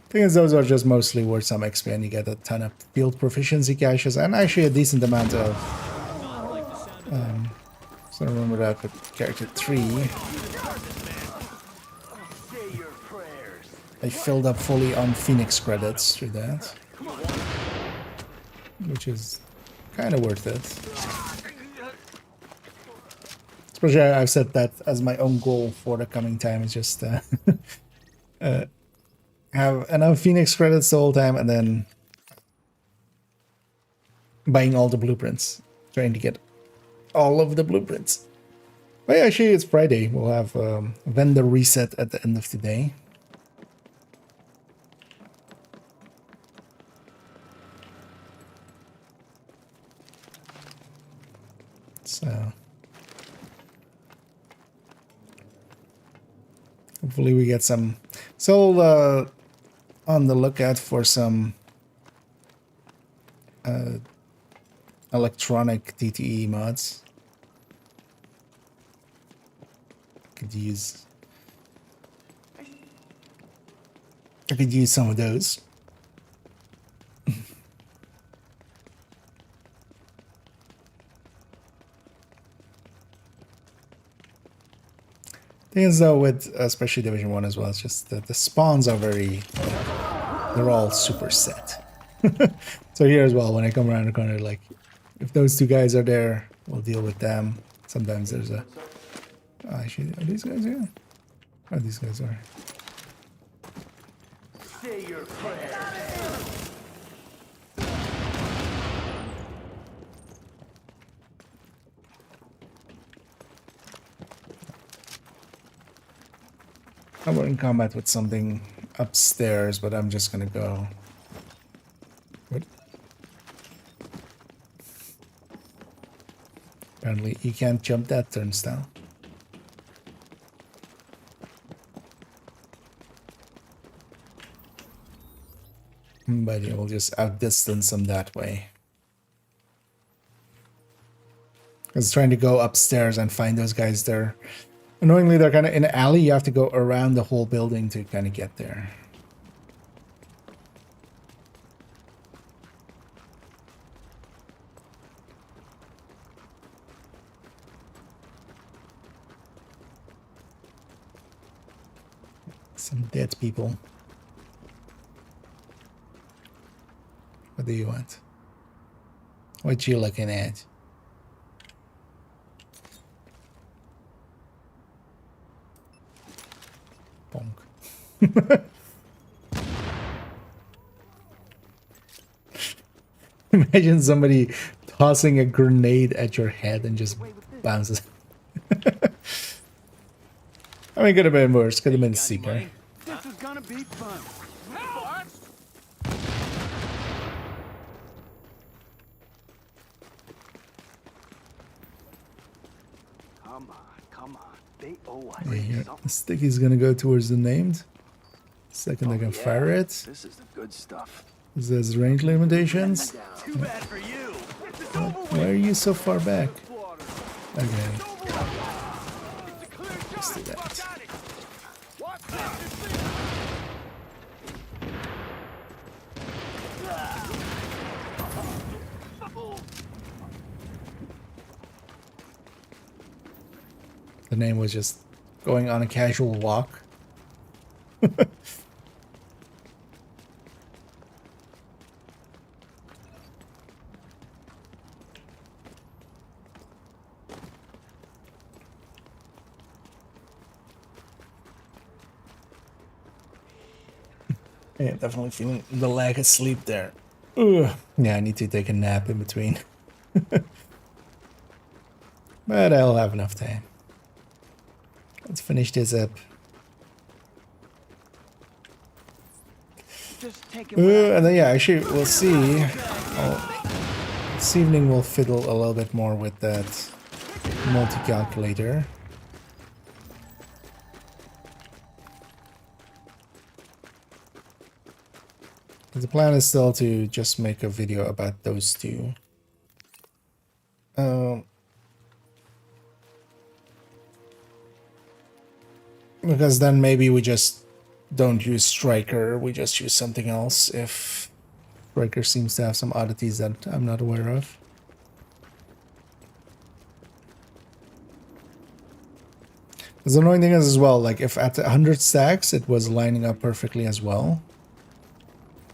Thing is, those are just mostly worth some XP, and you get a ton of field proficiency caches, and actually a decent amount of. So remember that with character 3, I filled up fully on Phoenix credits through that, which is kind of worth it. Especially, I've set that as my own goal for the coming time, is just have enough Phoenix credits the whole time, and then buying all the blueprints, trying to get all of the blueprints. But yeah, actually, it's Friday. We'll have a vendor reset at the end of the day. So hopefully we get some. So on the lookout for some electronic DTE mods. I could use some of those. Thing is though, with especially Division 1 as well, it's just that the spawns are very, they're all super set. So here as well, when I come around the corner, like, if those two guys are there, we'll deal with them. Sometimes there's a... Oh, actually, are these guys here? Oh, these guys are. Say your prayers. I were in combat with something upstairs, but I'm just gonna go. What? Apparently, you can't jump that turnstile. But you will just outdistance them that way. Because trying to go upstairs and find those guys there. Annoyingly, they're kind of in an alley. You have to go around the whole building to kind of get there. Some dead people. What do you want? What you looking at? Bonk. Imagine somebody tossing a grenade at your head and just bounces. I mean, could have been worse. Could have been Seeker. This is gonna be fun. Come on. They owe us. Yeah, Sticky's gonna go towards the named. Second, I can fire it. This is the good stuff. There's range limitations. Too bad for you. Why are you so far back? Okay. Let's do that. The name was just going on a casual walk. Yeah, definitely feeling the lack of sleep there. Ugh. Yeah, I need to take a nap in between. But I'll have enough time. Let's finish this up. And then, yeah, actually, we'll see. This evening we'll fiddle a little bit more with that multi-calculator. The plan is still to just make a video about those two. Because then maybe we just don't use Striker, we just use something else if Striker seems to have some oddities that I'm not aware of. The annoying thing is as well, like if at 100 stacks it was lining up perfectly as well,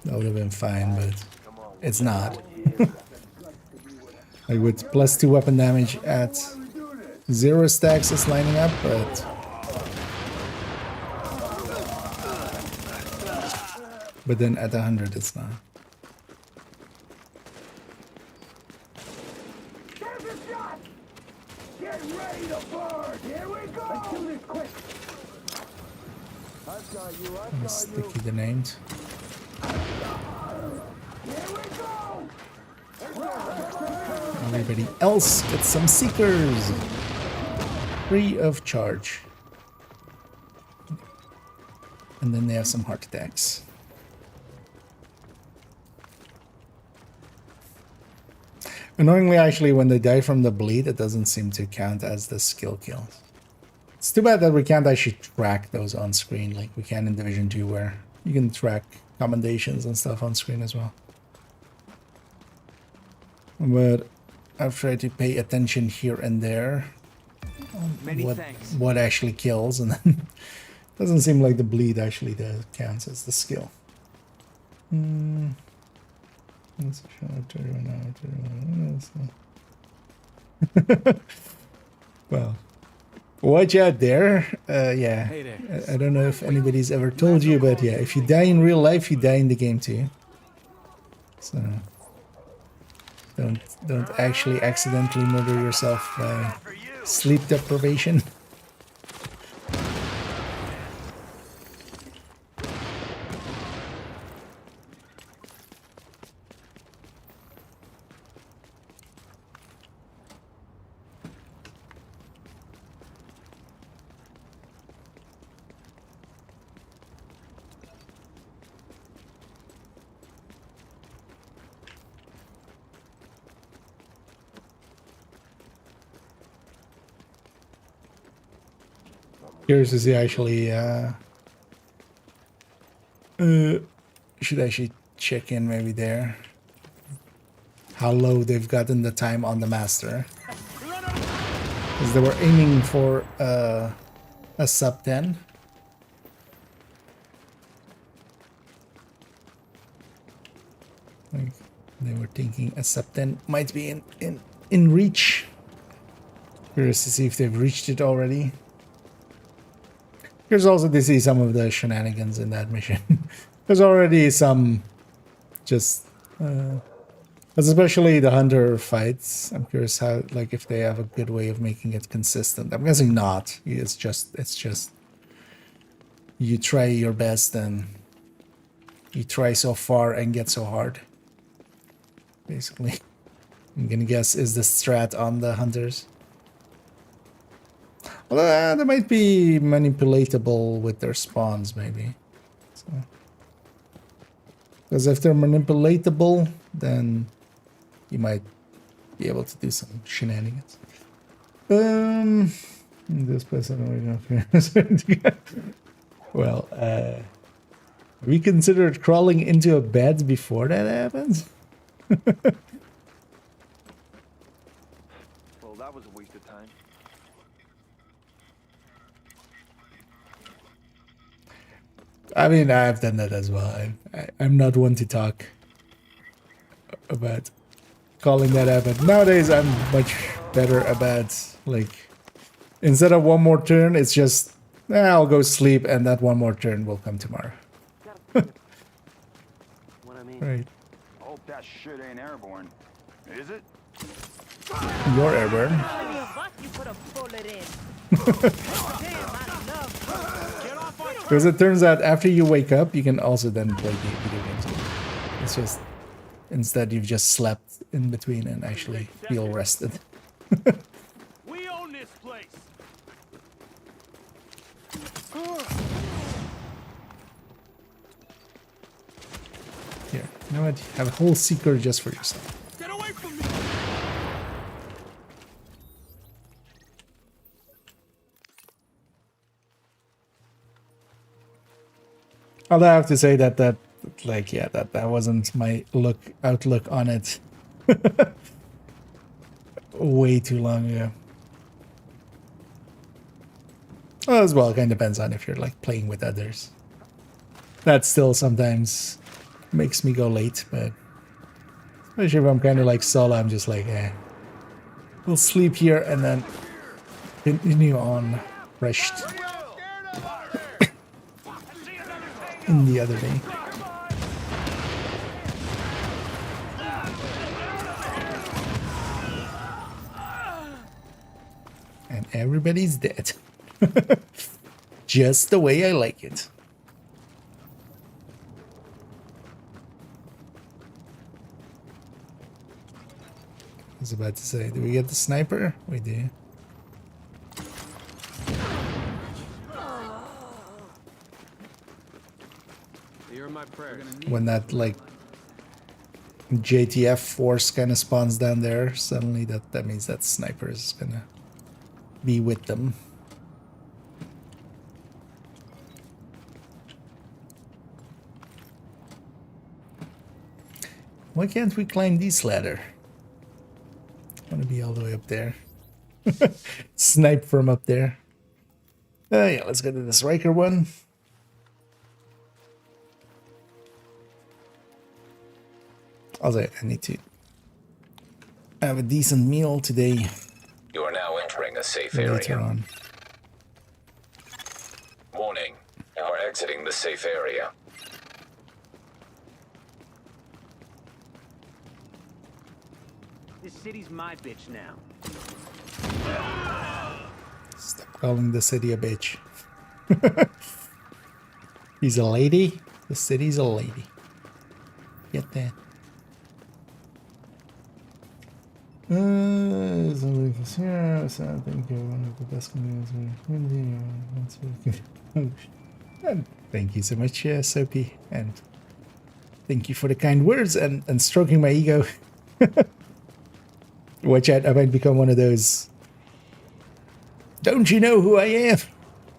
that would have been fine, but it's not. Like with +2 weapon damage at 0 stacks it's lining up, but then at 100 it's not. Get ready to burn! Here we go! Let's do this quick! Sticky the names. Everybody else gets some seekers! Free of charge. And then they have some heart attacks. Annoyingly, actually, when they die from the bleed, it doesn't seem to count as the skill kills. It's too bad that we can't actually track those on screen like we can in Division 2, where you can track commendations and stuff on screen as well. But I've tried to pay attention here and there on what actually kills, and then it doesn't seem like the bleed actually counts as the skill. Well, watch out there. Yeah, I don't know if anybody's ever told you, but yeah, if you die in real life, you die in the game too. So don't actually accidentally murder yourself by sleep deprivation. Curious to see actually, should actually check in maybe there. How low they've gotten the time on the master. Because they were aiming for a sub 10. Like they were thinking a sub 10 might be in reach. Curious to see if they've reached it already. Here's also to see some of the shenanigans in that mission. There's already some just especially the hunter fights. I'm curious how, like, if they have a good way of making it consistent. I'm guessing not. It's just you try your best and you try so far and get so hard. Basically, I'm gonna guess is the strat on the hunters. Well, they might be manipulatable with their spawns, maybe. Because if they're manipulatable, then you might be able to do some shenanigans. This person well, we considered crawling into a bed before that happens. Well, that was a waste of time. I mean, I've done that as well. I'm not one to talk about calling that out, but nowadays I'm much better about, like, instead of one more turn, it's just, I'll go sleep and that one more turn will come tomorrow. What I mean. Right. I hope that shit ain't airborne. Is it? You're airborne. You put a bullet in. Because it turns out after you wake up, you can also then play video games. It's just, instead you've just slept in between and actually feel rested. We own this place. Here, you know what? Have a whole secret just for yourself. Get away from me. Although I have to say that like, yeah, that wasn't my outlook on it way too long ago. Well, as well, it kind of depends on if you're like playing with others. That still sometimes makes me go late, but especially if I'm kind of like solo, I'm just like, we'll sleep here and then continue on rushed in the other day. And everybody's dead. Just the way I like it. I was about to say, do we get the sniper? We do. You're my prayer. When that like JTF force kind of spawns down there, suddenly that means that sniper is gonna be with them. Why can't we climb this ladder? I want to be all the way up there. Snipe from up there. Yeah, let's go to this Riker one. Also, I need to have a decent meal today. You are now entering a safe Later area. on. Warning, you are exiting the safe area. This city's my bitch now. Stop calling the city a bitch. He's a lady. The city's a lady. Get that. Somebody was here, so I think you're one of the best comedians. And thank you so much, Soapy, and thank you for the kind words and stroking my ego. Watch out, I might become one of those. Don't you know who I am?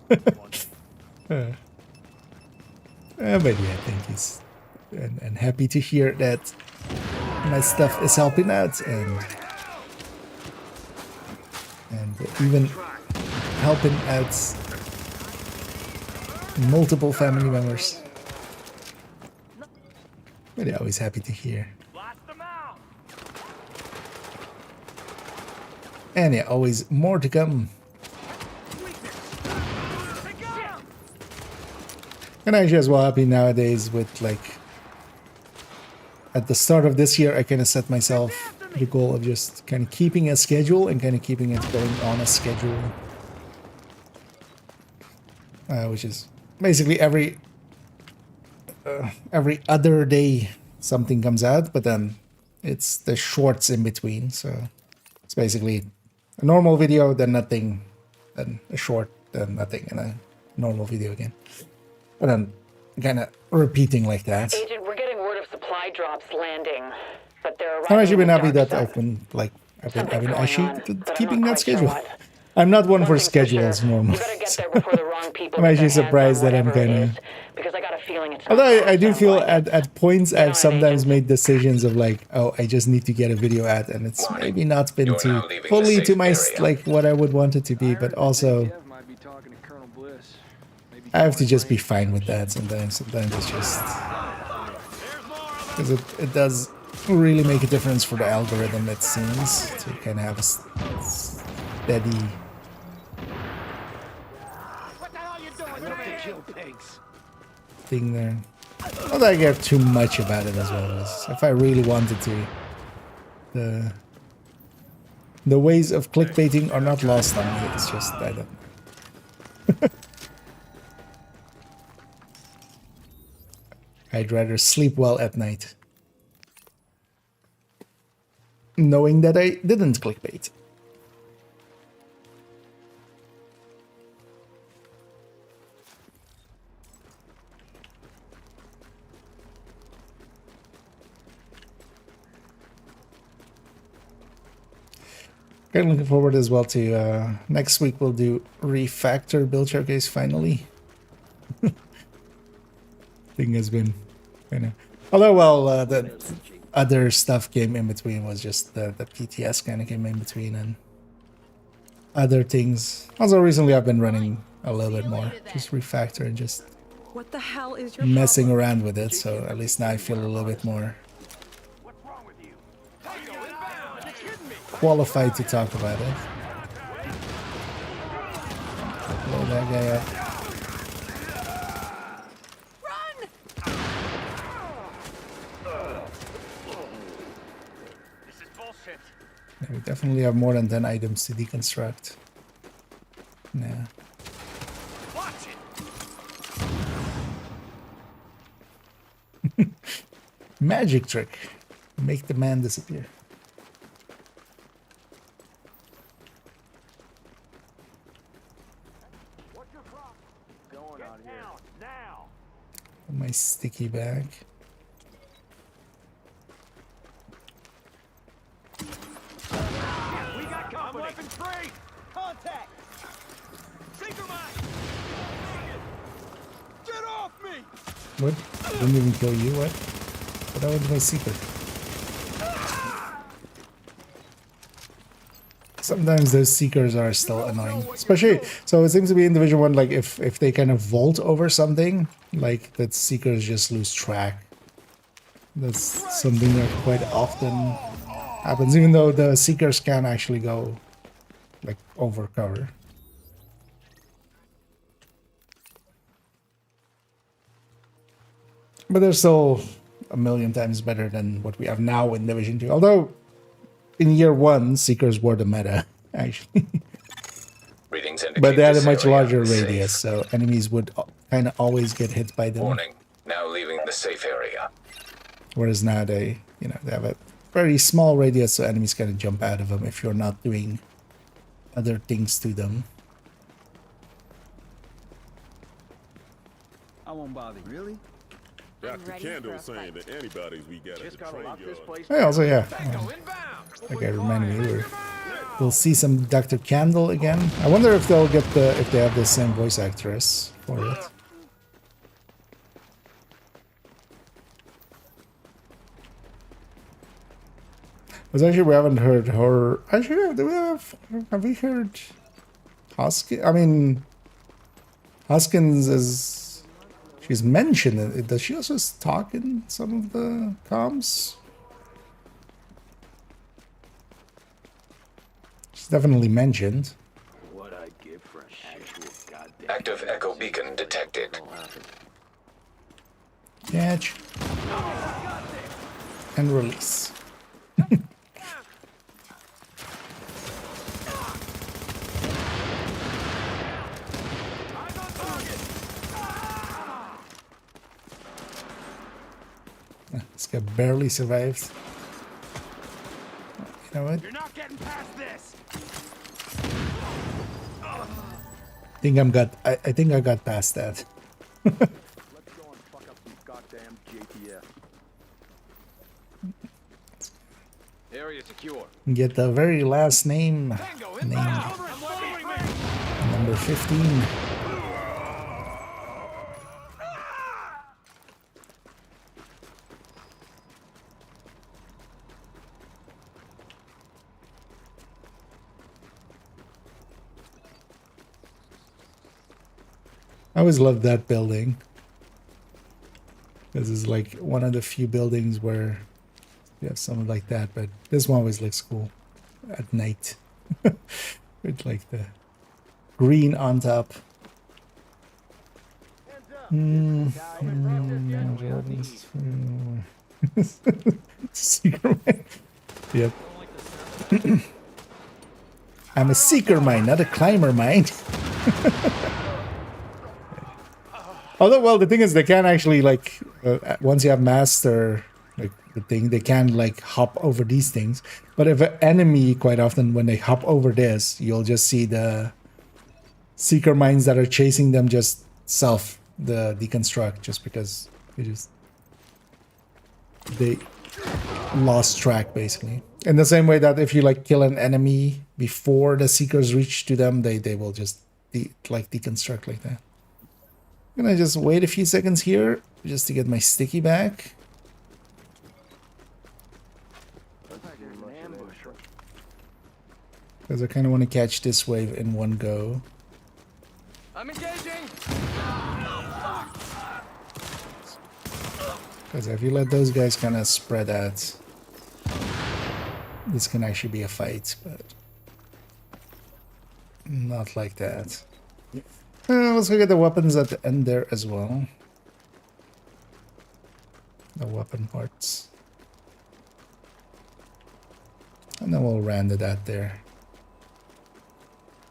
But yeah, thank you, and happy to hear that my stuff is helping out and even helping out multiple family members. But yeah, always happy to hear. And yeah, always more to come. And I'm as well happy nowadays with, like, at the start of this year, I kind of set myself the goal of just kind of keeping a schedule and kind of keeping it going on a schedule. Which is basically every other day something comes out, but then it's the shorts in between. So it's basically a normal video, then nothing, then a short, then nothing, and a normal video again. And then kind of repeating like that. Agent, we're getting word of supply drops landing, but they're I've actually been happy that I've been actually keeping that schedule. I'm not one for schedules normally. So I'm actually surprised that I'm kind of. Although I do feel at points I've sometimes made decisions of like, oh, I just need to get a video out, and it's maybe not been too fully to my like what I would want it to be, but also I have to just be fine with that sometimes. Sometimes it's just because it does really make a difference for the algorithm, it seems, to kind of have a steady thing there. Not that I care too much about it as well. As if I really wanted to, the ways of clickbaiting are not lost on me. It's just I don't. I'd rather sleep well at night, knowing that I didn't clickbait. Okay, looking forward as well to next week. We'll do refactor build showcase finally. Thing has been kind of, although well, the other stuff came in between. Was just the PTS kind of came in between and other things. Also recently I've been running a little bit more, just refactor and just what the hell is your messing around with it. So at least now I feel a little bit more qualified to talk about it. Blow that guy up. Yeah, we definitely have more than 10 items to deconstruct. Yeah. Magic trick. Make the man disappear. My sticky bag. We got company. Weapon free. Contact. Sinker mine. Get off me. What? Didn't even kill you. What? What happened to my seeker? Sometimes those seekers are still annoying, especially. So it seems to be in Division 1, like if they kind of vault over something, like that seekers just lose track. That's something that quite often happens, even though the seekers can actually go like over cover. But they're still a million times better than what we have now in Division 2. Although in year 1, seekers were the meta, actually. But they had a much larger radius, so enemies would kind of always get hit by them. Warning, now leaving the safe area. Whereas now they have a very small radius, so enemies kind of jump out of them if you're not doing other things to them. I won't bother you. Really? Dr. Kendall saying that anybody's we got at the train yard. Hey, also, yeah. That guy reminded me. We'll see some Dr. Candle again. I wonder if they'll get if they have the same voice actress for it. Because actually, we haven't heard her. Actually, have we heard Hoskins? I mean, Hoskins is. She's mentioned it. Does she also talk in some of the comms? She's definitely mentioned. What I'd give for an actual goddamn Active echo beacon detected. Catch. And release. This guy barely survived. You know what? You're not getting past this. I think I got past that. Let's go and fuck up some goddamn JTF. area secure. Get the very last name. Number 15. I always loved that building. This is like one of the few buildings where you have something like that, but this one always looks cool at night. With like the green on top. Seeker mine. Yep. I'm a seeker mine, not a climber mine. Although, well, the thing is, they can actually, like, once you have master, like, the thing, they can, like, hop over these things. But if an enemy, quite often, when they hop over this, you'll just see the seeker mines that are chasing them just deconstruct, just because they lost track, basically. In the same way that if you, like, kill an enemy before the seekers reach to them, they will just, deconstruct like that. I'm gonna just wait a few seconds here just to get my sticky back. Because I kind of want to catch this wave in one go. I'm engaging. Because if you let those guys kind of spread out, this can actually be a fight, but not like that. Let's go get the weapons at the end there as well. The weapon parts. And then we'll render that there.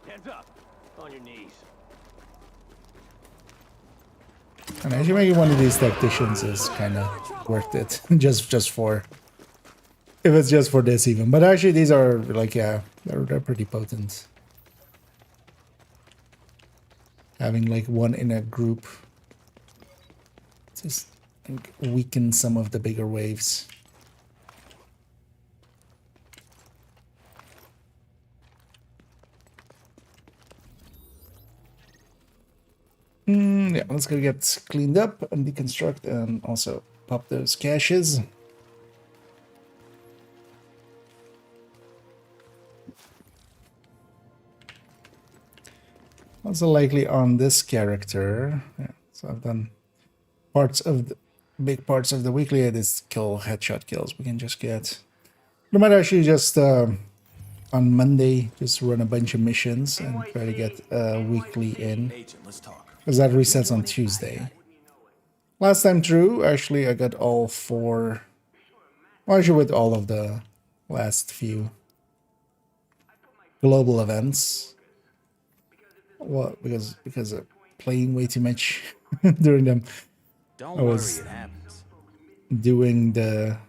Hands up. On your knees. And actually making one of these tacticians is kind of worth it. just for... If it's just for this even. But actually these are like, yeah, they're pretty potent. Having like one in a group just weaken some of the bigger waves. Yeah, let's go get cleaned up and deconstruct and also pop those caches. Also likely on this character. Yeah, so I've done big parts of the weekly. It is kill headshot kills. We can just get. We might actually just on Monday just run a bunch of missions and try to get weekly in. Because that resets on Tuesday. Last time through, actually I got all 4. Well, actually with all of the last few global events. Well, because of playing way too much during them. I was doing the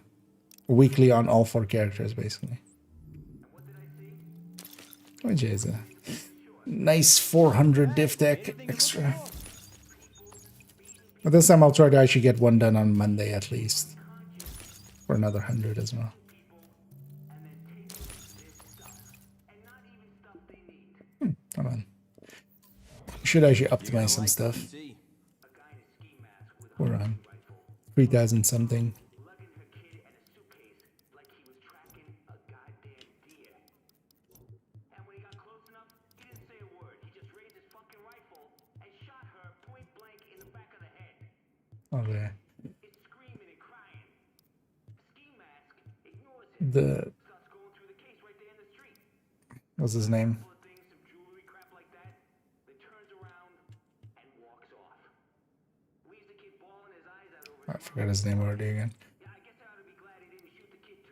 weekly on all 4 characters, basically. Which is a nice 400 div tech extra. But this time I'll try to actually get one done on Monday at least. For another 100 as well. Come on. Should actually optimize some stuff. We're on 3,000 something. Okay. What's his name? I forgot his name already again.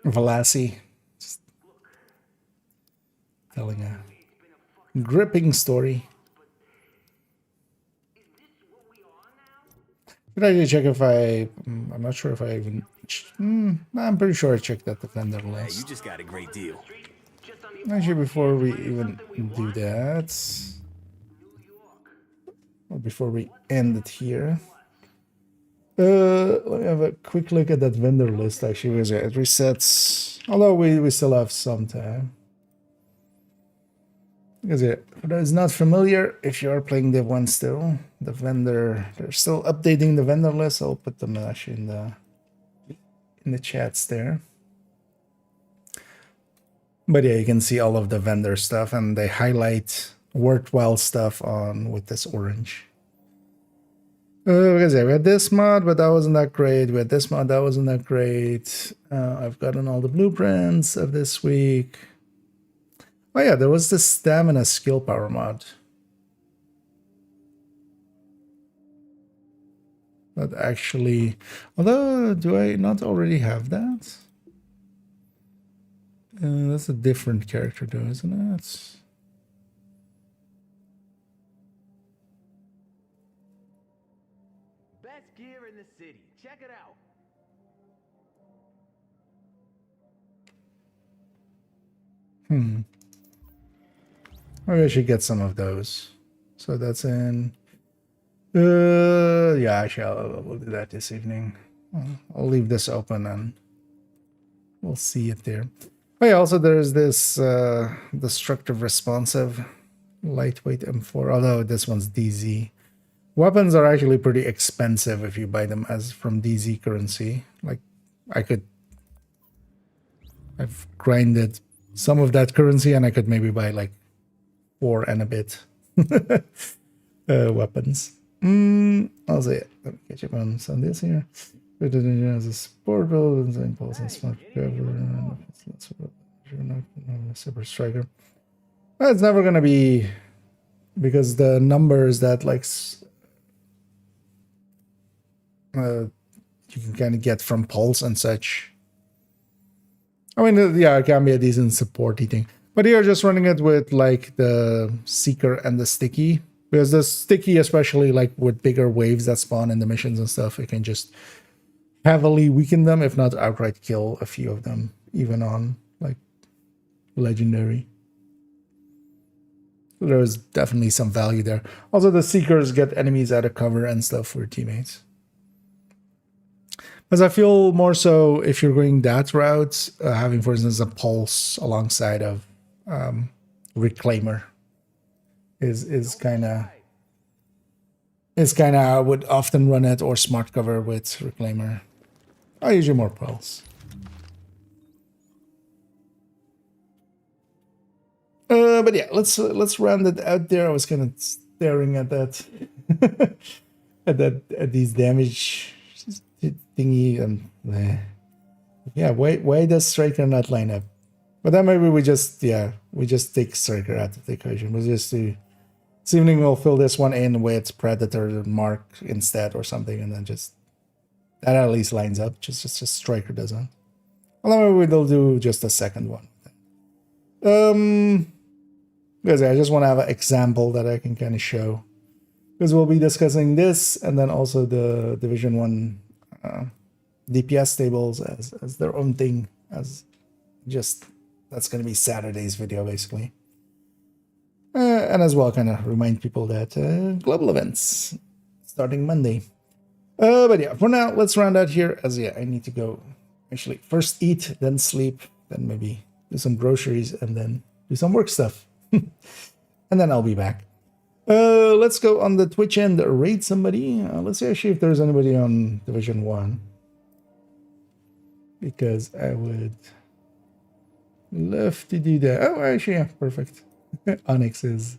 Velassi. Just telling a gripping story. Did I check if I'm not sure if I even... I'm pretty sure I checked that defender list. Hey, you just got a great deal. Actually, before we even do that... Or before we end it here... let me have a quick look at that vendor list, actually. It resets... Although we still have some time. Because for those not familiar, if you are playing div1 still, the vendor, they're still updating the vendor list. I'll put them actually in the chats there. But yeah, you can see all of the vendor stuff, and they highlight worthwhile stuff on with this orange. Because yeah, we had this mod, but that wasn't that great. We had this mod, that wasn't that great. I've gotten all the blueprints of this week. Oh yeah, there was this stamina skill power mod. That actually, although, do I not already have that? That's a different character though, isn't it? Best gear in the city. Check it out. Maybe I should get some of those. So that's in. Yeah, actually, we'll do that this evening. I'll leave this open and we'll see it there. Oh yeah, also there's this destructive responsive lightweight M4, although this one's DZ. Weapons are actually pretty expensive if you buy them as from DZ currency. Like, I've grinded some of that currency and I could maybe buy like 4 and a bit weapons. I'll say it. Let me catch up on some of this here. As a sport build, impulse and smart cover. Super striker. Well, it's never gonna be, because the numbers that like you can kind of get from pulse and such. I mean, yeah, it can be a decent supporty thing. But you're just running it with like the Seeker and the Sticky. Because the Sticky, especially like with bigger waves that spawn in the missions and stuff, it can just heavily weaken them, if not outright kill a few of them, even on like legendary. So there's definitely some value there. Also, the Seekers get enemies out of cover and stuff for your teammates. Because I feel more so if you're going that route, having, for instance, a pulse alongside of Reclaimer is kind of I would often run it, or smart cover with Reclaimer. I usually more pulse. But yeah, let's round it out there. I was kind of staring at that at these damage thingy, and yeah, why does Striker not line up? But then maybe we just take Striker out of the equation. We'll just do this evening. We'll fill this one in with Predator Mark instead or something, and then just that at least lines up. Just Striker doesn't. Well, maybe they'll do just a second one. Because I just want to have an example that I can kind of show. Because we'll be discussing this and then also the Division 1 DPS tables as their own thing. That's going to be Saturday's video, basically. And as well, kind of remind people that global events starting Monday. But yeah, for now, let's round out here. As I need to go actually first eat, then sleep, then maybe do some groceries, and then do some work stuff. And then I'll be back. Let's go on the Twitch and raid somebody. Let's see actually if there's anybody on Division 1. Because I would love to do that. Oh, actually, yeah, perfect. Onyx is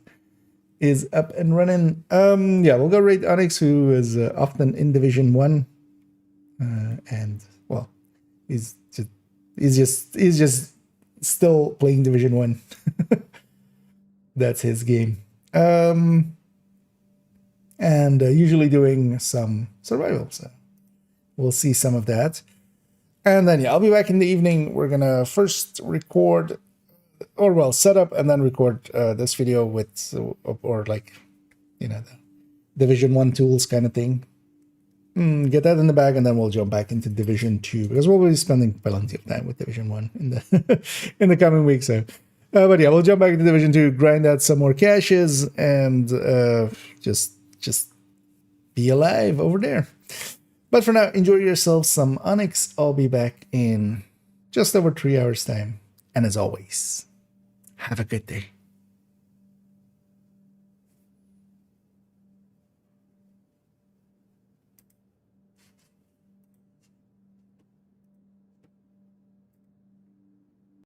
up and running. Yeah, we'll go raid Onyx, who is often in Division 1. And, well, he's just still playing Division 1. That's his game. And usually doing some survival, so we'll see some of that. And then, yeah, I'll be back in the evening. We're gonna first record, or well, set up and then record this video with, or like, you know, the Division 1 tools kind of thing. Get that in the bag, and then we'll jump back into Division 2, because we'll be spending plenty of time with Division 1 in the in the coming weeks. So. But yeah, we'll jump back into Division 2, grind out some more caches, and just be alive over there. But for now, enjoy yourself some Onyx. I'll be back in just over 3 hours' time. And as always, have a good day.